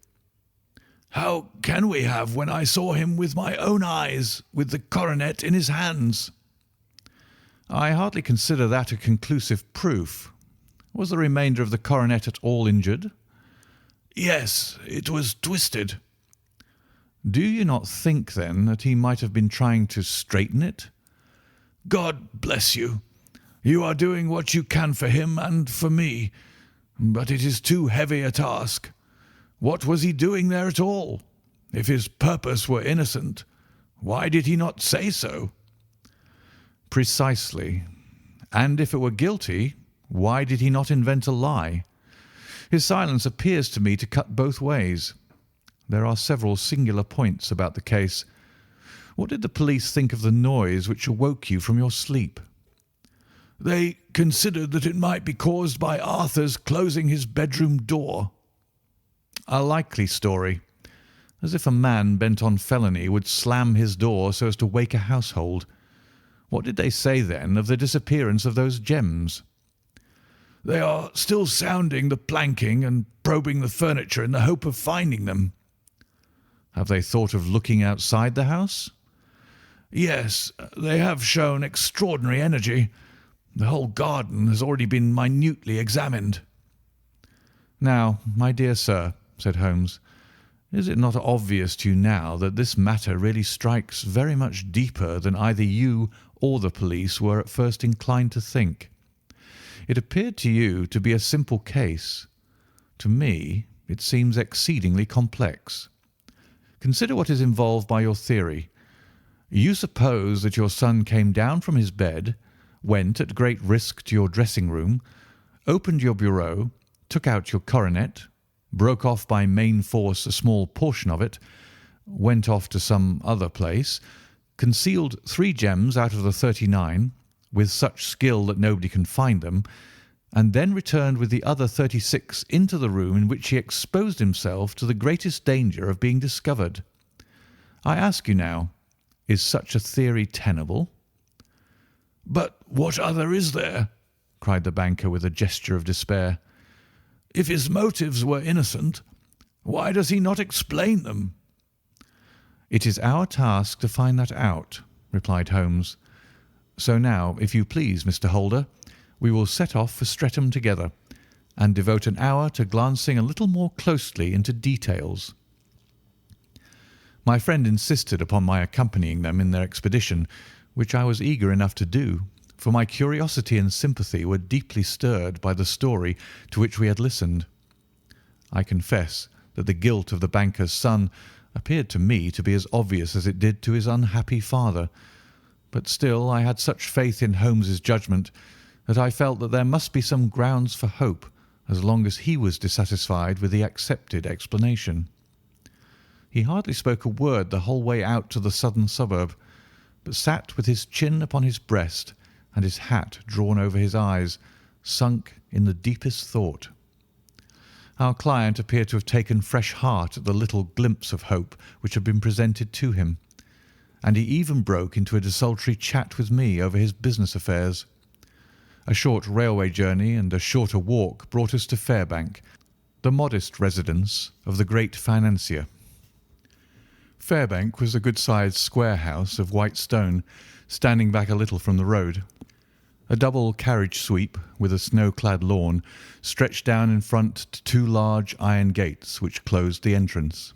"How can we have when I saw him with my own eyes, with the coronet in his hands?" "I hardly consider that a conclusive proof. Was the remainder of the coronet at all injured?" "Yes, it was twisted." "Do you not think, then, that he might have been trying to straighten it?" "God bless you. You are doing what you can for him and for me, but it is too heavy a task. What was he doing there at all? If his purpose were innocent, why did he not say so?" "Precisely. And if it were guilty, why did he not invent a lie? His silence appears to me to cut both ways. There are several singular points about the case. What did the police think of the noise which awoke you from your sleep?" "They considered that it might be caused by Arthur's closing his bedroom door." "A likely story. As if a man bent on felony would slam his door so as to wake a household. What did they say, then, of the disappearance of those gems?" "They are still sounding the planking and probing the furniture in the hope of finding them." "Have they thought of looking outside the house?" "Yes, they have shown extraordinary energy. The whole garden has already been minutely examined." "Now, my dear sir," said Holmes, "is it not obvious to you now that this matter really strikes very much deeper than either you or the police were at first inclined to think? It appeared to you to be a simple case. To me, it seems exceedingly complex. Consider what is involved by your theory. You suppose that your son came down from his bed, went at great risk to your dressing-room, opened your bureau, took out your coronet, broke off by main force a small portion of it, went off to some other place, concealed 3 gems out of the 39 with such skill that nobody can find them, and then returned with the other 36 into the room in which he exposed himself to the greatest danger of being discovered. I ask you now, is such a theory tenable?" "But what other is there?" cried the banker with a gesture of despair. "If his motives were innocent, why does he not explain them?" "It is our task to find that out," replied Holmes. "So now, if you please, Mr. Holder, we will set off for Streatham together, and devote an hour to glancing a little more closely into details." My friend insisted upon my accompanying them in their expedition, which I was eager enough to do, for my curiosity and sympathy were deeply stirred by the story to which we had listened. I confess that the guilt of the banker's son appeared to me to be as obvious as it did to his unhappy father, but still I had such faith in Holmes's judgment that I felt that there must be some grounds for hope as long as he was dissatisfied with the accepted explanation. He hardly spoke a word the whole way out to the southern suburb, but sat with his chin upon his breast and his hat drawn over his eyes, sunk in the deepest thought. Our client appeared to have taken fresh heart at the little glimpse of hope which had been presented to him, and he even broke into a desultory chat with me over his business affairs. A short railway journey and a shorter walk brought us to Fairbank, the modest residence of the great financier. Fairbank was a good-sized square house of white stone, standing back a little from the road. A double carriage sweep with a snow-clad lawn stretched down in front to 2 large iron gates which closed the entrance.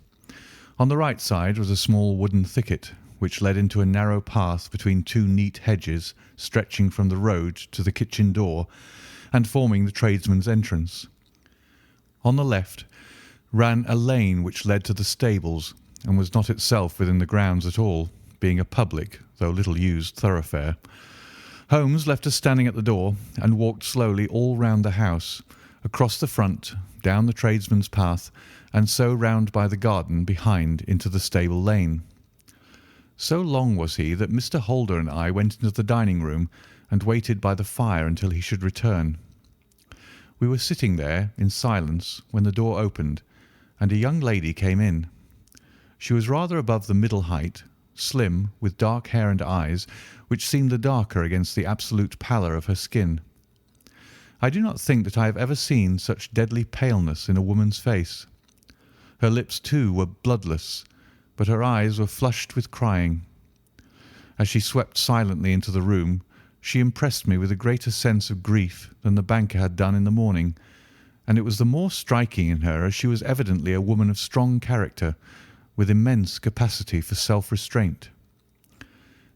On the right side was a small wooden thicket which led into a narrow path between 2 neat hedges stretching from the road to the kitchen door and forming the tradesman's entrance. On the left ran a lane which led to the stables and was not itself within the grounds at all, being a public, though little used, thoroughfare. Holmes left us standing at the door and walked slowly all round the house, across the front, down the tradesman's path, and so round by the garden behind into the stable lane. So long was he that Mr. Holder and I went into the dining room and waited by the fire until he should return. We were sitting there in silence when the door opened, and a young lady came in. She was rather above the middle height, slim, with dark hair and eyes, which seemed the darker against the absolute pallor of her skin. I do not think that I have ever seen such deadly paleness in a woman's face. Her lips, too, were bloodless, but her eyes were flushed with crying. As she swept silently into the room, she impressed me with a greater sense of grief than the banker had done in the morning, and it was the more striking in her as she was evidently a woman of strong character, with immense capacity for self-restraint.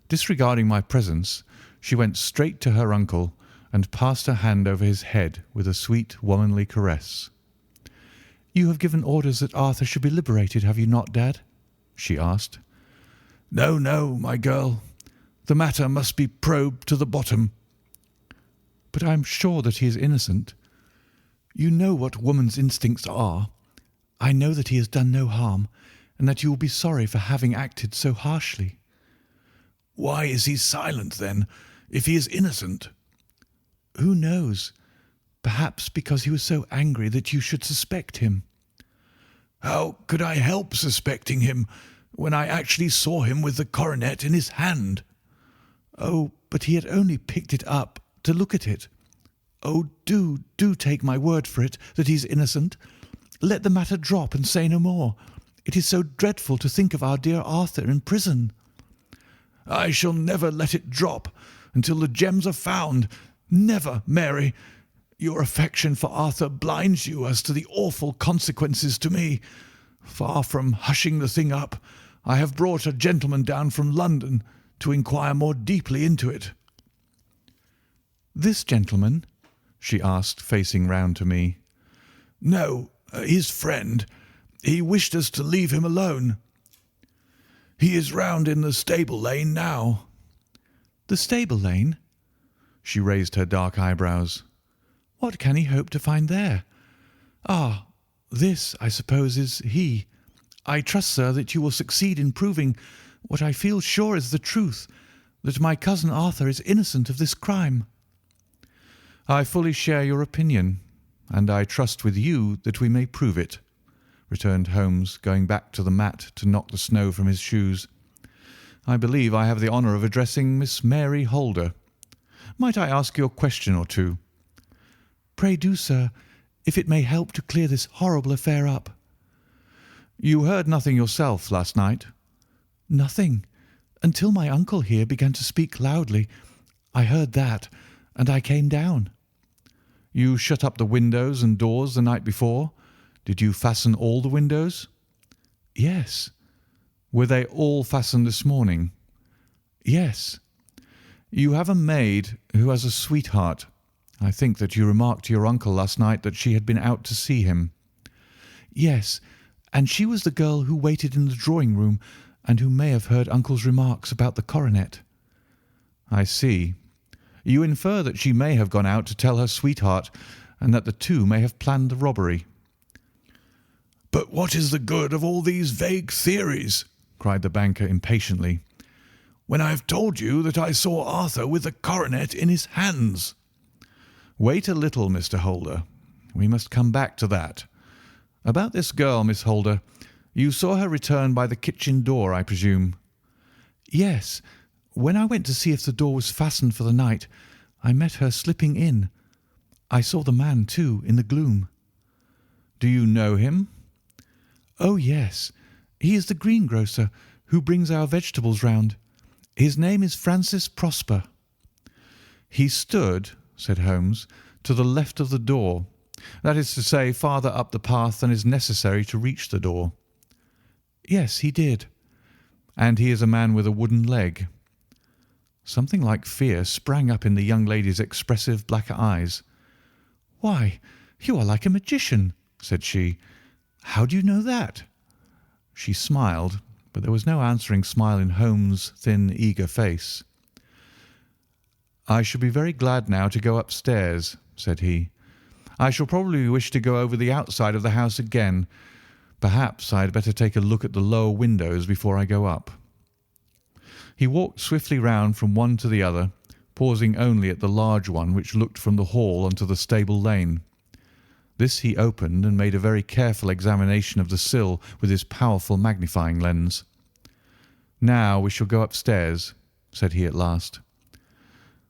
Disregarding my presence, she went straight to her uncle and passed her hand over his head with a sweet womanly caress. "You have given orders that Arthur should be liberated, have you not, Dad?" she asked. "No, no, my girl. The matter must be probed to the bottom." "But I am sure that he is innocent. You know what woman's instincts are. I know that he has done no harm, and that you will be sorry for having acted so harshly." "Why is he silent, then, if he is innocent?" "Who knows? Perhaps because he was so angry that you should suspect him." "How could I help suspecting him when I actually saw him with the coronet in his hand?" "Oh, but he had only picked it up to look at it. Oh, do take my word for it that he is innocent. Let the matter drop and say no more. It is so dreadful to think of our dear Arthur in prison." "I shall never let it drop until the gems are found. Never, Mary. Your affection for Arthur blinds you as to the awful consequences to me. Far from hushing the thing up, I have brought a gentleman down from London to inquire more deeply into it." "This gentleman?" she asked, facing round to me. "No, his friend. He wished us to leave him alone. He is round in the stable lane now." "The stable lane?" She raised her dark eyebrows. "What can he hope to find there? Ah, this, I suppose, is he. I trust, sir, that you will succeed in proving What I feel sure is the truth, that my cousin Arthur is innocent of this crime." "I fully share your opinion, and I trust with you that we may prove it," returned Holmes, going back to the mat to knock the snow from his shoes. "I believe I have the honour of addressing Miss Mary Holder. Might I ask you a question or two?" "Pray do, sir, if it may help to clear this horrible affair up." "You heard nothing yourself last night?" "Nothing, until my uncle here began to speak loudly. I heard that, and I came down." "You shut up the windows and doors the night before. Did you fasten all the windows?" "Yes." "Were they all fastened this morning?" "Yes." "You have a maid who has a sweetheart. I think that you remarked to your uncle last night that she had been out to see him." "Yes, and she was the girl who waited in the drawing-room and who may have heard uncle's remarks about the coronet." "I see. You infer that she may have gone out to tell her sweetheart, and that the two may have planned the robbery." "But what is the good of all these vague theories?" cried the banker impatiently, "when I have told you that I saw Arthur with the coronet in his hands." "Wait a little, Mr. Holder. We must come back to that. About this girl, Miss Holder. You saw her return by the kitchen door, I presume?" "Yes. When I went to see if the door was fastened for the night, I met her slipping in. I saw the man, too, in the gloom." "Do you know him?" "Oh, yes. He is the greengrocer who brings our vegetables round. His name is Francis Prosper." "He stood," said Holmes, "to the left of the door. That is to say, farther up the path than is necessary to reach the door." "Yes, he did." "And he is a man with a wooden leg." Something like fear sprang up in the young lady's expressive black eyes. "Why, you are like a magician," said she. "How do you know that?" She smiled, but there was no answering smile in Holmes' thin, eager face. "I shall be very glad now to go upstairs," said he. "I shall probably wish to go over the outside of the house again. Perhaps I had better take a look at the lower windows before I go up." He walked swiftly round from one to the other, pausing only at the large one which looked from the hall onto the stable lane. This he opened and made a very careful examination of the sill with his powerful magnifying lens. "Now we shall go upstairs," said he at last.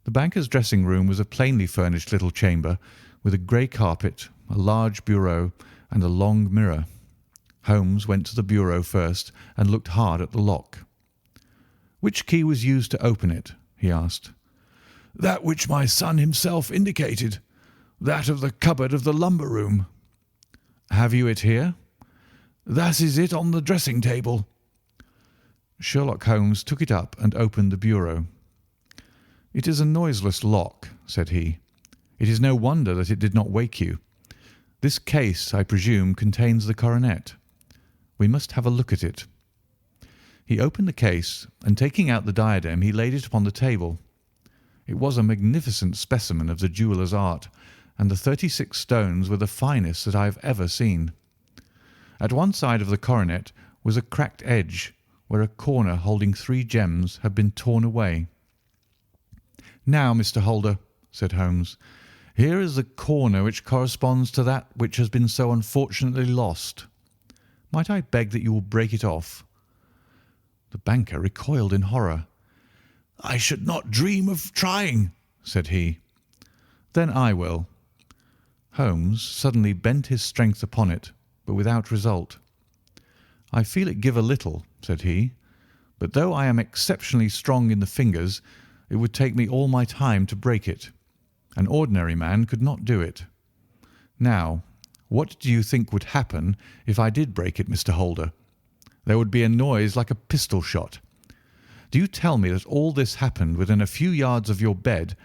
The banker's dressing-room was a plainly furnished little chamber with a grey carpet, a large bureau, and a long mirror. Holmes went to the bureau first and looked hard at the lock. "Which key was used to open it?" he asked. "That which my son himself indicated, that of the cupboard of the lumber room." "Have you it here?" "That is it on the dressing table." Sherlock Holmes took it up and opened the bureau. "It is a noiseless lock," said he. "It is no wonder that it did not wake you. This case, I presume, contains the coronet. We must have a look at it." He opened the case, and taking out the diadem, he laid it upon the table. It was a magnificent specimen of the jeweller's art, and the 36 stones were the finest that I have ever seen. At one side of the coronet was a cracked edge, where a corner holding 3 gems had been torn away. "Now, Mr. Holder," said Holmes, "here is the corner which corresponds to that which has been so unfortunately lost. Might I beg that you will break it off?" The banker recoiled in horror. "I should not dream of trying," said he. "Then I will." Holmes suddenly bent his strength upon it, but without result. "I feel it give a little," said he, "but though I am exceptionally strong in the fingers, it would take me all my time to break it. An ordinary man could not do it. Now, what do you think would happen if I did break it, Mr. Holder? There would be a noise like a pistol shot. Do you tell me that all this happened within a few yards of your bed,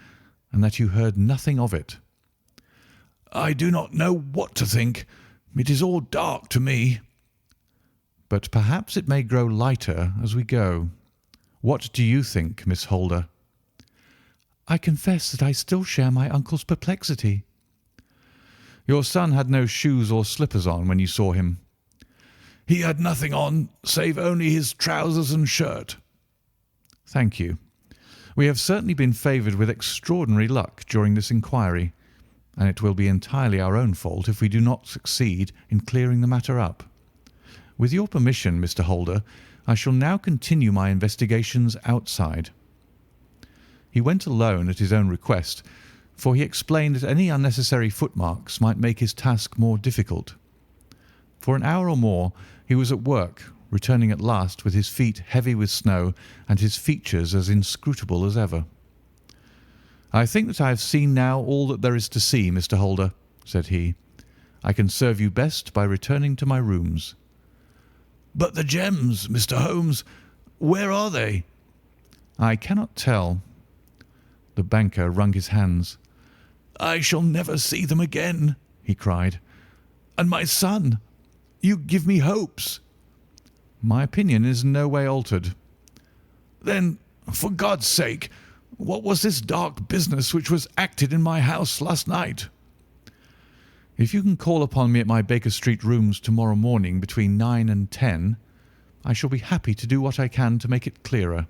and that you heard nothing of it?" "I do not know what to think. It is all dark to me." "But perhaps it may grow lighter as we go. What do you think, Miss Holder?" "I confess that I still share my uncle's perplexity." "Your son had no shoes or slippers on when you saw him?" He had nothing on save only his trousers and shirt." "Thank you. We have certainly been favoured with extraordinary luck during this inquiry, and it will be entirely our own fault if we do not succeed in clearing the matter up. With your permission, Mr. Holder, I shall now continue my investigations outside." He went alone at his own request, for he explained that any unnecessary footmarks might make his task more difficult. For an hour or more he was at work, returning at last with his feet heavy with snow and his features as inscrutable as ever. "I think that I have seen now all that there is to see, Mr. Holder," said he. "I can serve you best by returning to my rooms." "But the gems, Mr. Holmes, where are they?" "I cannot tell." The banker wrung his hands. "I shall never see them again," he cried. "And my son, you give me hopes." "My opinion is in no way altered." "Then, for God's sake, what was this dark business which was acted in my house last night?" "If you can call upon me at my Baker Street rooms tomorrow morning between 9 and 10, I shall be happy to do what I can to make it clearer.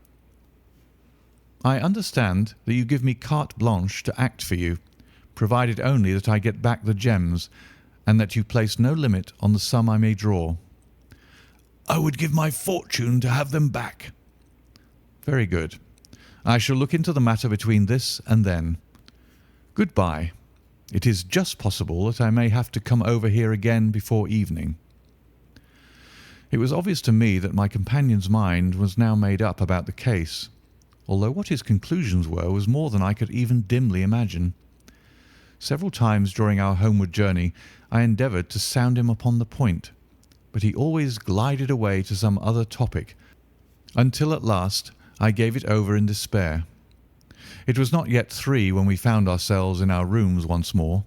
I understand that you give me carte blanche to act for you, provided only that I get back the gems, and that you place no limit on the sum I may draw." "I would give my fortune to have them back." "Very good. I shall look into the matter between this and then. Good-bye. It is just possible that I may have to come over here again before evening." It was obvious to me that my companion's mind was now made up about the case, although what his conclusions were was more than I could even dimly imagine. Several times during our homeward journey I endeavoured to sound him upon the point, but he always glided away to some other topic, until at last I gave it over in despair. It was not yet 3 when we found ourselves in our rooms once more.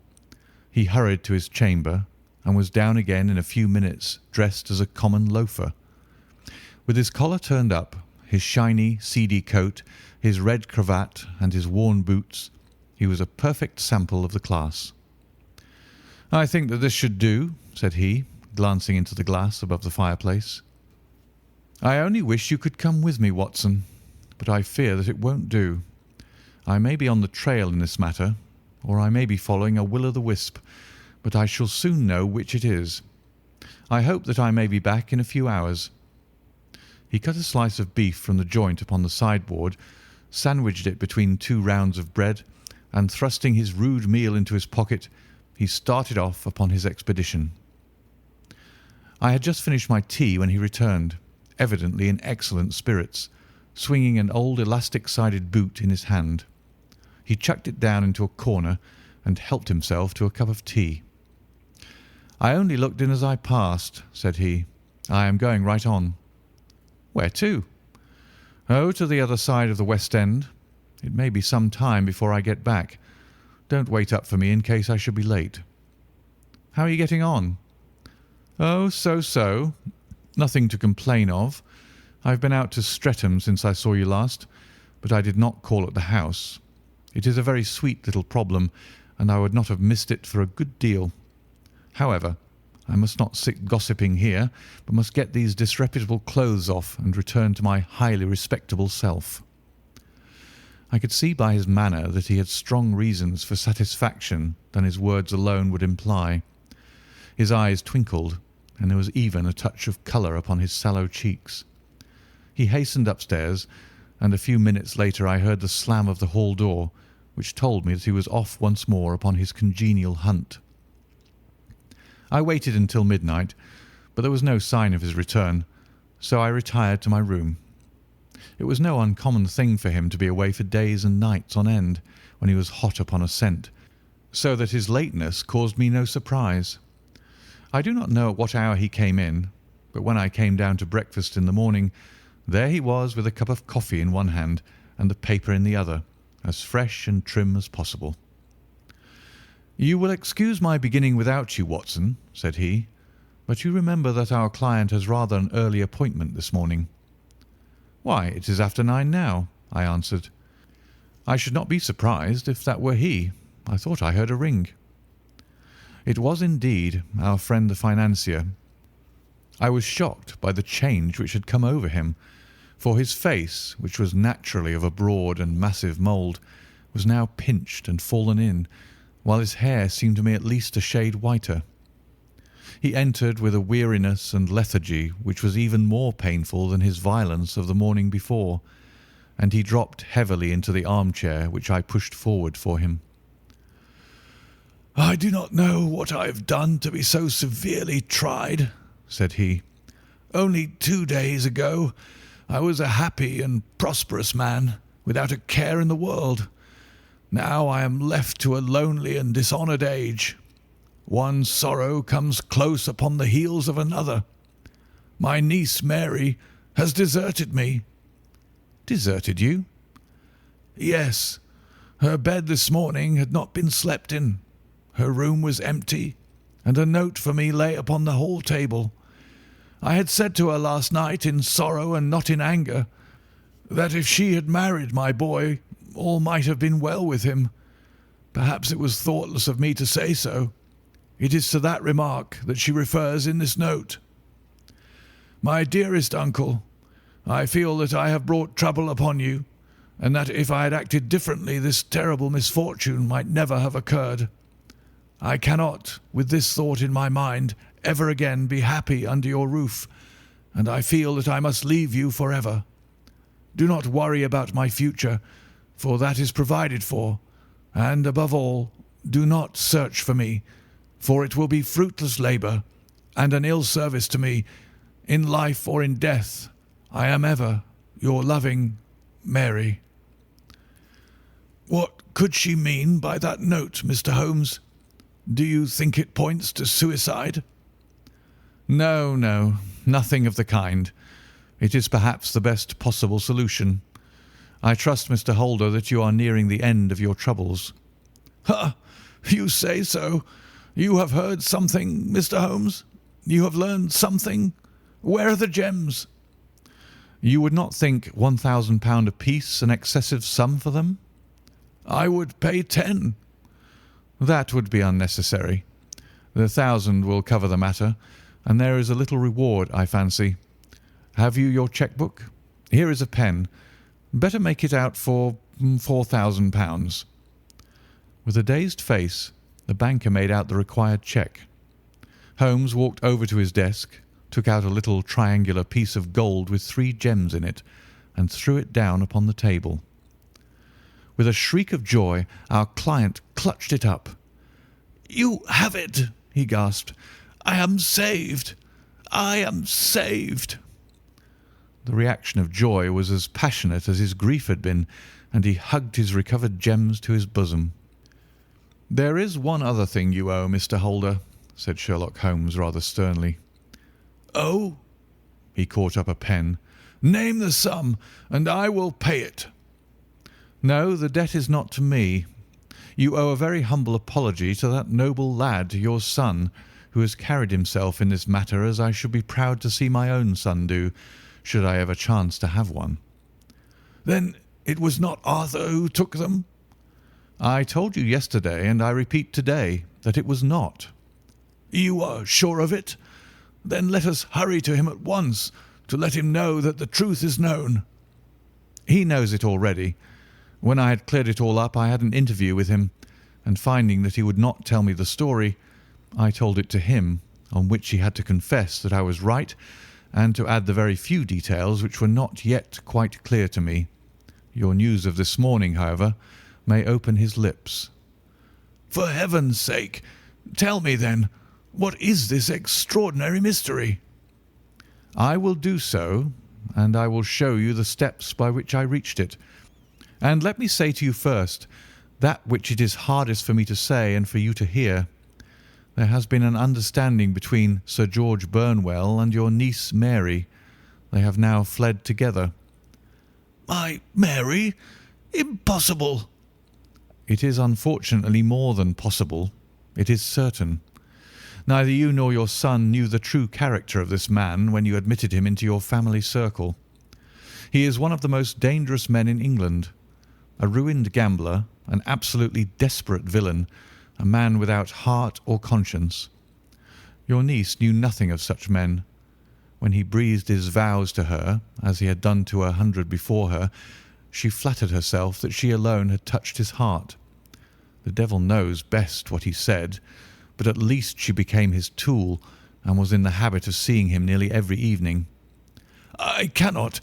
He hurried to his chamber, and was down again in a few minutes dressed as a common loafer. With his collar turned up, his shiny, seedy coat, his red cravat, and his worn boots, he was a perfect sample of the class. "I think that this should do," said he, glancing into the glass above the fireplace. "I only wish you could come with me, Watson, but I fear that it won't do. I may be on the trail in this matter, or I may be following a will-o'-the-wisp, but I shall soon know which it is. I hope that I may be back in a few hours." He cut a slice of beef from the joint upon the sideboard, sandwiched it between 2 rounds of bread, and thrusting his rude meal into his pocket, he started off upon his expedition. I had just finished my tea when he returned, evidently in excellent spirits, swinging an old elastic-sided boot in his hand. He chucked it down into a corner and helped himself to a cup of tea. "I only looked in as I passed," said he. "I am going right on." "Where to?" "Oh, to the other side of the West End. It may be some time before I get back. Don't wait up for me in case I should be late." "How are you getting on?" "Oh, so. Nothing to complain of. I've been out to Streatham since I saw you last, but I did not call at the house. It is a very sweet little problem, and I would not have missed it for a good deal. However, I must not sit gossiping here, but must get these disreputable clothes off and return to my highly respectable self." I could see by his manner that he had strong reasons for satisfaction than his words alone would imply. His eyes twinkled, and there was even a touch of colour upon his sallow cheeks. He hastened upstairs, and a few minutes later I heard the slam of the hall door, which told me that he was off once more upon his congenial hunt. I waited until midnight, but there was no sign of his return, so I retired to my room. It was no uncommon thing for him to be away for days and nights on end when he was hot upon a scent, so that his lateness caused me no surprise. I do not know at what hour he came in, but when I came down to breakfast in the morning, there he was with a cup of coffee in one hand and the paper in the other, as fresh and trim as possible. "You will excuse my beginning without you, Watson," said he, "but you remember that our client has rather an early appointment this morning." "Why, it is after 9 now," I answered. "I should not be surprised if that were he. I thought I heard a ring." It was indeed our friend the financier. I was shocked by the change which had come over him, for his face, which was naturally of a broad and massive mould, was now pinched and fallen in, while his hair seemed to me at least a shade whiter. He entered with a weariness and lethargy which was even more painful than his violence of the morning before, and he dropped heavily into the armchair which I pushed forward for him. "I do not know what I have done to be so severely tried," said he. "Only 2 days ago I was a happy and prosperous man, without a care in the world. Now I am left to a lonely and dishonoured age. One sorrow comes close upon the heels of another. My niece Mary has deserted me." "Deserted you?" "Yes. Her bed this morning had not been slept in. Her room was empty, and a note for me lay upon the hall table. I had said to her last night, in sorrow and not in anger, that if she had married my boy, all might have been well with him. Perhaps it was thoughtless of me to say so. It is to that remark that she refers in this note. My dearest uncle, I feel that I have brought trouble upon you, and that if I had acted differently this terrible misfortune might never have occurred. I cannot, with this thought in my mind, ever again be happy under your roof, and I feel that I must leave you forever. Do not worry about my future, for that is provided for, and above all, do not search for me, for it will be fruitless labour, and an ill service to me. In life or in death, I am ever your loving Mary." "What could she mean by that note, Mr. Holmes? Do you think it points to suicide?" No, nothing of the kind. It is perhaps the best possible solution. I trust, Mr. Holder, that you are nearing the end of your troubles." "Ha! You say so. You have heard something, Mr. Holmes? You have learned something? Where are the gems?" "You would not think £1,000 apiece an excessive sum for them?" "I would pay 10. "That would be unnecessary. The 1,000 will cover the matter, and there is a little reward, I fancy. Have you your cheque-book? Here is a pen. Better make it out for £4,000. With a dazed face, the banker made out the required cheque. Holmes walked over to his desk, took out a little triangular piece of gold with 3 gems in it, and threw it down upon the table. With a shriek of joy, our client clutched it up. "You have it," he gasped. "I am saved. I am saved." The reaction of joy was as passionate as his grief had been, and he hugged his recovered gems to his bosom. "There is one other thing you owe, Mr. Holder," said Sherlock Holmes rather sternly. "Oh?" He caught up a pen. "Name the sum, and I will pay it." "No, the debt is not to me. You owe a very humble apology to that noble lad, your son, who has carried himself in this matter as I should be proud to see my own son do, should I ever chance to have one." "Then it was not Arthur who took them?" "I told you yesterday, and I repeat today, that it was not." "You are sure of it? Then let us hurry to him at once to let him know that the truth is known." "He knows it already. When I had cleared it all up, I had an interview with him, and finding that he would not tell me the story, I told it to him, on which he had to confess that I was right, and to add the very few details which were not yet quite clear to me. Your news of this morning, however, may open his lips." "For heaven's sake, tell me then, what is this extraordinary mystery?" "I will do so, and I will show you the steps by which I reached it. And let me say to you first, that which it is hardest for me to say and for you to hear. There has been an understanding between Sir George Burnwell and your niece Mary. They have now fled together." "My Mary? Impossible!" "It is unfortunately more than possible. It is certain. Neither you nor your son knew the true character of this man when you admitted him into your family circle. He is one of the most dangerous men in England, a ruined gambler, an absolutely desperate villain, a man without heart or conscience. Your niece knew nothing of such men. When he breathed his vows to her, as he had done to 100 before her, she flattered herself that she alone had touched his heart. The devil knows best what he said, but at least she became his tool, and was in the habit of seeing him nearly every evening. "I cannot,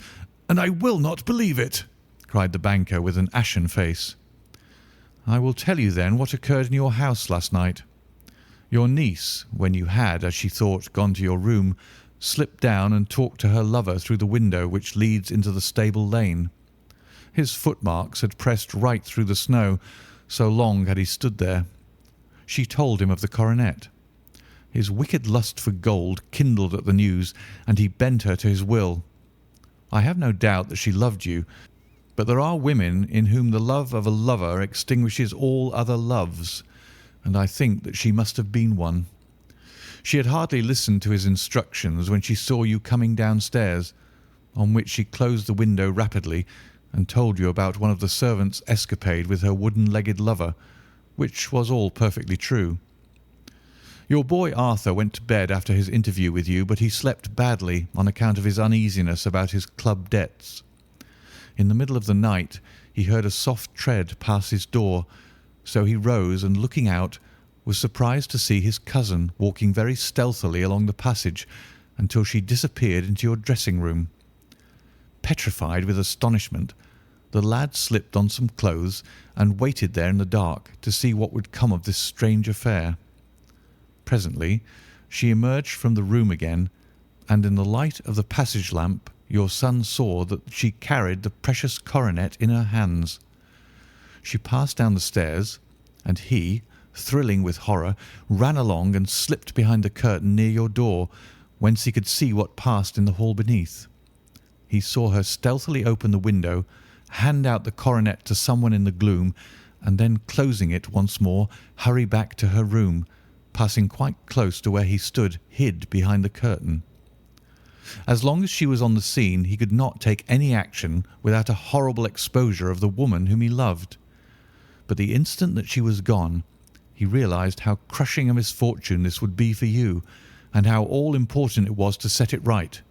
and I will not believe it," cried the banker with an ashen face. "I will tell you then what occurred in your house last night. Your niece, when you had, as she thought, gone to your room, slipped down and talked to her lover through the window which leads into the stable lane. His footmarks had pressed right through the snow, so long had he stood there. She told him of the coronet. His wicked lust for gold kindled at the news, and he bent her to his will. I have no doubt that she loved you, but there are women in whom the love of a lover extinguishes all other loves, and I think that she must have been one. She had hardly listened to his instructions when she saw you coming downstairs, on which she closed the window rapidly and told you about one of the servants' escapade with her wooden-legged lover, which was all perfectly true. Your boy Arthur went to bed after his interview with you, but he slept badly on account of his uneasiness about his club debts. In the middle of the night he heard a soft tread pass his door, so he rose and, looking out, was surprised to see his cousin walking very stealthily along the passage until she disappeared into your dressing-room. Petrified with astonishment, the lad slipped on some clothes and waited there in the dark to see what would come of this strange affair. Presently she emerged from the room again, and in the light of the passage lamp your son saw that she carried the precious coronet in her hands. She passed down the stairs, and he, thrilling with horror, ran along and slipped behind the curtain near your door, whence he could see what passed in the hall beneath. He saw her stealthily open the window, hand out the coronet to someone in the gloom, and then, closing it once more, hurry back to her room, passing quite close to where he stood hid behind the curtain. As long as she was on the scene he could not take any action without a horrible exposure of the woman whom he loved. But the instant that she was gone, he realized how crushing a misfortune this would be for you, and how all-important it was to set it right.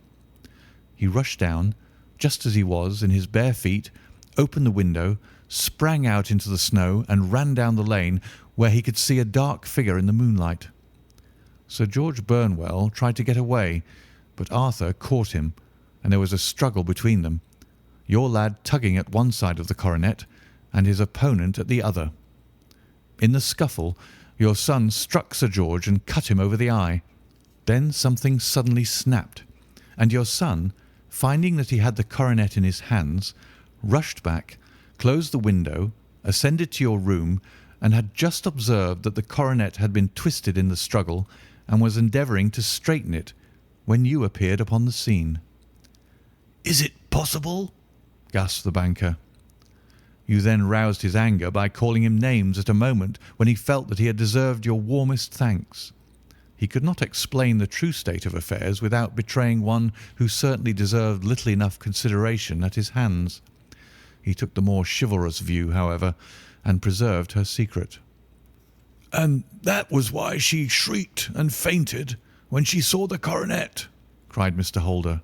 He rushed down, just as he was, in his bare feet, opened the window, sprang out into the snow, and ran down the lane, where he could see a dark figure in the moonlight. Sir George Burnwell tried to get away, but Arthur caught him, and there was a struggle between them, your lad tugging at one side of the coronet, and his opponent at the other. In the scuffle, your son struck Sir George and cut him over the eye. Then something suddenly snapped, and your son, finding that he had the coronet in his hands, rushed back, closed the window, ascended to your room, and had just observed that the coronet had been twisted in the struggle, and was endeavouring to straighten it, when you appeared upon the scene. "Is it possible?" gasped the banker. You then roused his anger by calling him names at a moment when he felt that he had deserved your warmest thanks. He could not explain the true state of affairs without betraying one who certainly deserved little enough consideration at his hands. He took the more chivalrous view, however, and preserved her secret. "And that was why she shrieked and fainted when she saw the coronet," cried Mr. Holder.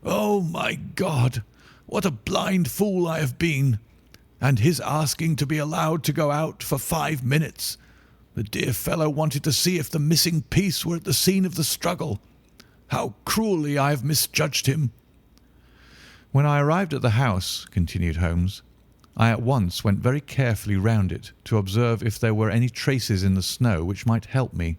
"Oh, my God, what a blind fool I have been! And his asking to be allowed to go out for 5 minutes. The dear fellow wanted to see if the missing piece were at the scene of the struggle. How cruelly I have misjudged him!" "When I arrived at the house," continued Holmes, "I at once went very carefully round it to observe if there were any traces in the snow which might help me.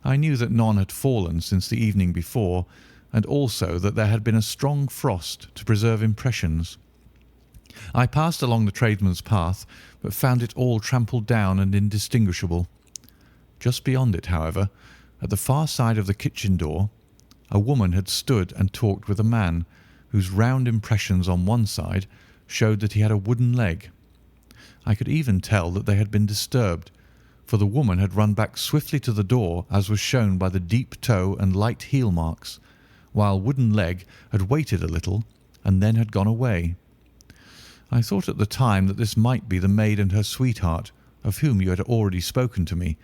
I knew that none had fallen since the evening before, and also that there had been a strong frost to preserve impressions. I passed along the tradesman's path, but found it all trampled down and indistinguishable. Just beyond it, however, at the far side of the kitchen door, a woman had stood and talked with a man, whose round impressions on one side showed that he had a wooden leg. I could even tell that they had been disturbed, for the woman had run back swiftly to the door, as was shown by the deep toe and light heel marks, while Wooden Leg had waited a little and then had gone away. I thought at the time that this might be the maid and her sweetheart, of whom you had already spoken to me,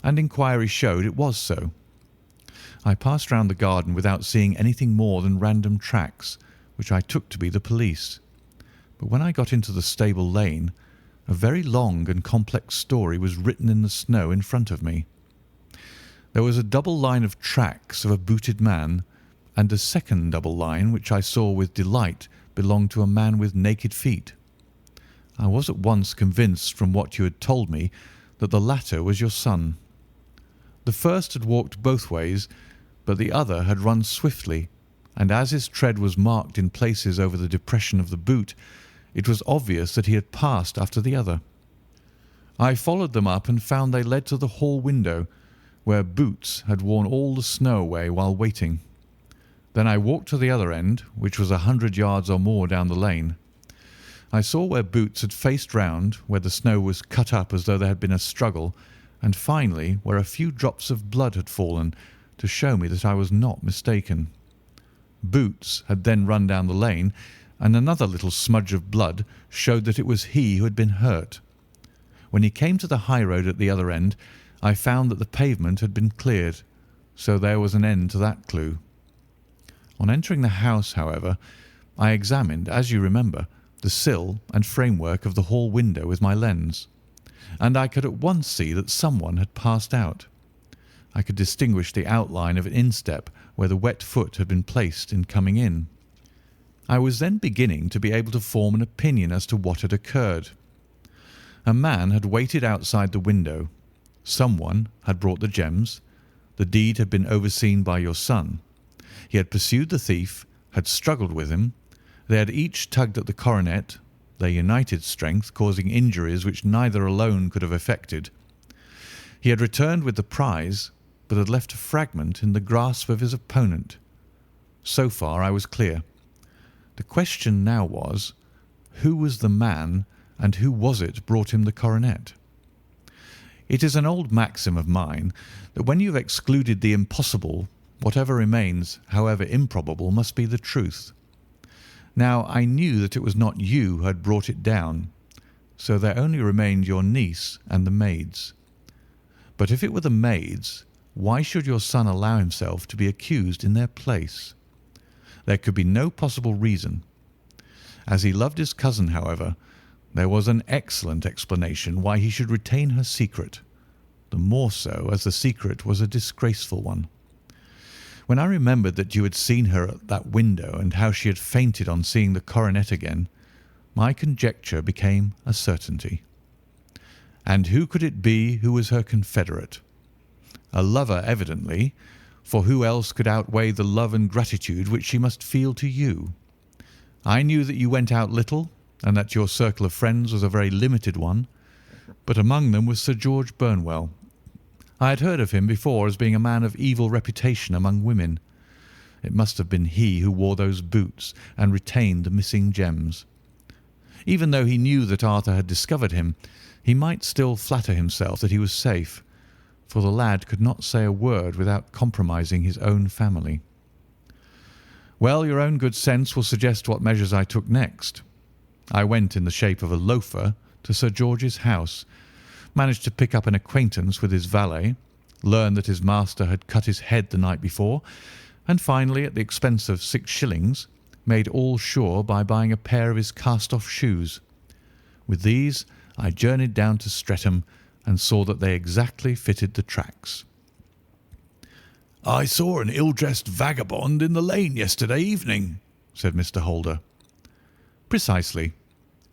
and inquiry showed it was so. I passed round the garden without seeing anything more than random tracks, which I took to be the police. But when I got into the stable lane, a very long and complex story was written in the snow in front of me. There was a double line of tracks of a booted man, and a second double line, which I saw with delight, belonged to a man with naked feet. I was at once convinced from what you had told me that the latter was your son. The first had walked both ways, but the other had run swiftly, and as his tread was marked in places over the depression of the boot, it was obvious that he had passed after the other. I followed them up and found they led to the hall window, where Boots had worn all the snow away while waiting. Then I walked to the other end, which was 100 yards or more down the lane. I saw where Boots had faced round, where the snow was cut up as though there had been a struggle, and finally where a few drops of blood had fallen, to show me that I was not mistaken. Boots had then run down the lane, and another little smudge of blood showed that it was he who had been hurt. When he came to the high road at the other end, I found that the pavement had been cleared, so there was an end to that clue. On entering the house, however, I examined, as you remember, the sill and framework of the hall window with my lens, and I could at once see that someone had passed out. I could distinguish the outline of an instep where the wet foot had been placed in coming in. I was then beginning to be able to form an opinion as to what had occurred. A man had waited outside the window. Someone had brought the gems. The deed had been overseen by your son. He had pursued the thief, had struggled with him. They had each tugged at the coronet, their united strength causing injuries which neither alone could have effected. He had returned with the prize, but had left a fragment in the grasp of his opponent. So far I was clear. The question now was, who was the man and who was it brought him the coronet? It is an old maxim of mine that when you have excluded the impossible, whatever remains, however improbable, must be the truth. Now I knew that it was not you who had brought it down, so there only remained your niece and the maids. But if it were the maids, why should your son allow himself to be accused in their place? There could be no possible reason. As he loved his cousin, however, there was an excellent explanation why he should retain her secret, the more so as the secret was a disgraceful one. When I remembered that you had seen her at that window and how she had fainted on seeing the coronet again, my conjecture became a certainty. And who could it be who was her confederate? A lover, evidently, for who else could outweigh the love and gratitude which she must feel to you? I knew that you went out little, and that your circle of friends was a very limited one, but among them was Sir George Burnwell. I had heard of him before as being a man of evil reputation among women. It must have been he who wore those boots and retained the missing gems. Even though he knew that Arthur had discovered him, he might still flatter himself that he was safe, for the lad could not say a word without compromising his own family. Well, your own good sense will suggest what measures I took next. I went in the shape of a loafer to Sir George's house, managed to pick up an acquaintance with his valet, learned that his master had cut his head the night before, and finally, at the expense of 6 shillings, made all sure by buying a pair of his cast-off shoes. With these I journeyed down to Streatham and saw that they exactly fitted the tracks. "I saw an ill-dressed vagabond in the lane yesterday evening," said Mr. Holder. Precisely.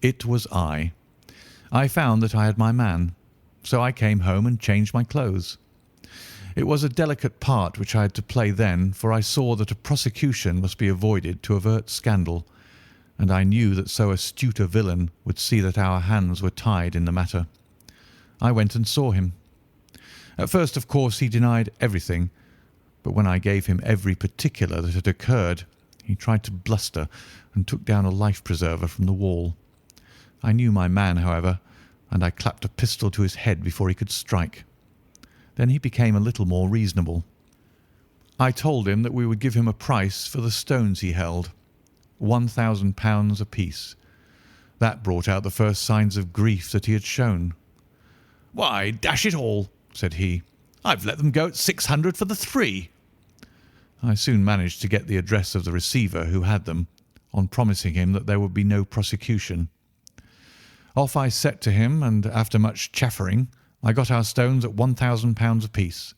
It was I. I found that I had my man, so I came home and changed my clothes. It was a delicate part which I had to play then, for I saw that a prosecution must be avoided to avert scandal, and I knew that so astute a villain would see that our hands were tied in the matter. I went and saw him. At first, of course, he denied everything, but when I gave him every particular that had occurred, he tried to bluster and took down a life-preserver from the wall. I knew my man, however, and I clapped a pistol to his head before he could strike. Then he became a little more reasonable. I told him that we would give him a price for the stones he held, £1,000 apiece. That brought out the first signs of grief that he had shown. "Why, dash it all," said he, "I've let them go at 600 for the 3. I soon managed to get the address of the receiver who had them, on promising him that there would be no prosecution. Off I set to him, and after much chaffering, I got our stones at £1,000 apiece.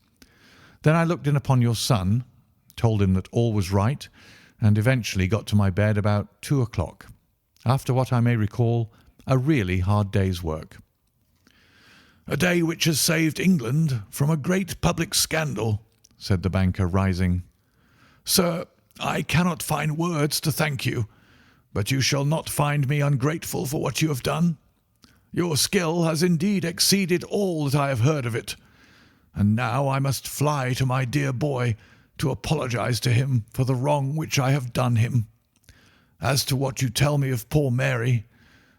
Then I looked in upon your son, told him that all was right, and eventually got to my bed about 2 o'clock, after what I may recall a really hard day's work. "A day which has saved England from a great public scandal," said the banker, rising. "Sir, I cannot find words to thank you, but you shall not find me ungrateful for what you have done. Your skill has indeed exceeded all that I have heard of it, and now I must fly to my dear boy to apologize to him for the wrong which I have done him. As to what you tell me of poor Mary,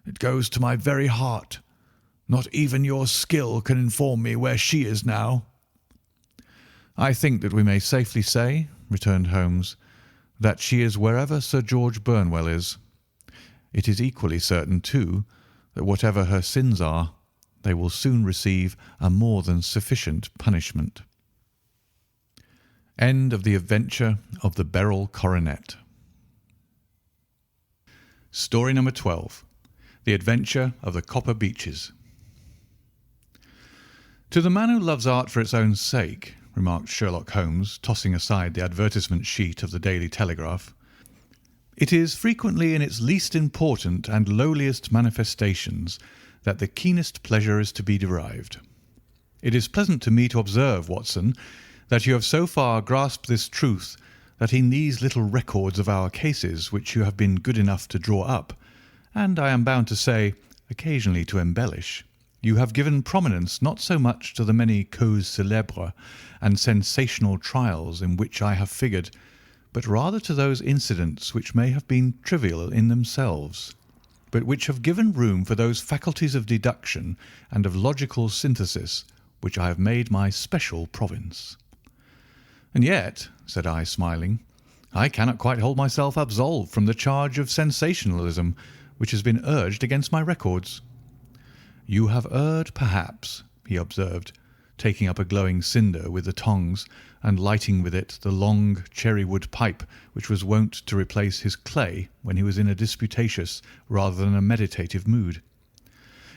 it goes to my very heart. Not even your skill can inform me where she is now." "I think that we may safely say," returned Holmes, "that she is wherever Sir George Burnwell is. It is equally certain, too, that whatever her sins are, they will soon receive a more than sufficient punishment." End of The Adventure of the Beryl Coronet. Story number 12. The Adventure of the Copper Beeches. "To the man who loves art for its own sake," remarked Sherlock Holmes, tossing aside the advertisement sheet of the Daily Telegraph, "it is frequently in its least important and lowliest manifestations that the keenest pleasure is to be derived. It is pleasant to me to observe, Watson, that you have so far grasped this truth that in these little records of our cases which you have been good enough to draw up, and I am bound to say, occasionally to embellish, you have given prominence not so much to the many causes célèbres and sensational trials in which I have figured, but rather to those incidents which may have been trivial in themselves, but which have given room for those faculties of deduction and of logical synthesis which I have made my special province." "And yet," said I, smiling, "I cannot quite hold myself absolved from the charge of sensationalism which has been urged against my records." "You have erred, perhaps," he observed, taking up a glowing cinder with the tongs and lighting with it the long cherry-wood pipe which was wont to replace his clay when he was in a disputatious rather than a meditative mood.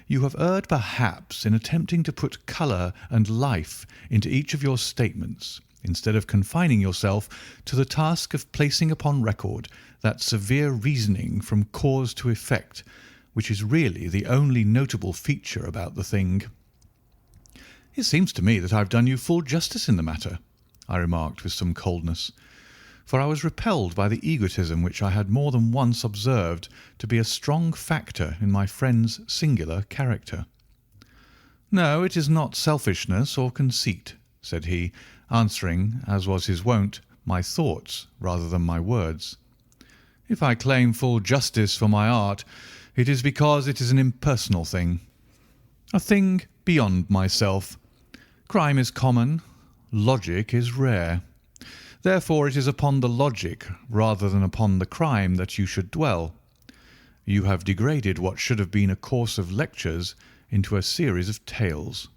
"You have erred, perhaps, in attempting to put colour and life into each of your statements, instead of confining yourself to the task of placing upon record that severe reasoning from cause to effect, which is really the only notable feature about the thing." "It seems to me that I have done you full justice in the matter," I remarked with some coldness, for I was repelled by the egotism which I had more than once observed to be a strong factor in my friend's singular character. "No, it is not selfishness or conceit," said he, answering, as was his wont, my thoughts rather than my words. "If I claim full justice for my art, it is because it is an impersonal thing, a thing beyond myself. Crime is common, logic is rare. Therefore it is upon the logic rather than upon the crime that you should dwell. You have degraded what should have been a course of lectures into a series of tales."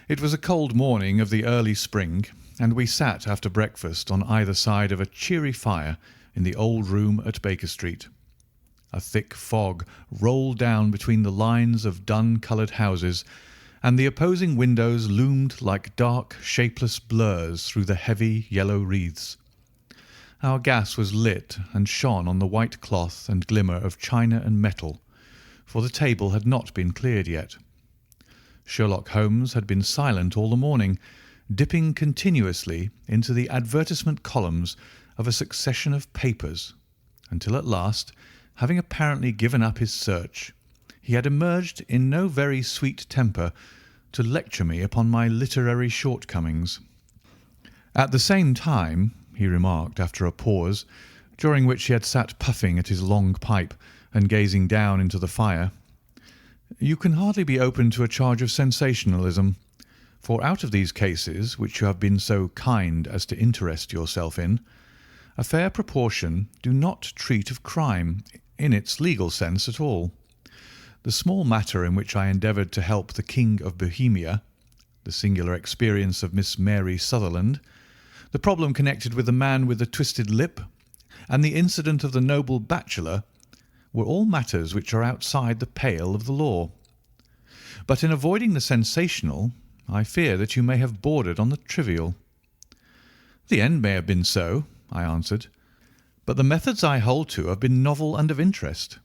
It was a cold morning of the early spring, and we sat after breakfast on either side of a cheery fire in the old room at Baker Street. A thick fog rolled down between the lines of dun-coloured houses, and the opposing windows loomed like dark, shapeless blurs through the heavy yellow wreaths. Our gas was lit and shone on the white cloth and glimmer of china and metal, for the table had not been cleared yet. Sherlock Holmes had been silent all the morning, dipping continuously into the advertisement columns of a succession of papers, until at last, having apparently given up his search, he had emerged in no very sweet temper to lecture me upon my literary shortcomings. "At the same time," he remarked after a pause, during which he had sat puffing at his long pipe and gazing down into the fire, "you can hardly be open to a charge of sensationalism, for out of these cases which you have been so kind as to interest yourself in, a fair proportion do not treat of crime in its legal sense at all. The small matter in which I endeavoured to help the King of Bohemia, the singular experience of Miss Mary Sutherland, the problem connected with the man with the twisted lip, and the incident of the noble bachelor were all matters which are outside the pale of the law. But in avoiding the sensational, I fear that you may have bordered on the trivial." "The end may have been so," I answered, "but the methods I hold to have been novel and of interest."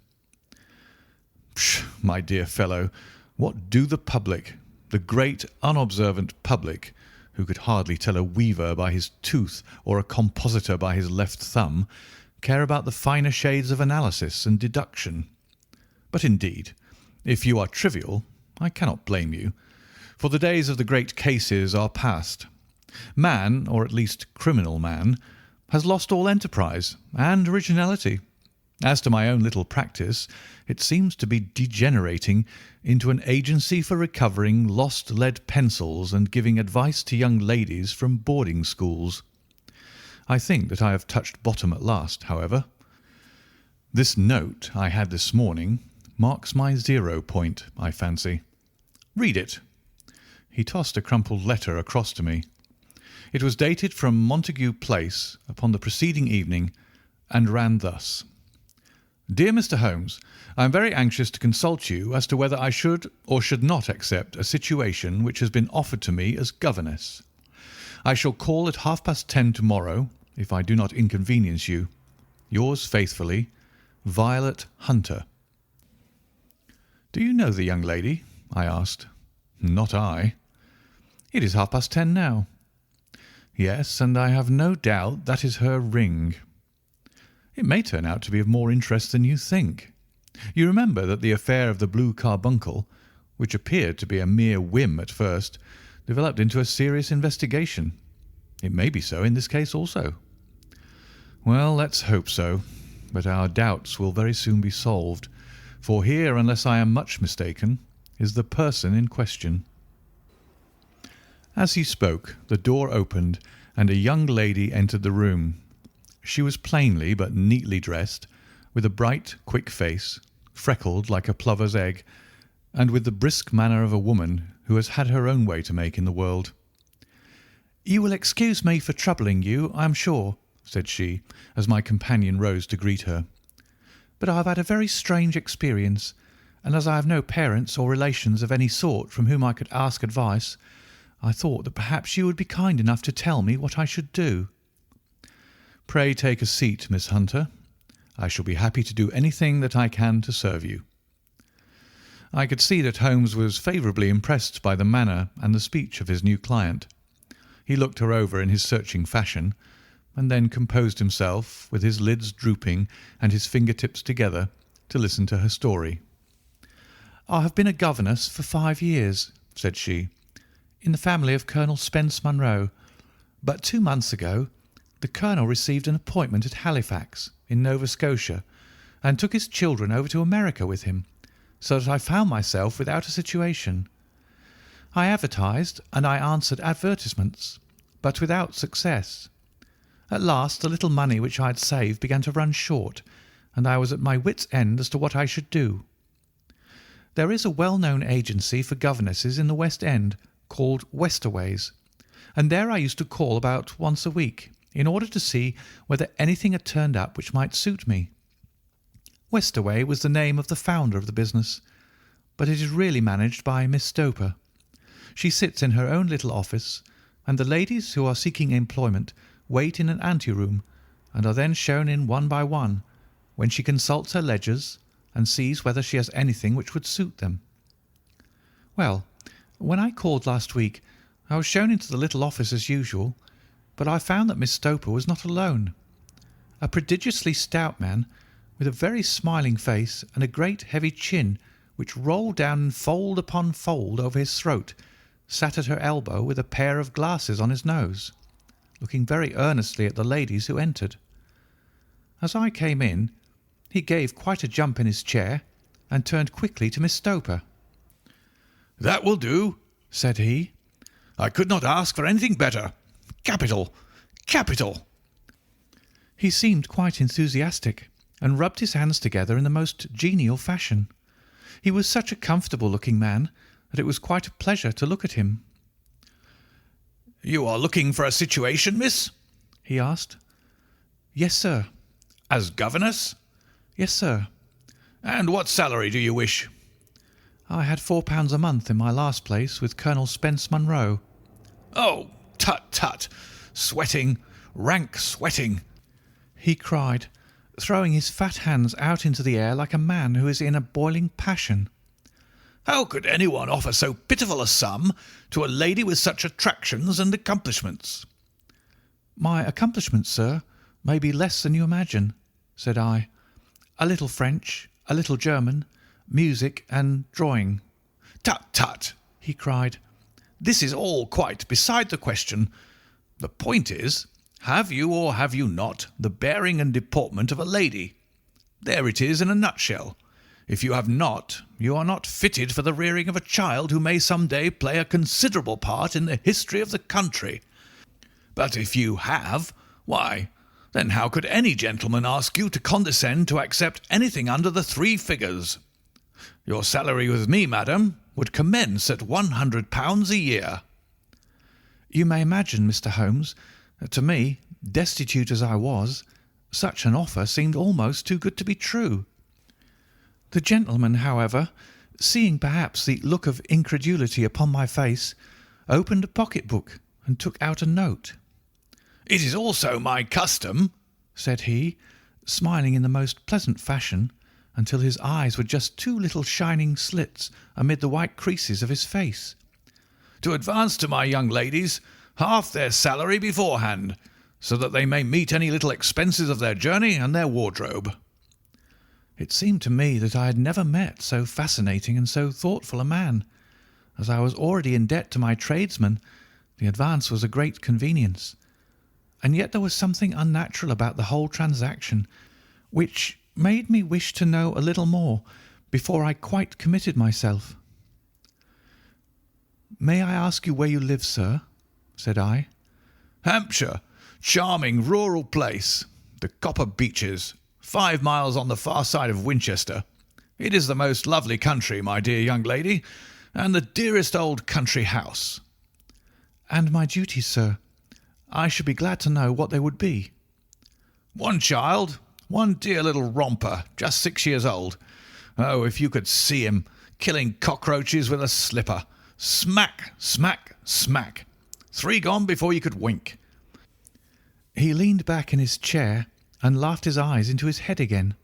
"Pshaw, my dear fellow, what do the public, the great unobservant public, who could hardly tell a weaver by his tooth or a compositor by his left thumb, care about the finer shades of analysis and deduction? But indeed, if you are trivial, I cannot blame you, for the days of the great cases are past. Man, or at least criminal man, has lost all enterprise and originality. As to my own little practice, it seems to be degenerating into an agency for recovering lost lead pencils and giving advice to young ladies from boarding schools. I think that I have touched bottom at last, however. This note I had this morning marks my 0 point, I fancy. Read it." He tossed a crumpled letter across to me. It was dated from Montague Place upon the preceding evening, and ran thus: "Dear Mr. Holmes, I am very anxious to consult you as to whether I should or should not accept a situation which has been offered to me as governess. I shall call at 10:30 tomorrow, if I do not inconvenience you. Yours faithfully, Violet Hunter." "Do you know the young lady?" I asked. "Not I." "It is 10:30 now." "Yes, and I have no doubt that is her ring." "It may turn out to be of more interest than you think. You remember that the affair of the blue carbuncle, which appeared to be a mere whim at first, developed into a serious investigation. It may be so in this case also." "Well, let's hope so, but our doubts will very soon be solved, for here, unless I am much mistaken, is the person in question." As he spoke, the door opened, and a young lady entered the room. She was plainly but neatly dressed, with a bright, quick face, freckled like a plover's egg, and with the brisk manner of a woman who has had her own way to make in the world. "You will excuse me for troubling you, I am sure," said she, as my companion rose to greet her. "But I have had a very strange experience, and as I have no parents or relations of any sort from whom I could ask advice, I thought that perhaps you would be kind enough to tell me what I should do." "Pray take a seat, Miss Hunter. I shall be happy to do anything that I can to serve you." I could see that Holmes was favourably impressed by the manner and the speech of his new client. He looked her over in his searching fashion, and then composed himself, with his lids drooping and his finger-tips together, to listen to her story. "I have been a governess for 5 years," said she, "in the family of Colonel Spence Munro, but 2 months ago the Colonel received an appointment at Halifax, in Nova Scotia, and took his children over to America with him, so that I found myself without a situation. I advertised and I answered advertisements, but without success. At last the little money which I had saved began to run short, and I was at my wits' end as to what I should do. There is a well-known agency for governesses in the West End called Westaway's, and there I used to call about once a week, in order to see whether anything had turned up which might suit me. Westaway was the name of the founder of the business, but it is really managed by Miss Stoper. She sits in her own little office, and the ladies who are seeking employment wait in an anteroom, and are then shown in one by one, when she consults her ledgers and sees whether she has anything which would suit them. Well, when I called last week, I was shown into the little office as usual, but I found that Miss Stoper was not alone. A prodigiously stout man, with a very smiling face and a great heavy chin which rolled down in fold upon fold over his throat, sat at her elbow with a pair of glasses on his nose, looking very earnestly at the ladies who entered. As I came in, he gave quite a jump in his chair and turned quickly to Miss Stoper. "That will do," said he. "I could not ask for anything better. Capital! Capital!" He seemed quite enthusiastic, and rubbed his hands together in the most genial fashion. He was such a comfortable-looking man that it was quite a pleasure to look at him. "You are looking for a situation, miss?" he asked. "Yes, sir." "As governess? "Yes, sir." And what salary do you wish?" "I had £4 a month in my last place with Colonel Spence Munro." "Oh, tut, tut! Sweating, rank sweating!" he cried, throwing his fat hands out into the air like a man who is in a boiling passion. "How could anyone offer so pitiful a sum to a lady with such attractions and accomplishments?" "My accomplishments, sir, may be less than you imagine," said I. "A little French, a little German, music and drawing." "Tut, tut!" he cried. "This is all quite beside the question. The point is, have you or have you not the bearing and deportment of a lady? There it is in a nutshell. If you have not, you are not fitted for the rearing of a child who may some day play a considerable part in the history of the country. But if you have, why, then how could any gentleman ask you to condescend to accept anything under the 3 figures? Your salary with me, madam, would commence at £100 a year." You may imagine, Mr. Holmes, that to me, destitute as I was, such an offer seemed almost too good to be true. The gentleman, however, seeing perhaps the look of incredulity upon my face, opened a pocket-book and took out a note. "It is also my custom," said he, smiling in the most pleasant fashion, until his eyes were just 2 little shining slits amid the white creases of his face, "to advance to my young ladies half their salary beforehand, so that they may meet any little expenses of their journey and their wardrobe." It seemed to me that I had never met so fascinating and so thoughtful a man. As I was already in debt to my tradesmen, the advance was a great convenience. And yet there was something unnatural about the whole transaction, which made me wish to know a little more before I quite committed myself. "May I ask you where you live, sir?" said I. "Hampshire, charming rural place. The Copper Beeches, 5 miles on the far side of Winchester. It is the most lovely country, my dear young lady, and the dearest old country house." "And my duties, sir? I should be glad to know what they would be." "One child, one dear little romper, just 6 years old. Oh, if you could see him killing cockroaches with a slipper. Smack, smack, smack. 3 gone before you could wink." He leaned back in his chair and laughed his eyes into his head again.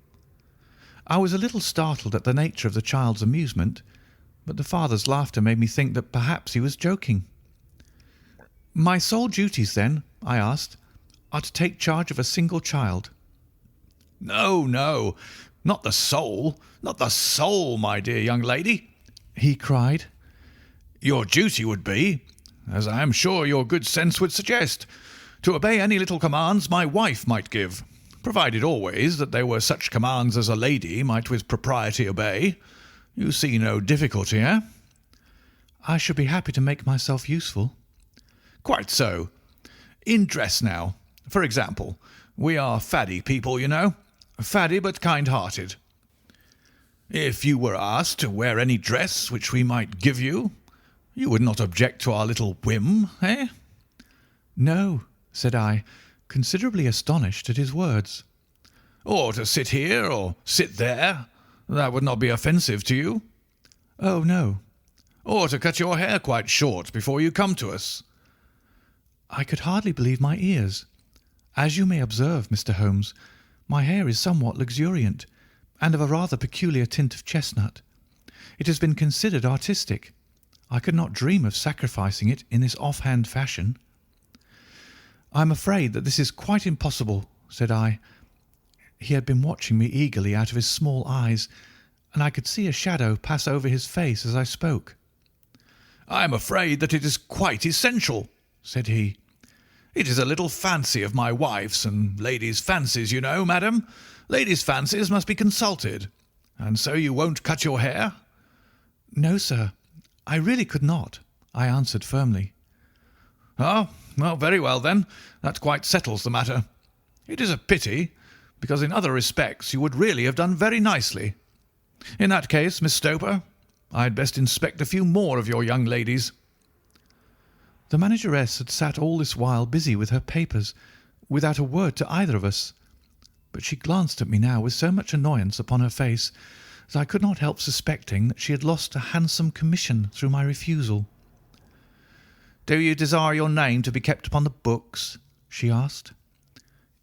I was a little startled at the nature of the child's amusement, but the father's laughter made me think that perhaps he was joking. "My sole duties, then," I asked, "are to take charge of a single child?" "No, no, not the soul, not the soul, my dear young lady," he cried. "Your duty would be, as I am sure your good sense would suggest, to obey any little commands my wife might give, provided always that they were such commands as a lady might with propriety obey. You see no difficulty, eh?" "I should be happy to make myself useful." "Quite so. In dress now, for example. We are faddy people, you know. Faddy but kind-hearted. If you were asked to wear any dress which we might give you, you would not object to our little whim, eh?" "No," said I, considerably astonished at his words. "Or to sit here or sit there, that would not be offensive to you?" "Oh, no." "Or to cut your hair quite short before you come to us?" I could hardly believe my ears. As you may observe, Mr. Holmes, my hair is somewhat luxuriant, and of a rather peculiar tint of chestnut. It has been considered artistic. I could not dream of sacrificing it in this off-hand fashion. "I am afraid that this is quite impossible," said I. He had been watching me eagerly out of his small eyes, and I could see a shadow pass over his face as I spoke. "I am afraid that it is quite essential," said he. "It is a little fancy of my wife's, and ladies' fancies, you know, madam. Ladies' fancies must be consulted. And so you won't cut your hair?" "No, sir, I really could not," I answered firmly. "Oh, well, very well then. That quite settles the matter. It is a pity, because in other respects you would really have done very nicely. In that case, Miss Stoper, I had best inspect a few more of your young ladies." The manageress had sat all this while busy with her papers, without a word to either of us. But she glanced at me now with so much annoyance upon her face that I could not help suspecting that she had lost a handsome commission through my refusal. "Do you desire your name to be kept upon the books?" she asked.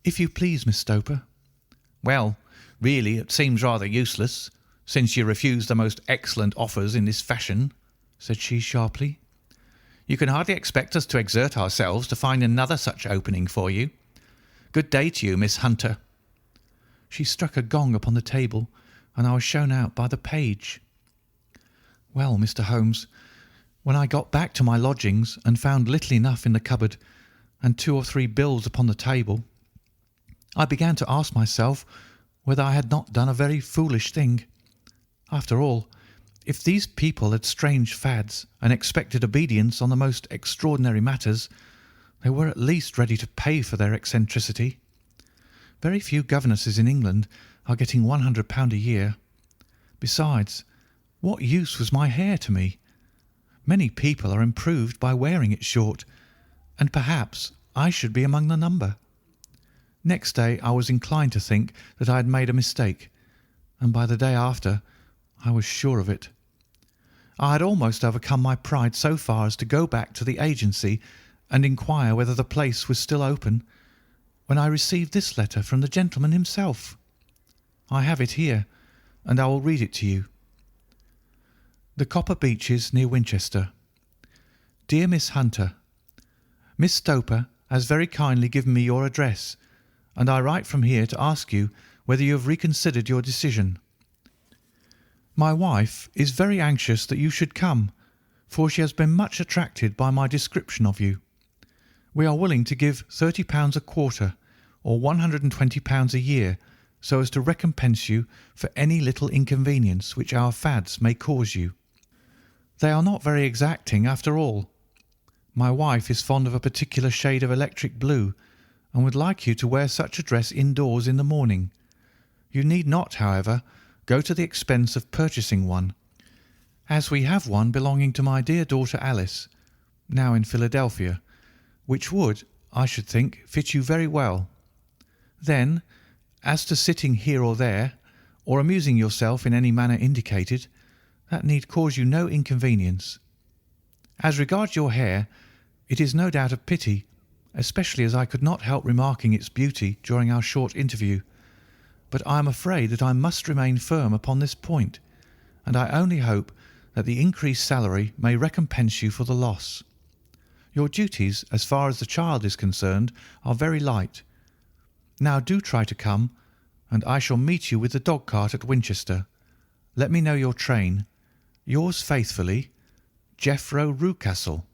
"If you please, Miss Stoper." "Well, really, it seems rather useless, since you refuse the most excellent offers in this fashion," said she sharply. "You can hardly expect us to exert ourselves to find another such opening for you. Good day to you, Miss Hunter." She struck a gong upon the table, and I was shown out by the page. Well, Mr. Holmes, when I got back to my lodgings and found little enough in the cupboard and 2 or 3 bills upon the table, I began to ask myself whether I had not done a very foolish thing. After all, if these people had strange fads and expected obedience on the most extraordinary matters, they were at least ready to pay for their eccentricity. Very few governesses in England are getting £100 a year. Besides, what use was my hair to me? Many people are improved by wearing it short, and perhaps I should be among the number. Next day I was inclined to think that I had made a mistake, and by the day after I was sure of it. I had almost overcome my pride so far as to go back to the agency and inquire whether the place was still open, when I received this letter from the gentleman himself. I have it here, and I will read it to you. The Copper Beeches, near Winchester. Dear Miss Hunter, Miss Stoper has very kindly given me your address, and I write from here to ask you whether you have reconsidered your decision. My wife is very anxious that you should come, for she has been much attracted by my description of you. We are willing to give £30 a quarter, or £120 a year, so as to recompense you for any little inconvenience which our fads may cause you. They are not very exacting after all. My wife is fond of a particular shade of electric blue, and would like you to wear such a dress indoors in the morning. You need not, however, go to the expense of purchasing one, as we have one belonging to my dear daughter Alice, now in Philadelphia, which would, I should think, fit you very well. Then, as to sitting here or there, or amusing yourself in any manner indicated, that need cause you no inconvenience. As regards your hair, it is no doubt a pity, especially as I could not help remarking its beauty during our short interview, but I am afraid that I must remain firm upon this point, and I only hope that the increased salary may recompense you for the loss. Your duties, as far as the child is concerned, are very light. Now do try to come, and I shall meet you with the dog-cart at Winchester. Let me know your train. Yours faithfully, Jeffro Rucastle.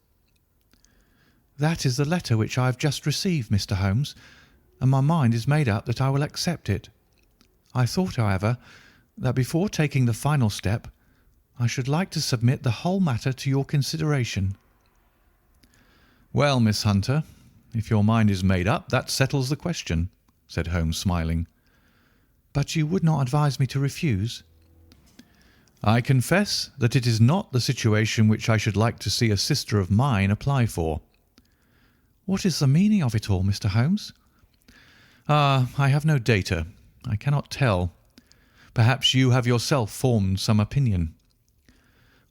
That is the letter which I have just received, Mr. Holmes, and my mind is made up that I will accept it. I thought, however, that before taking the final step, I should like to submit the whole matter to your consideration. "Well, Miss Hunter, if your mind is made up, that settles the question," said Holmes, smiling. "But you would not advise me to refuse?" "I confess that it is not the situation which I should like to see a sister of mine apply for." "What is the meaning of it all, Mr. Holmes?" "Ah, I have no data. I cannot tell. Perhaps you have yourself formed some opinion."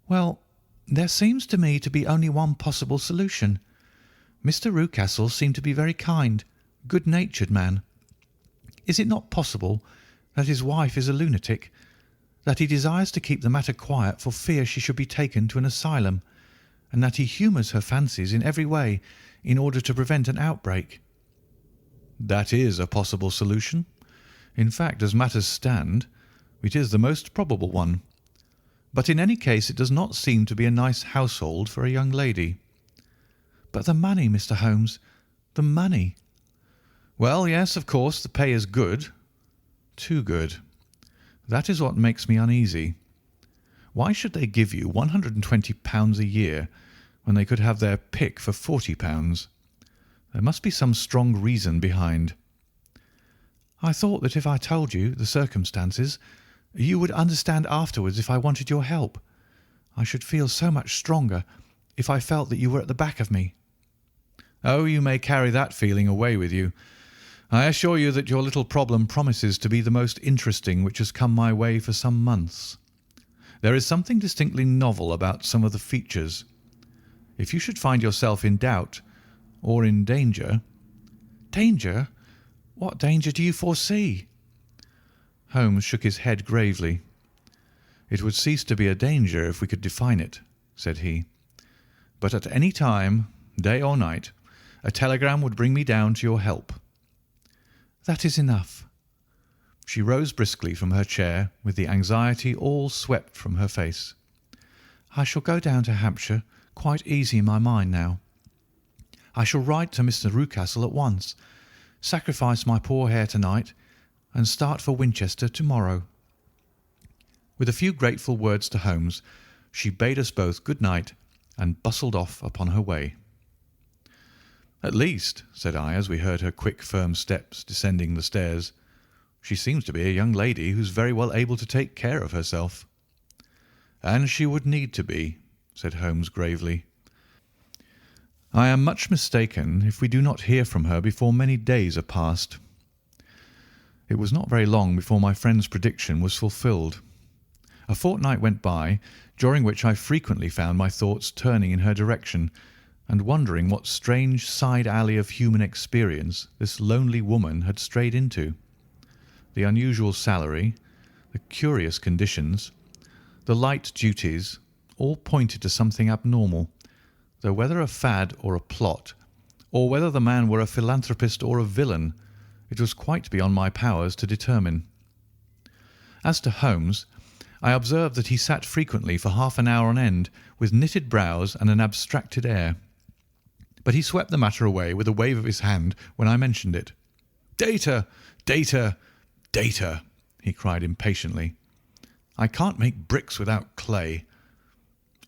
"Well, there seems to me to be only one possible solution. Mr. Rucastle seemed to be a very kind, good-natured man. Is it not possible that his wife is a lunatic, that he desires to keep the matter quiet for fear she should be taken to an asylum, and that he humours her fancies in every way in order to prevent an outbreak?" "That is a possible solution. In fact, as matters stand, it is the most probable one. But in any case it does not seem to be a nice household for a young lady." "But the money, Mr. Holmes, the money." "Well, yes, of course, the pay is good. Too good. That is what makes me uneasy. Why should they give you £120 a year when they could have their pick for £40? There must be some strong reason behind." "I thought that if I told you the circumstances, you would understand afterwards if I wanted your help. I should feel so much stronger if I felt that you were at the back of me." "Oh, you may carry that feeling away with you. I assure you that your little problem promises to be the most interesting which has come my way for some months. There is something distinctly novel about some of the features. If you should find yourself in doubt or in danger—" "Danger? What danger do you foresee?" Holmes shook his head gravely. "It would cease to be a danger if we could define it," said he. "But at any time, day or night, a telegram would bring me down to your help." "That is enough." She rose briskly from her chair with the anxiety all swept from her face. "I shall go down to Hampshire quite easy in my mind now. I shall write to Mr. Rucastle at once, sacrifice my poor hair to-night, and start for Winchester to-morrow." With a few grateful words to Holmes, she bade us both good night and bustled off upon her way. "At least," said I, as we heard her quick, firm steps descending the stairs, "she seems to be a young lady who's very well able to take care of herself." "And she would need to be," said Holmes gravely. "I am much mistaken if we do not hear from her before many days are past." It was not very long before my friend's prediction was fulfilled. A fortnight went by, during which I frequently found my thoughts turning in her direction, and wondering what strange side alley of human experience this lonely woman had strayed into. The unusual salary, the curious conditions, the light duties, all pointed to something abnormal, though whether a fad or a plot, or whether the man were a philanthropist or a villain, it was quite beyond my powers to determine. As to Holmes, I observed that he sat frequently for half an hour on end with knitted brows and an abstracted air. But he swept the matter away with a wave of his hand when I mentioned it. "Data, data, data!" he cried impatiently. "I can't make bricks without clay."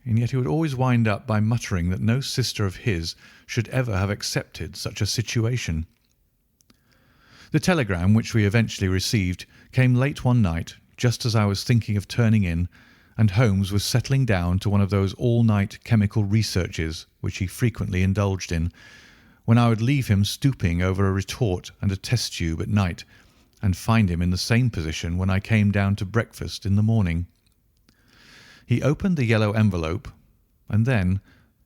And yet he would always wind up by muttering that no sister of his should ever have accepted such a situation. The telegram which we eventually received came late one night, just as I was thinking of turning in, and Holmes was settling down to one of those all-night chemical researches which he frequently indulged in, when I would leave him stooping over a retort and a test tube at night, and find him in the same position when I came down to breakfast in the morning. He opened the yellow envelope, and then,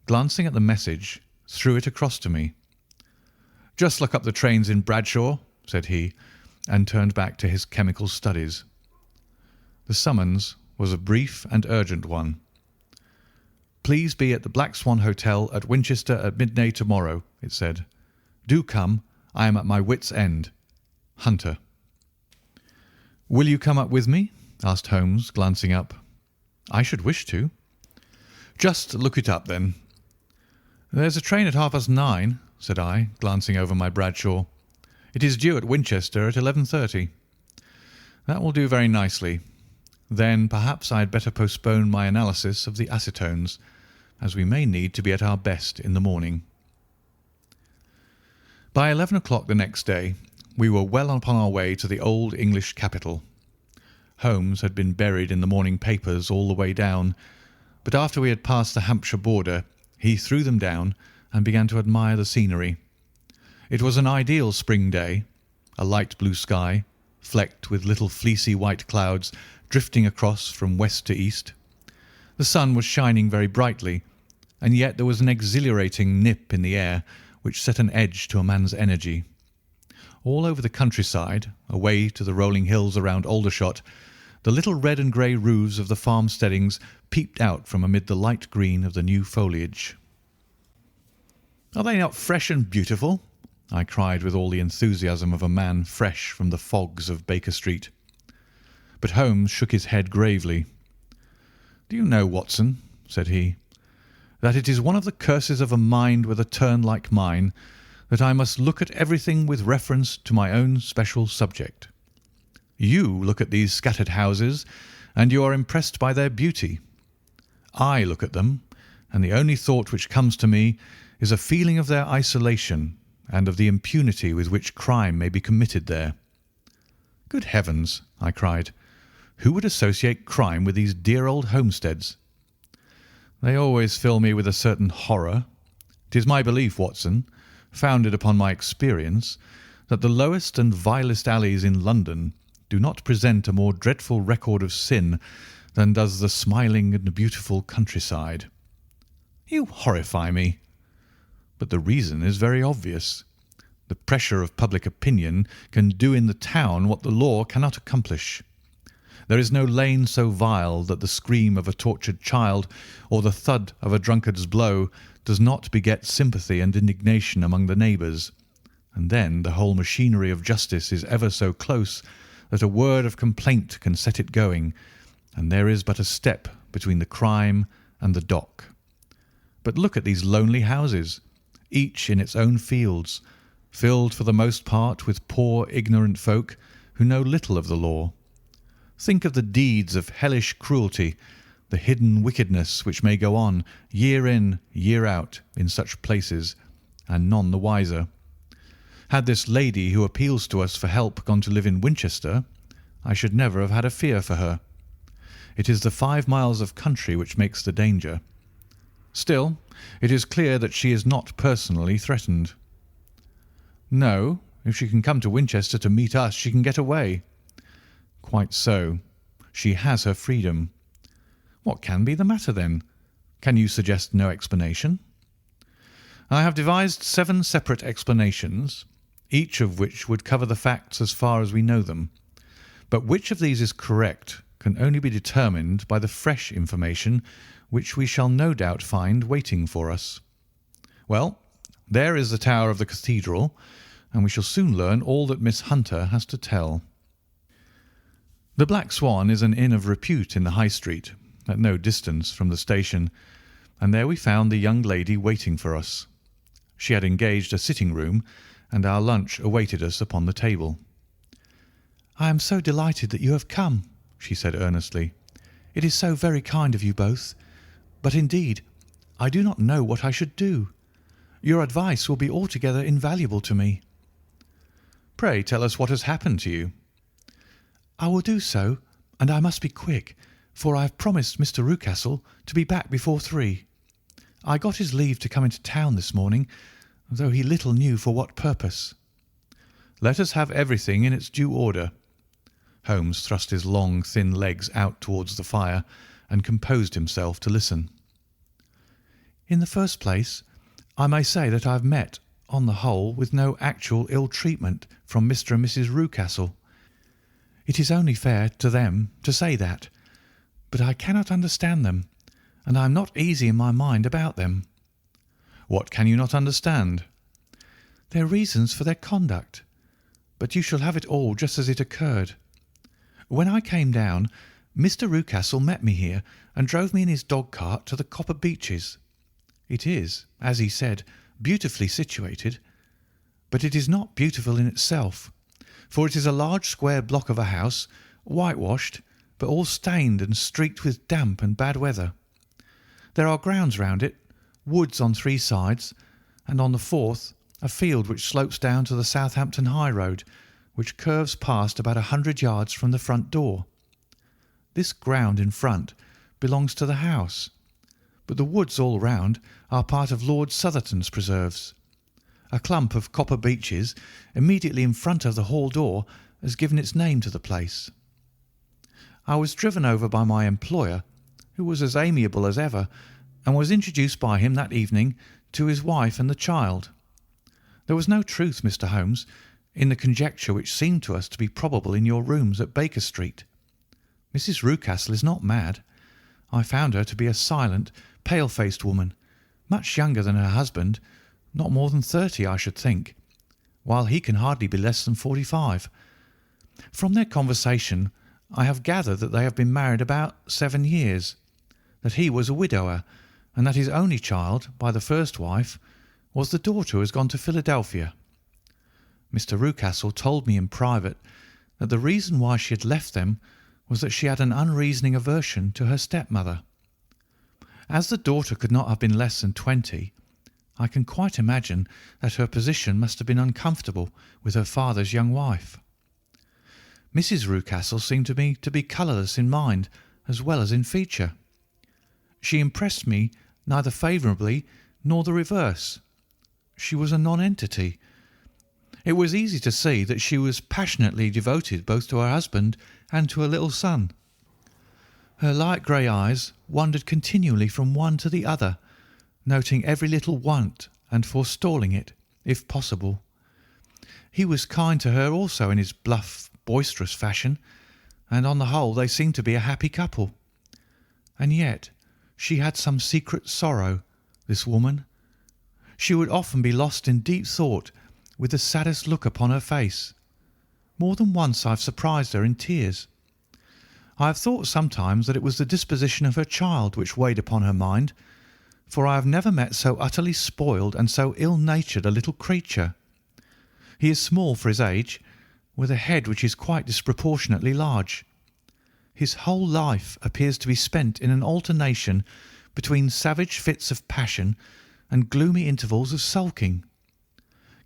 glancing at the message, threw it across to me. "Just look up the trains in Bradshaw," said he, and turned back to his chemical studies. The summons was a brief and urgent one. "Please be at the Black Swan Hotel at Winchester at midday tomorrow," it said. "Do come. I am at my wit's end. Hunter." "Will you come up with me?" asked Holmes, glancing up. "I should wish to." "Just look it up, then." "There's a train at 9:30, said I, glancing over my Bradshaw. "It is due at Winchester at 11:30. "That will do very nicely. Then perhaps I had better postpone my analysis of the acetones, as we may need to be at our best in the morning." By 11 o'clock the next day we were well upon our way to the old English capital. Holmes had been buried in the morning papers all the way down, but after we had passed the Hampshire border he threw them down and began to admire the scenery. It was an ideal spring day, a light blue sky, flecked with little fleecy white clouds drifting across from west to east. The sun was shining very brightly, and yet there was an exhilarating nip in the air which set an edge to a man's energy. All over the countryside, away to the rolling hills around Aldershot, the little red and grey roofs of the farmsteadings peeped out from amid the light green of the new foliage. "Are they not fresh and beautiful?" I cried with all the enthusiasm of a man fresh from the fogs of Baker Street. But Holmes shook his head gravely. "Do you know, Watson," said he, "that it is one of the curses of a mind with a turn like mine that I must look at everything with reference to my own special subject. You look at these scattered houses, and you are impressed by their beauty. I look at them, and the only thought which comes to me is a feeling of their isolation and of the impunity with which crime may be committed there." "Good heavens!" I cried. "Who would associate crime with these dear old homesteads?" "They always fill me with a certain horror. It is my belief, Watson, founded upon my experience, that the lowest and vilest alleys in London do not present a more dreadful record of sin than does the smiling and beautiful countryside. You horrify me. But the reason is very obvious. The pressure of public opinion can do in the town what the law cannot accomplish. There is no lane so vile that the scream of a tortured child or the thud of a drunkard's blow does not beget sympathy and indignation among the neighbours, and then the whole machinery of justice is ever so close that a word of complaint can set it going, and there is but a step between the crime and the dock. But look at these lonely houses, each in its own fields, filled for the most part with poor ignorant folk who know little of the law. Think of the deeds of hellish cruelty, the hidden wickedness which may go on year in, year out in such places, and none the wiser. Had this lady who appeals to us for help gone to live in Winchester, I should never have had a fear for her. It is the 5 miles of country which makes the danger. Still, it is clear that she is not personally threatened. No, if she can come to Winchester to meet us, she can get away. Quite so. She has her freedom. What can be the matter, then? Can you suggest no explanation? I have devised 7 separate explanations, each of which would cover the facts as far as we know them. But which of these is correct can only be determined by the fresh information which we shall no doubt find waiting for us. Well, there is the tower of the cathedral, and we shall soon learn all that Miss Hunter has to tell. The Black Swan is an inn of repute in the High Street, at no distance from the station, and there we found the young lady waiting for us. She had engaged a sitting-room, and our lunch awaited us upon the table. "I am so delighted that you have come," she said earnestly. "It is so very kind of you both. But indeed, I do not know what I should do. Your advice will be altogether invaluable to me." "Pray tell us what has happened to you." "I will do so, and I must be quick, for I have promised Mr. Rucastle to be back before 3. I got his leave to come into town this morning, though he little knew for what purpose." "Let us have everything in its due order." Holmes thrust his long, thin legs out towards the fire and composed himself to listen. "In the first place, I may say that I have met, on the whole, with no actual ill treatment from Mr. and Mrs. Rucastle. It is only fair to them to say that, but I cannot understand them, and I am not easy in my mind about them." "What can you not understand?" "Their reasons for their conduct. But you shall have it all just as it occurred. When I came down, Mr. Rucastle met me here and drove me in his dog-cart to the Copper Beeches. It is, as he said, beautifully situated, but it is not beautiful in itself, for it is a large square block of a house, whitewashed, but all stained and streaked with damp and bad weather. There are grounds round it, woods on 3 sides, and on the 4th a field which slopes down to the Southampton High Road, which curves past about 100 yards from the front door. This ground in front belongs to the house, but the woods all round are part of Lord Southerton's preserves. A clump of copper beeches immediately in front of the hall door has given its name to the place. I was driven over by my employer, who was as amiable as ever, and was introduced by him that evening to his wife and the child. There was no truth, Mr. Holmes, in the conjecture which seemed to us to be probable in your rooms at Baker Street. Mrs. Rucastle is not mad. I found her to be a silent, pale-faced woman, much younger than her husband, not more than 30, I should think, while he can hardly be less than 45. From their conversation I have gathered that they have been married about 7 years, that he was a widower, and that his only child, by the first wife, was the daughter who has gone to Philadelphia. Mr. Rucastle told me in private that the reason why she had left them was that she had an unreasoning aversion to her stepmother. As the daughter could not have been less than 20, I can quite imagine that her position must have been uncomfortable with her father's young wife. Mrs. Rucastle seemed to me to be colourless in mind as well as in feature. She impressed me neither favourably nor the reverse. She was a nonentity. It was easy to see that she was passionately devoted both to her husband and to her little son. Her light grey eyes wandered continually from one to the other, noting every little want and forestalling it, if possible. He was kind to her also in his bluff, boisterous fashion, and on the whole they seemed to be a happy couple. And yet she had some secret sorrow, this woman. She would often be lost in deep thought, with the saddest look upon her face. More than once I have surprised her in tears. I have thought sometimes that it was the disposition of her child which weighed upon her mind, for I have never met so utterly spoiled and so ill-natured a little creature. He is small for his age, with a head which is quite disproportionately large. His whole life appears to be spent in an alternation between savage fits of passion and gloomy intervals of sulking.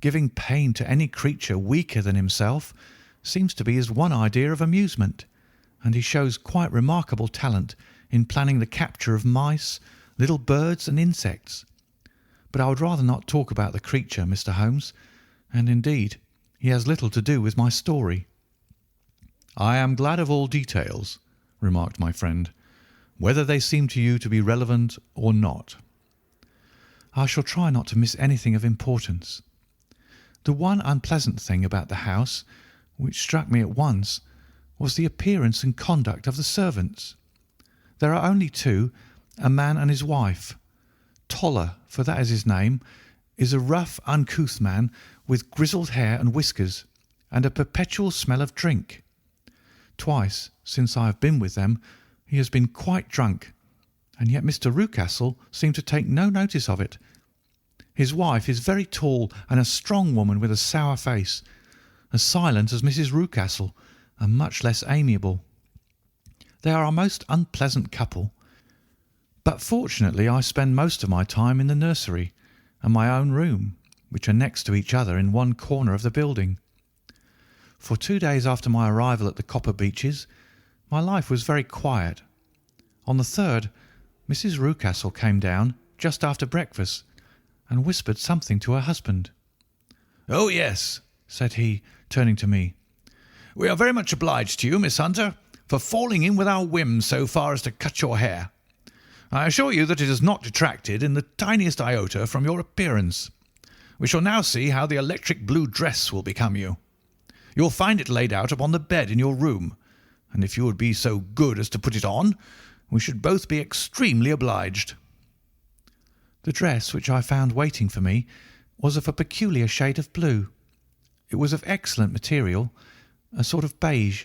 Giving pain to any creature weaker than himself seems to be his one idea of amusement, and he shows quite remarkable talent in planning the capture of mice, little birds and insects. But I would rather not talk about the creature, Mr. Holmes, and indeed he has little to do with my story." "I am glad of all details," remarked my friend, "whether they seem to you to be relevant or not." "I shall try not to miss anything of importance. The one unpleasant thing about the house, which struck me at once, was the appearance and conduct of the servants. There are only two, a man and his wife. Toller, for that is his name, is a rough, uncouth man with grizzled hair and whiskers, and a perpetual smell of drink. Twice, since I have been with them, he has been quite drunk, and yet Mr. Rucastle seemed to take no notice of it. His wife is very tall and a strong woman with a sour face, as silent as Mrs. Rucastle, and much less amiable. They are a most unpleasant couple, but fortunately I spend most of my time in the nursery and my own room, which are next to each other in one corner of the building. For 2 days after my arrival at the Copper Beeches, my life was very quiet. On the third, Mrs. Rucastle came down just after breakfast and whispered something to her husband. "Oh, yes," said he, turning to me. "We are very much obliged to you, Miss Hunter, for falling in with our whim so far as to cut your hair. I assure you that it has not detracted in the tiniest iota from your appearance. We shall now see how the electric blue dress will become you. You'll find it laid out upon the bed in your room, and if you would be so good as to put it on, we should both be extremely obliged." The dress which I found waiting for me was of a peculiar shade of blue. It was of excellent material, a sort of beige,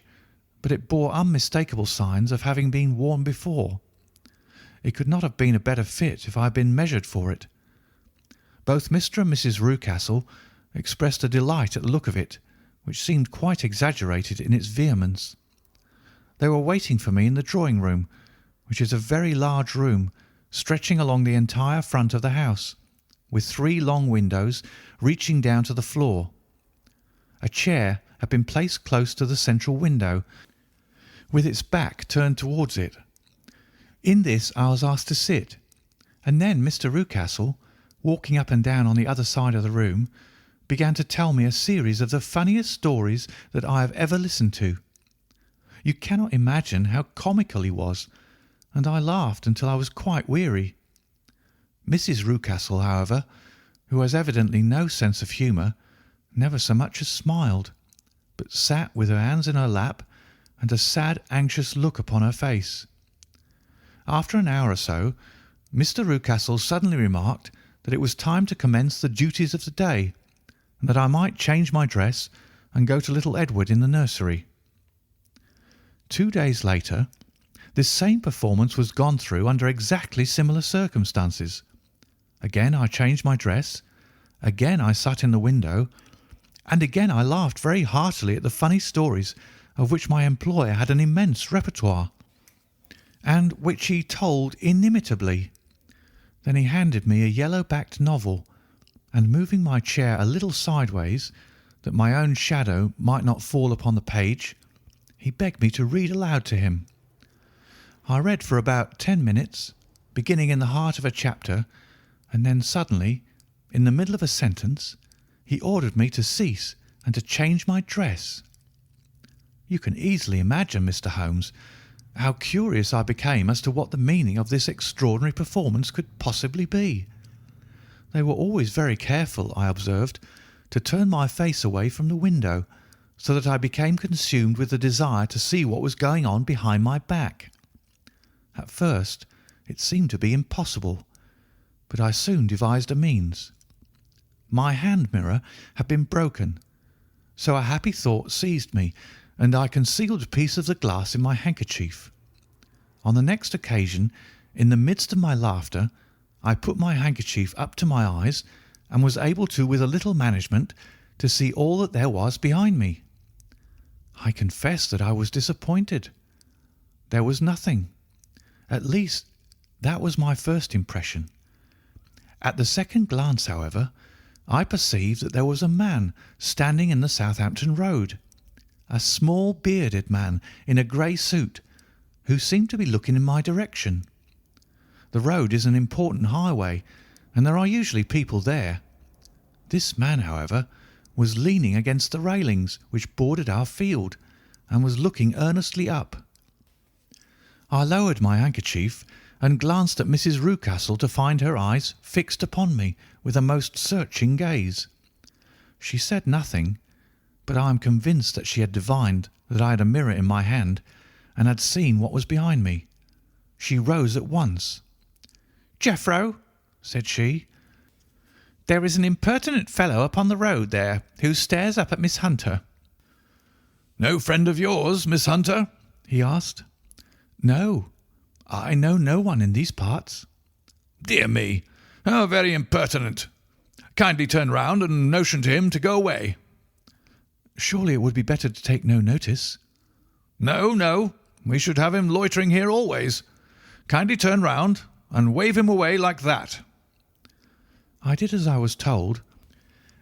but it bore unmistakable signs of having been worn before. It could not have been a better fit if I had been measured for it. Both Mr. and Mrs. Rucastle expressed a delight at the look of it, which seemed quite exaggerated in its vehemence. They were waiting for me in the drawing-room, which is a very large room, stretching along the entire front of the house, with 3 long windows reaching down to the floor. A chair had been placed close to the central window, with its back turned towards it. In this I was asked to sit, and then Mr. Rucastle, walking up and down on the other side of the room, began to tell me a series of the funniest stories that I have ever listened to. You cannot imagine how comical he was, and I laughed until I was quite weary. Mrs. Rucastle, however, who has evidently no sense of humour, never so much as smiled, but sat with her hands in her lap and a sad, anxious look upon her face. After an hour or so, Mr. Rucastle suddenly remarked that it was time to commence the duties of the day, and that I might change my dress and go to little Edward in the nursery. 2 days later, this same performance was gone through under exactly similar circumstances. Again I changed my dress, again I sat in the window, and again I laughed very heartily at the funny stories of which my employer had an immense repertoire, and which he told inimitably. Then he handed me a yellow-backed novel, and moving my chair a little sideways, that my own shadow might not fall upon the page, he begged me to read aloud to him. I read for about 10 minutes, beginning in the heart of a chapter, and then suddenly, in the middle of a sentence, he ordered me to cease and to change my dress. You can easily imagine, Mr. Holmes, how curious I became as to what the meaning of this extraordinary performance could possibly be. They were always very careful, I observed, to turn my face away from the window, so that I became consumed with the desire to see what was going on behind my back. At first it seemed to be impossible, but I soon devised a means. My hand mirror had been broken, so a happy thought seized me, and I concealed a piece of the glass in my handkerchief. On the next occasion, in the midst of my laughter, I put my handkerchief up to my eyes and was able to, with a little management, to see all that there was behind me. I confess that I was disappointed. There was nothing. At least, that was my first impression. At the second glance, however, I perceived that there was a man standing in the Southampton Road, a small bearded man in a grey suit, who seemed to be looking in my direction. The road is an important highway, and there are usually people there. This man, however, was leaning against the railings which bordered our field, and was looking earnestly up. I lowered my handkerchief and glanced at Mrs. Rucastle to find her eyes fixed upon me with a most searching gaze. She said nothing, but I am convinced that she had divined that I had a mirror in my hand and had seen what was behind me. She rose at once. "Jeffro," said she, "there is an impertinent fellow upon the road there who stares up at Miss Hunter." "No friend of yours, Miss Hunter?" he asked. "No, I know no one in these parts." "Dear me, how very impertinent. Kindly turn round and motion to him to go away." "Surely it would be better to take no notice." "No, no, we should have him loitering here always. Kindly turn round and wave him away like that." I did as I was told,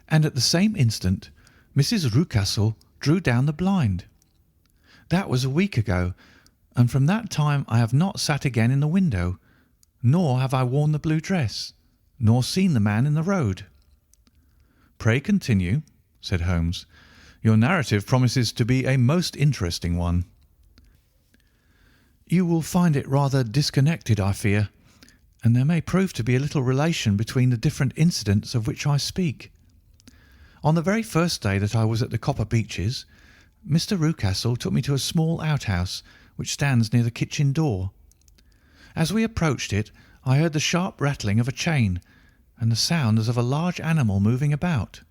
and at the same instant Mrs. Rucastle drew down the blind. That was a week ago, and from that time I have not sat again in the window, nor have I worn the blue dress, nor seen the man in the road. "Pray continue," said Holmes. "Your narrative promises to be a most interesting one." "You will find it rather disconnected, I fear, and there may prove to be a little relation between the different incidents of which I speak. On the very first day that I was at the Copper Beeches, Mr. Rucastle took me to a small outhouse which stands near the kitchen door. As we approached it, I heard the sharp rattling of a chain and the sound as of a large animal moving about.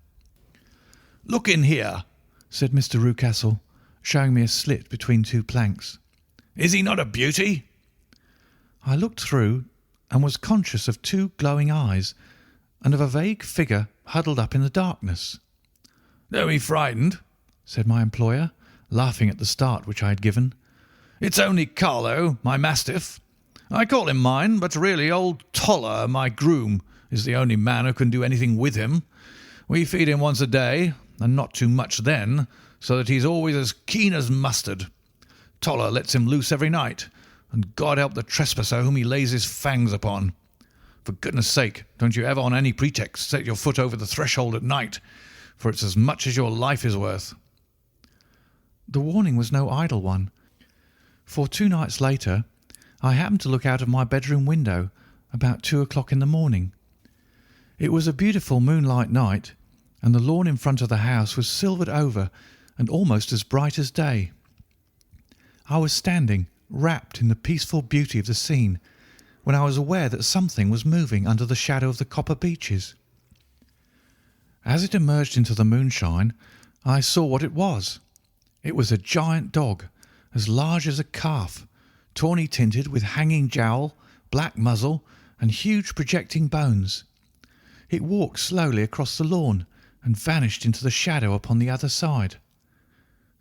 "Look in here," said Mr. Rucastle, showing me a slit between two planks. "Is he not a beauty?" I looked through and was conscious of two glowing eyes and of a vague figure huddled up in the darkness. "Don't be frightened," said my employer, laughing at the start which I had given. "It's only Carlo, my mastiff. I call him mine, but really old Toller, my groom, is the only man who can do anything with him. We feed him once a day, and not too much then, so that he's always as keen as mustard. Toller lets him loose every night, and God help the trespasser whom he lays his fangs upon. For goodness' sake, don't you ever on any pretext set your foot over the threshold at night, for it's as much as your life is worth." The warning was no idle one, for 2 nights later I happened to look out of my bedroom window about 2 o'clock in the morning. It was a beautiful moonlight night, and the lawn in front of the house was silvered over and almost as bright as day. I was standing, wrapped in the peaceful beauty of the scene, when I was aware that something was moving under the shadow of the Copper Beeches. As it emerged into the moonshine, I saw what it was. It was a giant dog, as large as a calf, tawny tinted with hanging jowl, black muzzle, and huge projecting bones. It walked slowly across the lawn and vanished into the shadow upon the other side.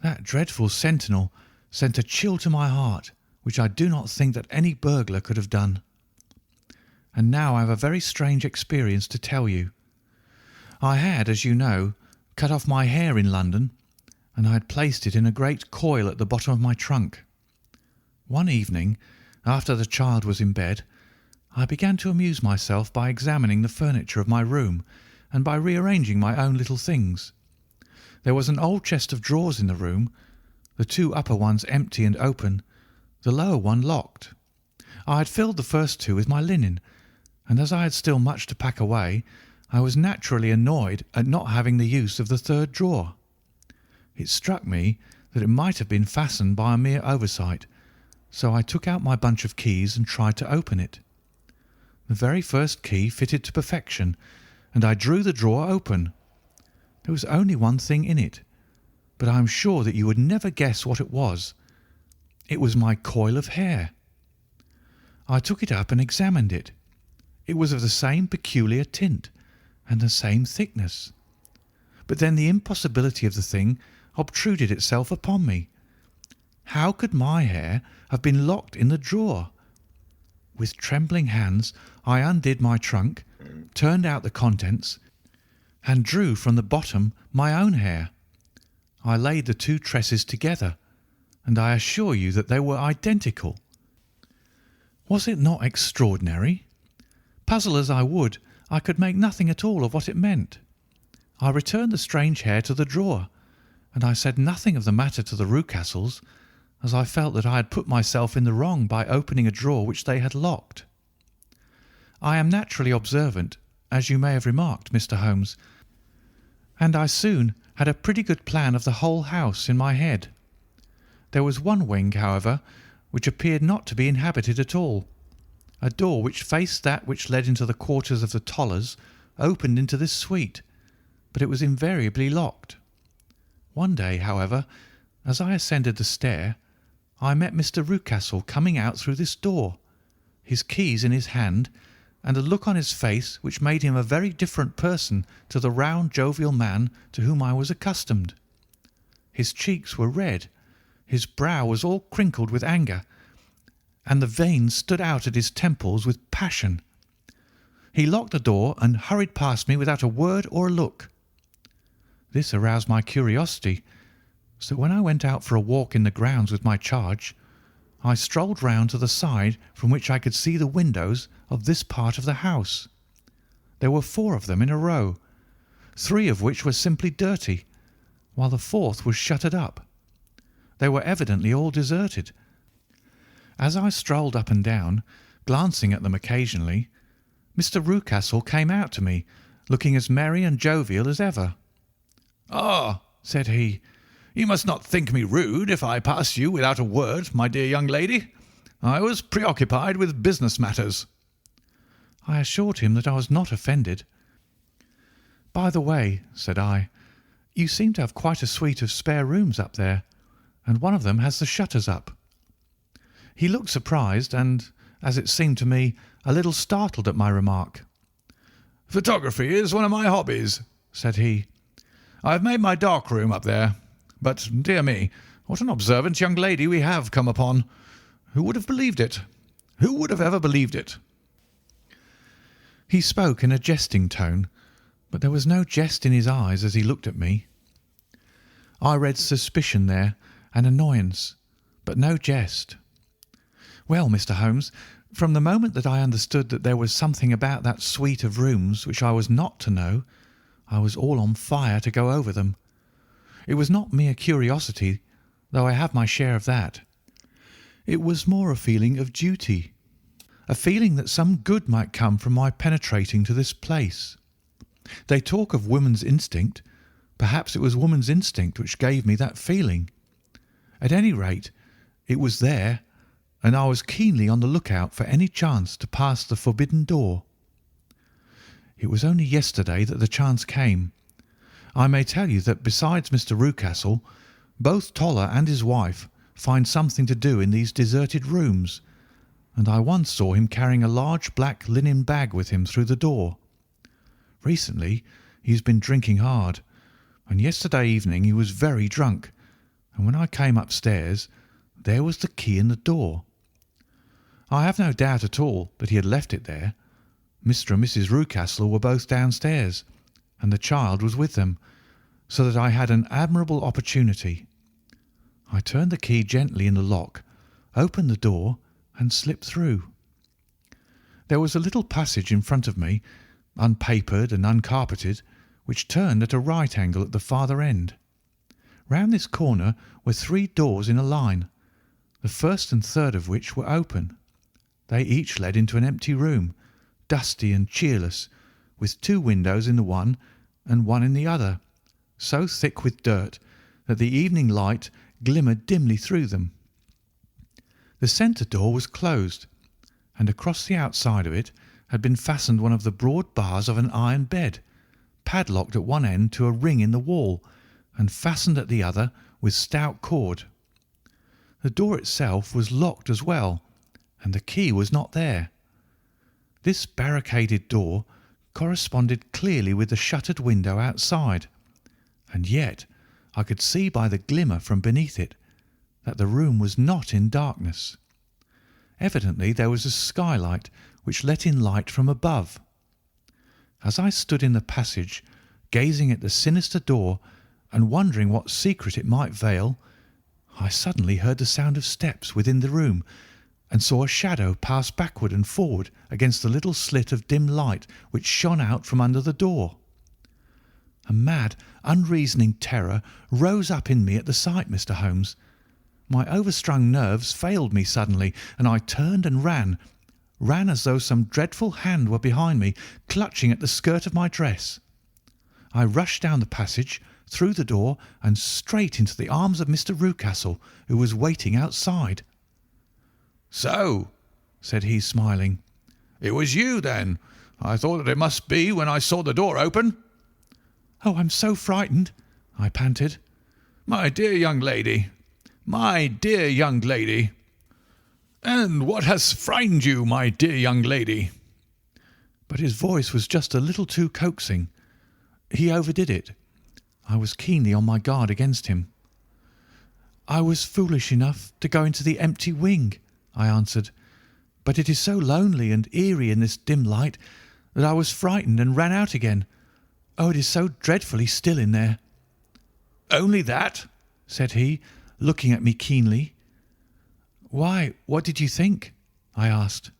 That dreadful sentinel sent a chill to my heart, which I do not think that any burglar could have done. And now I have a very strange experience to tell you. I had, as you know, cut off my hair in London, and I had placed it in a great coil at the bottom of my trunk. One evening, after the child was in bed, I began to amuse myself by examining the furniture of my room and by rearranging my own little things. There was an old chest of drawers in the room, the two upper ones empty and open, the lower one locked. I had filled the first two with my linen, and as I had still much to pack away, I was naturally annoyed at not having the use of the third drawer. It struck me that it might have been fastened by a mere oversight, so I took out my bunch of keys and tried to open it. The very first key fitted to perfection, and I drew the drawer open. There was only one thing in it, but I am sure that you would never guess what it was. It was my coil of hair. I took it up and examined it. It was of the same peculiar tint and the same thickness. But then the impossibility of the thing obtruded itself upon me. How could my hair have been locked in the drawer? With trembling hands I undid my trunk, turned out the contents, and drew from the bottom my own hair. I laid the two tresses together, and I assure you that they were identical. Was it not extraordinary? Puzzle as I would, I could make nothing at all of what it meant. I returned the strange hair to the drawer, and I said nothing of the matter to the Rucastles, as I felt that I had put myself in the wrong by opening a drawer which they had locked. I am naturally observant, as you may have remarked, Mr. Holmes, and I soon had a pretty good plan of the whole house in my head. There was one wing, however, which appeared not to be inhabited at all. A door which faced that which led into the quarters of the Tollers opened into this suite, but it was invariably locked. One day, however, as I ascended the stair, I met Mr. Rucastle coming out through this door, his keys in his hand, and a look on his face which made him a very different person to the round, jovial man to whom I was accustomed. His cheeks were red, his brow was all crinkled with anger, and the veins stood out at his temples with passion. He locked the door and hurried past me without a word or a look. This aroused my curiosity, so when I went out for a walk in the grounds with my charge, I strolled round to the side from which I could see the windows of this part of the house. There were 4 of them in a row, 3 of which were simply dirty, while the 4th was shuttered up. They were evidently all deserted. As I strolled up and down, glancing at them occasionally, Mr. Rucastle came out to me, looking as merry and jovial as ever. "Ah," said he, "you must not think me rude if I pass you without a word, my dear young lady. I was preoccupied with business matters." I assured him that I was not offended. "By the way," said I, "you seem to have quite a suite of spare rooms up there, and one of them has the shutters up." He looked surprised and, as it seemed to me, a little startled at my remark. "Photography is one of my hobbies," said he. "I have made my dark room up there. But, dear me, what an observant young lady we have come upon. Who would have believed it? Who would have ever believed it?" He spoke in a jesting tone, but there was no jest in his eyes as he looked at me. I read suspicion there and annoyance, but no jest. Well, Mr. Holmes, from the moment that I understood that there was something about that suite of rooms which I was not to know, I was all on fire to go over them. It was not mere curiosity, though I have my share of that. It was more a feeling of duty, a feeling that some good might come from my penetrating to this place. They talk of woman's instinct. Perhaps it was woman's instinct which gave me that feeling. At any rate, it was there, and I was keenly on the lookout for any chance to pass the forbidden door. It was only yesterday that the chance came. I may tell you that besides Mr. Rucastle, both Toller and his wife find something to do in these deserted rooms, and I once saw him carrying a large black linen bag with him through the door. Recently he has been drinking hard, and yesterday evening he was very drunk, and when I came upstairs there was the key in the door. I have no doubt at all that he had left it there. Mr. and Mrs. Rucastle were both downstairs, and the child was with them, so that I had an admirable opportunity. I turned the key gently in the lock, opened the door, and slipped through. There was a little passage in front of me, unpapered and uncarpeted, which turned at a right angle at the farther end. Round this corner were 3 doors in a line, the first and third of which were open. They each led into an empty room, dusty and cheerless, with 2 windows in the one and one in the other, so thick with dirt that the evening light glimmered dimly through them. The centre door was closed, and across the outside of it had been fastened one of the broad bars of an iron bed, padlocked at one end to a ring in the wall, and fastened at the other with stout cord. The door itself was locked as well, and the key was not there. This barricaded door corresponded clearly with the shuttered window outside, and yet I could see by the glimmer from beneath it that the room was not in darkness. Evidently there was a skylight which let in light from above. As I stood in the passage, gazing at the sinister door and wondering what secret it might veil, I suddenly heard the sound of steps within the room and saw a shadow pass backward and forward against the little slit of dim light which shone out from under the door. A mad, unreasoning terror rose up in me at the sight, Mr. Holmes. My overstrung nerves failed me suddenly, and I turned and ran as though some dreadful hand were behind me, clutching at the skirt of my dress. I rushed down the passage, through the door, and straight into the arms of Mr. Rucastle, who was waiting outside. "So," said he, smiling, "it was you, then. I thought that it must be when I saw the door open." "Oh, I'm so frightened," I panted. My dear young lady, my dear young lady. And what has frightened you, my dear young lady?" But his voice was just a little too coaxing. He overdid it. I was keenly on my guard against him. "I was foolish enough to go into the empty wing," I answered, "but it is so lonely and eerie in this dim light that I was frightened and ran out again. Oh, it is so dreadfully still in there." "Only that?" said he, looking at me keenly. "Why, what did you think?" I asked.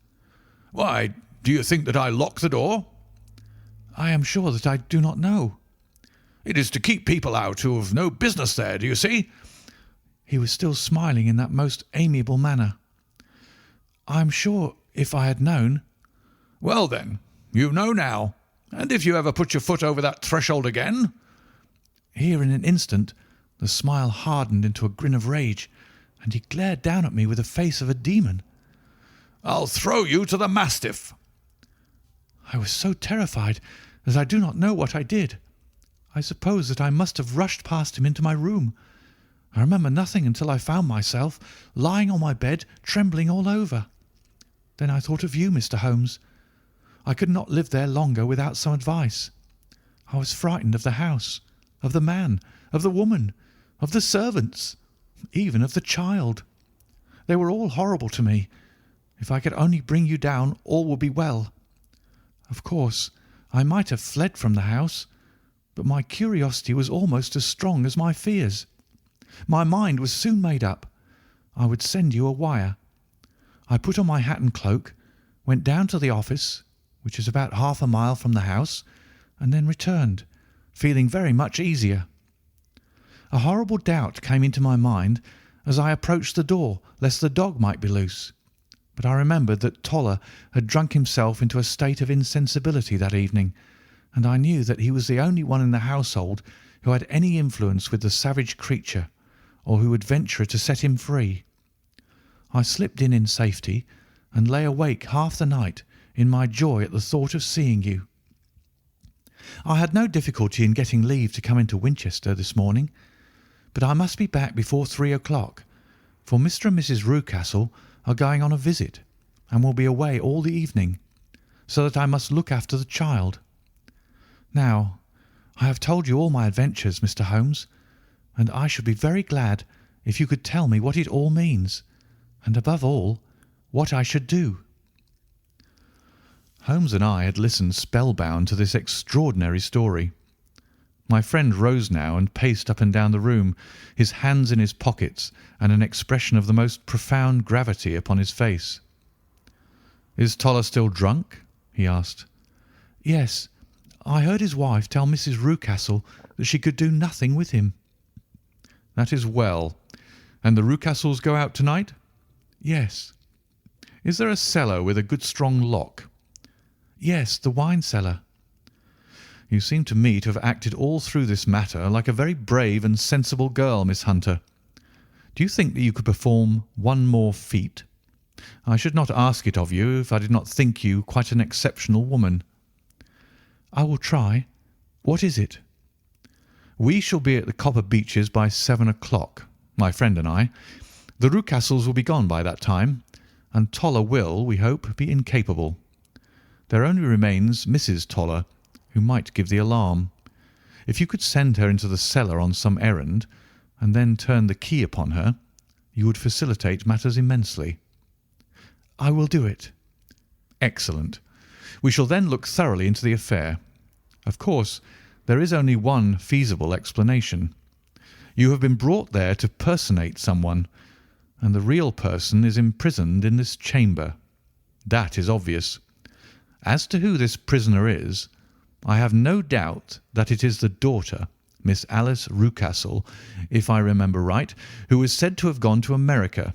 "Why, do you think that I locked the door?" "I am sure that I do not know." "It is to keep people out who have no business there, do you see?" He was still smiling in that most amiable manner. "I am sure if I had known—" "Well, then, you know now. And if you ever put your foot over that threshold again—" Here in an instant the smile hardened into a grin of rage, and he glared down at me with the face of a demon. "I'll throw you to the mastiff." I was so terrified that I do not know what I did. I suppose that I must have rushed past him into my room. I remember nothing until I found myself lying on my bed, trembling all over. Then I thought of you, Mr. Holmes. I could not live there longer without some advice. I was frightened of the house, of the man, of the woman, of the servants, even of the child. They were all horrible to me. If I could only bring you down, all would be well. Of course, I might have fled from the house, but my curiosity was almost as strong as my fears. My mind was soon made up. I would send you a wire. I put on my hat and cloak, went down to the office, which is about half a mile from the house, and then returned, feeling very much easier. A horrible doubt came into my mind as I approached the door, lest the dog might be loose. But I remembered that Toller had drunk himself into a state of insensibility that evening, and I knew that he was the only one in the household who had any influence with the savage creature, or who would venture to set him free. I slipped in safety, and lay awake half the night in my joy at the thought of seeing you. I had no difficulty in getting leave to come into Winchester this morning, but I must be back before 3 o'clock, for Mr. and Mrs. Rucastle are going on a visit, and will be away all the evening, so that I must look after the child. Now, I have told you all my adventures, Mr. Holmes, and I should be very glad if you could tell me what it all means, and above all, what I should do." Holmes and I had listened spellbound to this extraordinary story. My friend rose now and paced up and down the room, his hands in his pockets and an expression of the most profound gravity upon his face. "Is Toller still drunk?" he asked. "Yes. I heard his wife tell Mrs. Rucastle that she could do nothing with him." That is well. And the Rucastles go out tonight? Yes. Is there a cellar with a good strong lock? Yes, the wine cellar. You seem to me to have acted all through this matter like a very brave and sensible girl, Miss Hunter. Do you think that you could perform one more feat? I should not ask it of you if I did not think you quite an exceptional woman. I will try. What is it? We shall be at the Copper Beeches by 7 o'clock, my friend and I. The Rucastles will be gone by that time, and Toller will, we hope, be incapable. There only remains Mrs. Toller, who might give the alarm. If you could send her into the cellar on some errand, and then turn the key upon her, you would facilitate matters immensely. I will do it. Excellent. We shall then look thoroughly into the affair. Of course, there is only one feasible explanation. You have been brought there to personate someone, and the real person is imprisoned in this chamber. That is obvious. As to who this prisoner is, I have no doubt that it is the daughter, Miss Alice Rucastle, if I remember right, who is said to have gone to America.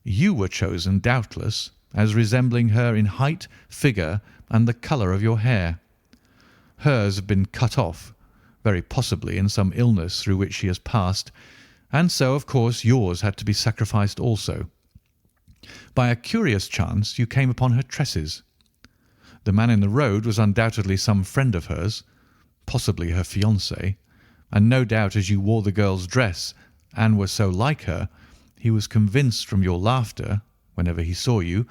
You were chosen, doubtless, as resembling her in height, figure, and the colour of your hair. Hers have been cut off, very possibly in some illness through which she has passed, and so, of course, yours had to be sacrificed also. By a curious chance you came upon her tresses. The man in the road was undoubtedly some friend of hers, possibly her fiancé, and no doubt as you wore the girl's dress and were so like her, he was convinced from your laughter, whenever he saw you,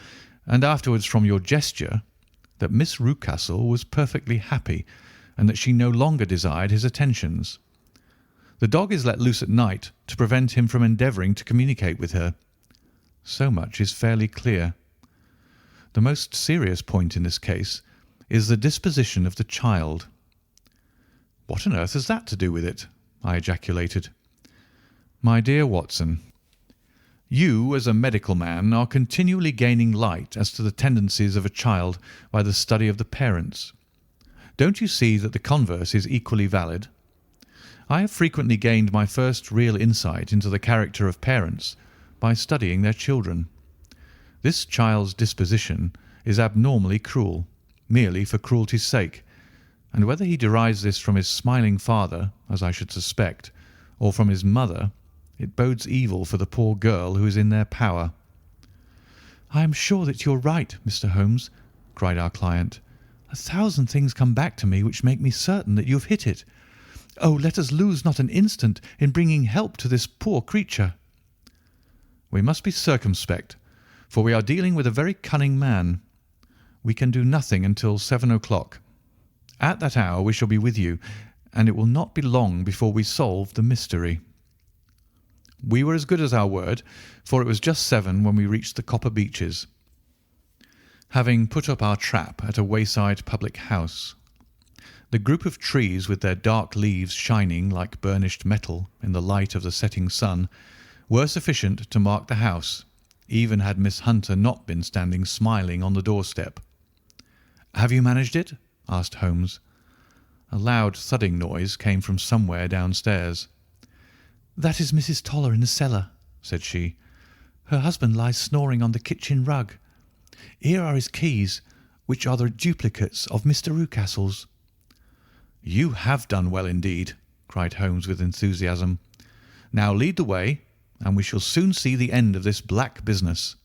and afterwards from your gesture, that Miss Rucastle was perfectly happy, and that she no longer desired his attentions. The dog is let loose at night to prevent him from endeavouring to communicate with her. So much is fairly clear. The most serious point in this case is the disposition of the child. What on earth has that to do with it? I ejaculated. My dear Watson, you, as a medical man, are continually gaining light as to the tendencies of a child by the study of the parents. Don't you see that the converse is equally valid? I have frequently gained my first real insight into the character of parents by studying their children. This child's disposition is abnormally cruel, merely for cruelty's sake, and whether he derives this from his smiling father, as I should suspect, or from his mother, it bodes evil for the poor girl who is in their power. I am sure that you are right, Mr. Holmes, cried our client. 1,000 things come back to me which make me certain that you have hit it. Oh, let us lose not an instant in bringing help to this poor creature. We must be circumspect, for we are dealing with a very cunning man. We can do nothing until 7 o'clock. At that hour we shall be with you, and it will not be long before we solve the mystery. We were as good as our word, for it was just 7 when we reached the Copper Beeches. Having put up our trap at a wayside public house, the group of trees with their dark leaves shining like burnished metal in the light of the setting sun were sufficient to mark the house, even had Miss Hunter not been standing smiling on the doorstep. "Have you managed it?" asked Holmes. A loud thudding noise came from somewhere downstairs. "That is Mrs. Toller in the cellar," said she. "Her husband lies snoring on the kitchen rug. Here are his keys, which are the duplicates of Mr. Rucastle's." "You have done well indeed," cried Holmes with enthusiasm. "Now lead the way, and we shall soon see the end of this black business."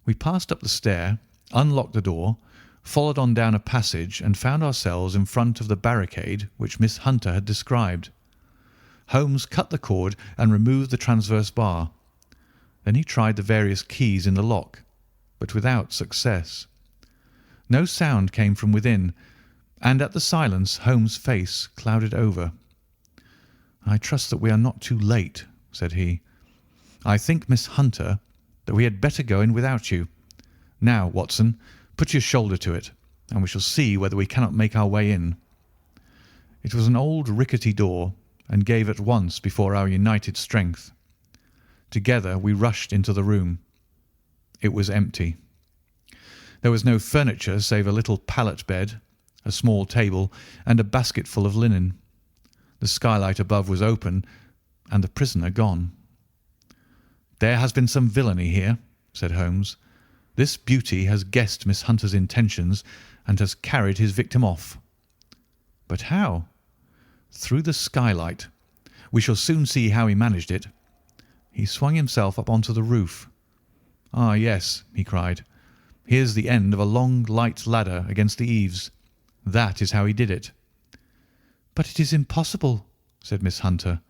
We passed up the stair, unlocked the door, followed on down a passage, and found ourselves in front of the barricade which Miss Hunter had described. Holmes cut the cord and removed the transverse bar. Then he tried the various keys in the lock, but without success. No sound came from within, and at the silence Holmes' face clouded over. "I trust that we are not too late," said he. "I think, Miss Hunter, that we had better go in without you. Now, Watson, put your shoulder to it, and we shall see whether we cannot make our way in." It was an old rickety door, and gave at once before our united strength. Together we rushed into the room. It was empty. There was no furniture save a little pallet bed, a small table, and a basketful of linen. The skylight above was open, and the prisoner gone. "There has been some villainy here," said Holmes. "This beauty has guessed Miss Hunter's intentions and has carried his victim off." "But how?" "Through the skylight. We shall soon see how he managed it. He swung himself up onto the roof. Ah, yes," he cried. "Here's the end of a long, light ladder against the eaves. That is how he did it." "But it is impossible," said Miss Hunter.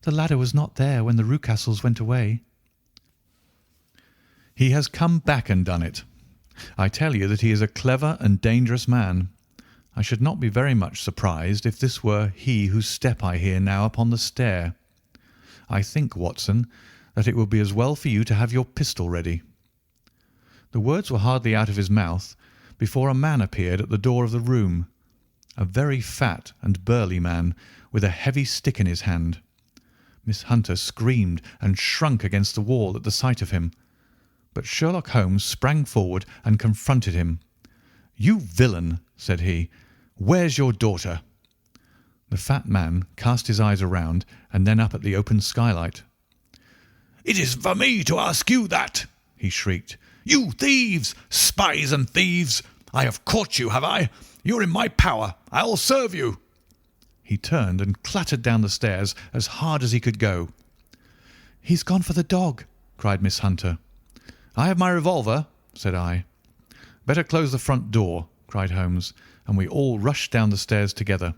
"The ladder was not there when the Rucastles went away." "He has come back and done it. I tell you that he is a clever and dangerous man. I should not be very much surprised if this were he whose step I hear now upon the stair. I think, Watson, that it would be as well for you to have your pistol ready." The words were hardly out of his mouth before a man appeared at the door of the room, a very fat and burly man with a heavy stick in his hand. Miss Hunter screamed and shrunk against the wall at the sight of him, but Sherlock Holmes sprang forward and confronted him. "You villain," said he, "where's your daughter?" The fat man cast his eyes around and then up at the open skylight. "It is for me to ask you that," he shrieked. "You thieves! Spies and thieves! I have caught you, have I? You're in my power. I'll serve you." He turned and clattered down the stairs as hard as he could go. "He's gone for the dog," cried Miss Hunter. "I have my revolver," said I. "Better close the front door," cried Holmes, and we all rushed down the stairs together.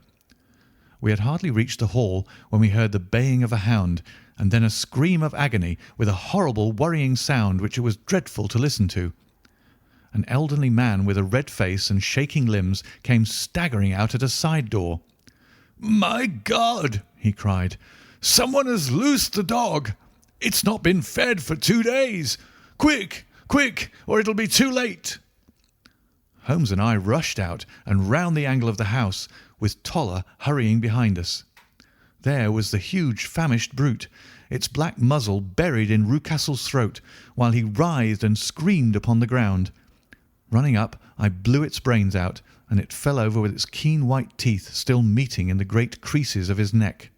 We had hardly reached the hall when we heard the baying of a hound, and then a scream of agony with a horrible worrying sound which it was dreadful to listen to. An elderly man with a red face and shaking limbs came staggering out at a side door. "My God!" he cried. "Someone has loosed the dog. It's not been fed for 2 days. Quick, quick, or it'll be too late." Holmes and I rushed out and round the angle of the house, with Toller hurrying behind us. There was the huge famished brute, its black muzzle buried in Rucastle's throat, while he writhed and screamed upon the ground. Running up, I blew its brains out, and it fell over with its keen white teeth still meeting in the great creases of his neck.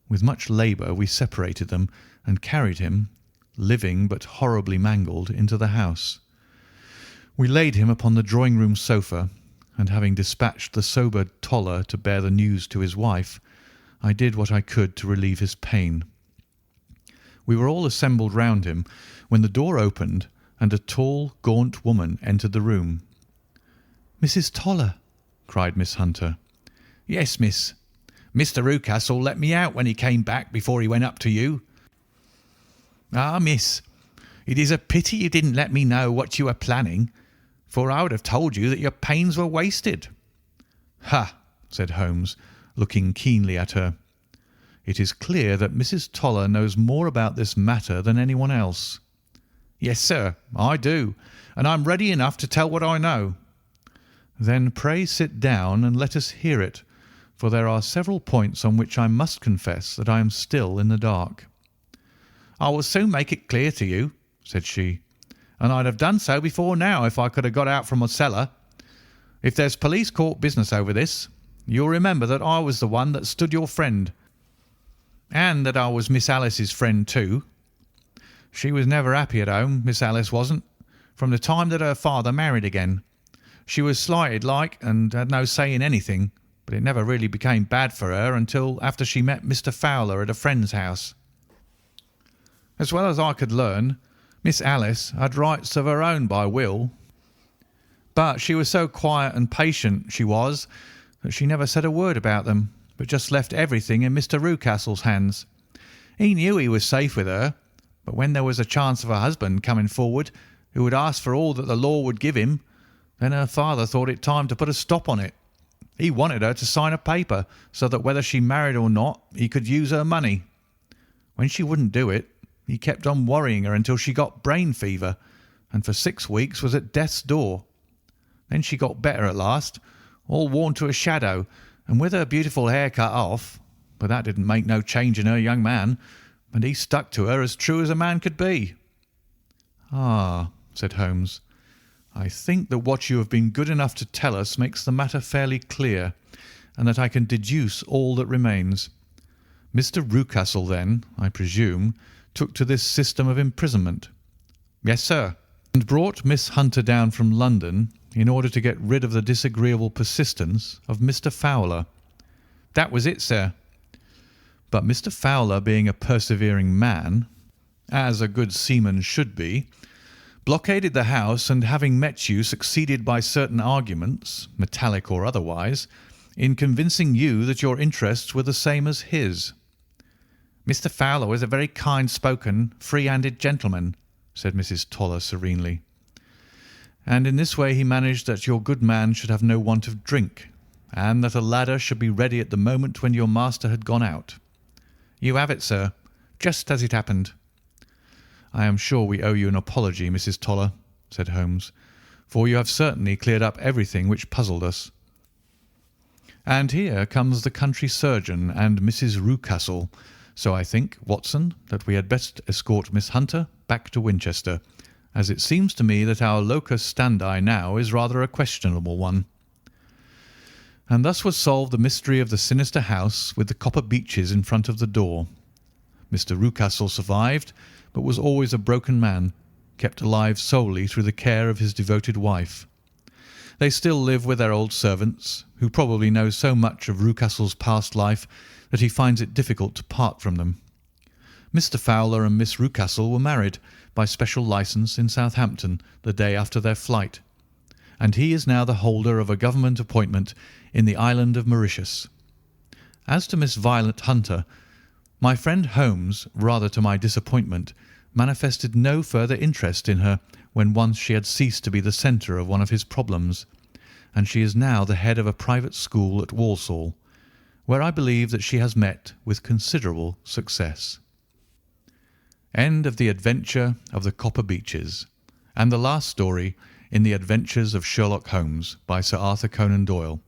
With much labour we separated them and carried him, living but horribly mangled, into the house. We laid him upon the drawing-room sofa, and having dispatched the sober Toller to bear the news to his wife, I did what I could to relieve his pain. We were all assembled round him when the door opened and a tall, gaunt woman entered the room. "Mrs. Toller," cried Miss Hunter. "Yes, miss. Mr. Rucastle let me out when he came back before he went up to you." "Ah, miss, it is a pity you didn't let me know what you were planning, for I would have told you that your pains were wasted." "Ha!" said Holmes, looking keenly at her. "It is clear that Mrs. Toller knows more about this matter than anyone else." "Yes, sir, I do, and I'm ready enough to tell what I know." "Then pray sit down and let us hear it, for there are several points on which I must confess that I am still in the dark." "I will soon make it clear to you," said she, "and I'd have done so before now if I could have got out from my cellar. If there's police court business over this, you'll remember that I was the one that stood your friend, and that I was Miss Alice's friend too. She was never happy at home, Miss Alice wasn't, from the time that her father married again. She was slighted like, and had no say in anything, but it never really became bad for her until after she met Mr. Fowler at a friend's house. As well as I could learn, Miss Alice had rights of her own by will, but she was so quiet and patient, she was, that she never said a word about them, but just left everything in Mr. Rucastle's hands. He knew he was safe with her, but when there was a chance of a husband coming forward who would ask for all that the law would give him, then her father thought it time to put a stop on it. He wanted her to sign a paper so that whether she married or not, he could use her money. When she wouldn't do it, he kept on worrying her until she got brain fever, and for 6 weeks was at death's door. Then she got better at last, all worn to a shadow, and with her beautiful hair cut off, but that didn't make no change in her young man, and he stuck to her as true as a man could be." "Ah," said Holmes, "I think that what you have been good enough to tell us makes the matter fairly clear, and that I can deduce all that remains. Mr. Rucastle, then, I presume, took to this system of imprisonment?" "Yes, sir." "And brought Miss Hunter down from London in order to get rid of the disagreeable persistence of Mr. Fowler?" "That was it, sir." "But Mr. Fowler, being a persevering man, as a good seaman should be, blockaded the house, and having met you, succeeded by certain arguments, metallic or otherwise, in convincing you that your interests were the same as his." "Mr. Fowler was a very kind-spoken, free-handed gentleman," said Mrs. Toller serenely. "And in this way he managed that your good man should have no want of drink, and that a ladder should be ready at the moment when your master had gone out." "You have it, sir, just as it happened." "I am sure we owe you an apology, Mrs. Toller," said Holmes, "for you have certainly cleared up everything which puzzled us. And here comes the country surgeon and Mrs. Rucastle, so I think, Watson, that we had best escort Miss Hunter back to Winchester, as it seems to me that our locus standi now is rather a questionable one." And thus was solved the mystery of the sinister house with the copper beeches in front of the door. Mr. Rucastle survived, but was always a broken man, kept alive solely through the care of his devoted wife. They still live with their old servants, who probably know so much of Rucastle's past life that he finds it difficult to part from them. Mr. Fowler and Miss Rucastle were married by special licence in Southampton the day after their flight, and he is now the holder of a government appointment in the island of Mauritius. As to Miss Violet Hunter, my friend Holmes, rather to my disappointment, manifested no further interest in her when once she had ceased to be the centre of one of his problems, and she is now the head of a private school at Walsall, where I believe that she has met with considerable success. End of The Adventure of the Copper Beeches, and the last story in The Adventures of Sherlock Holmes by Sir Arthur Conan Doyle.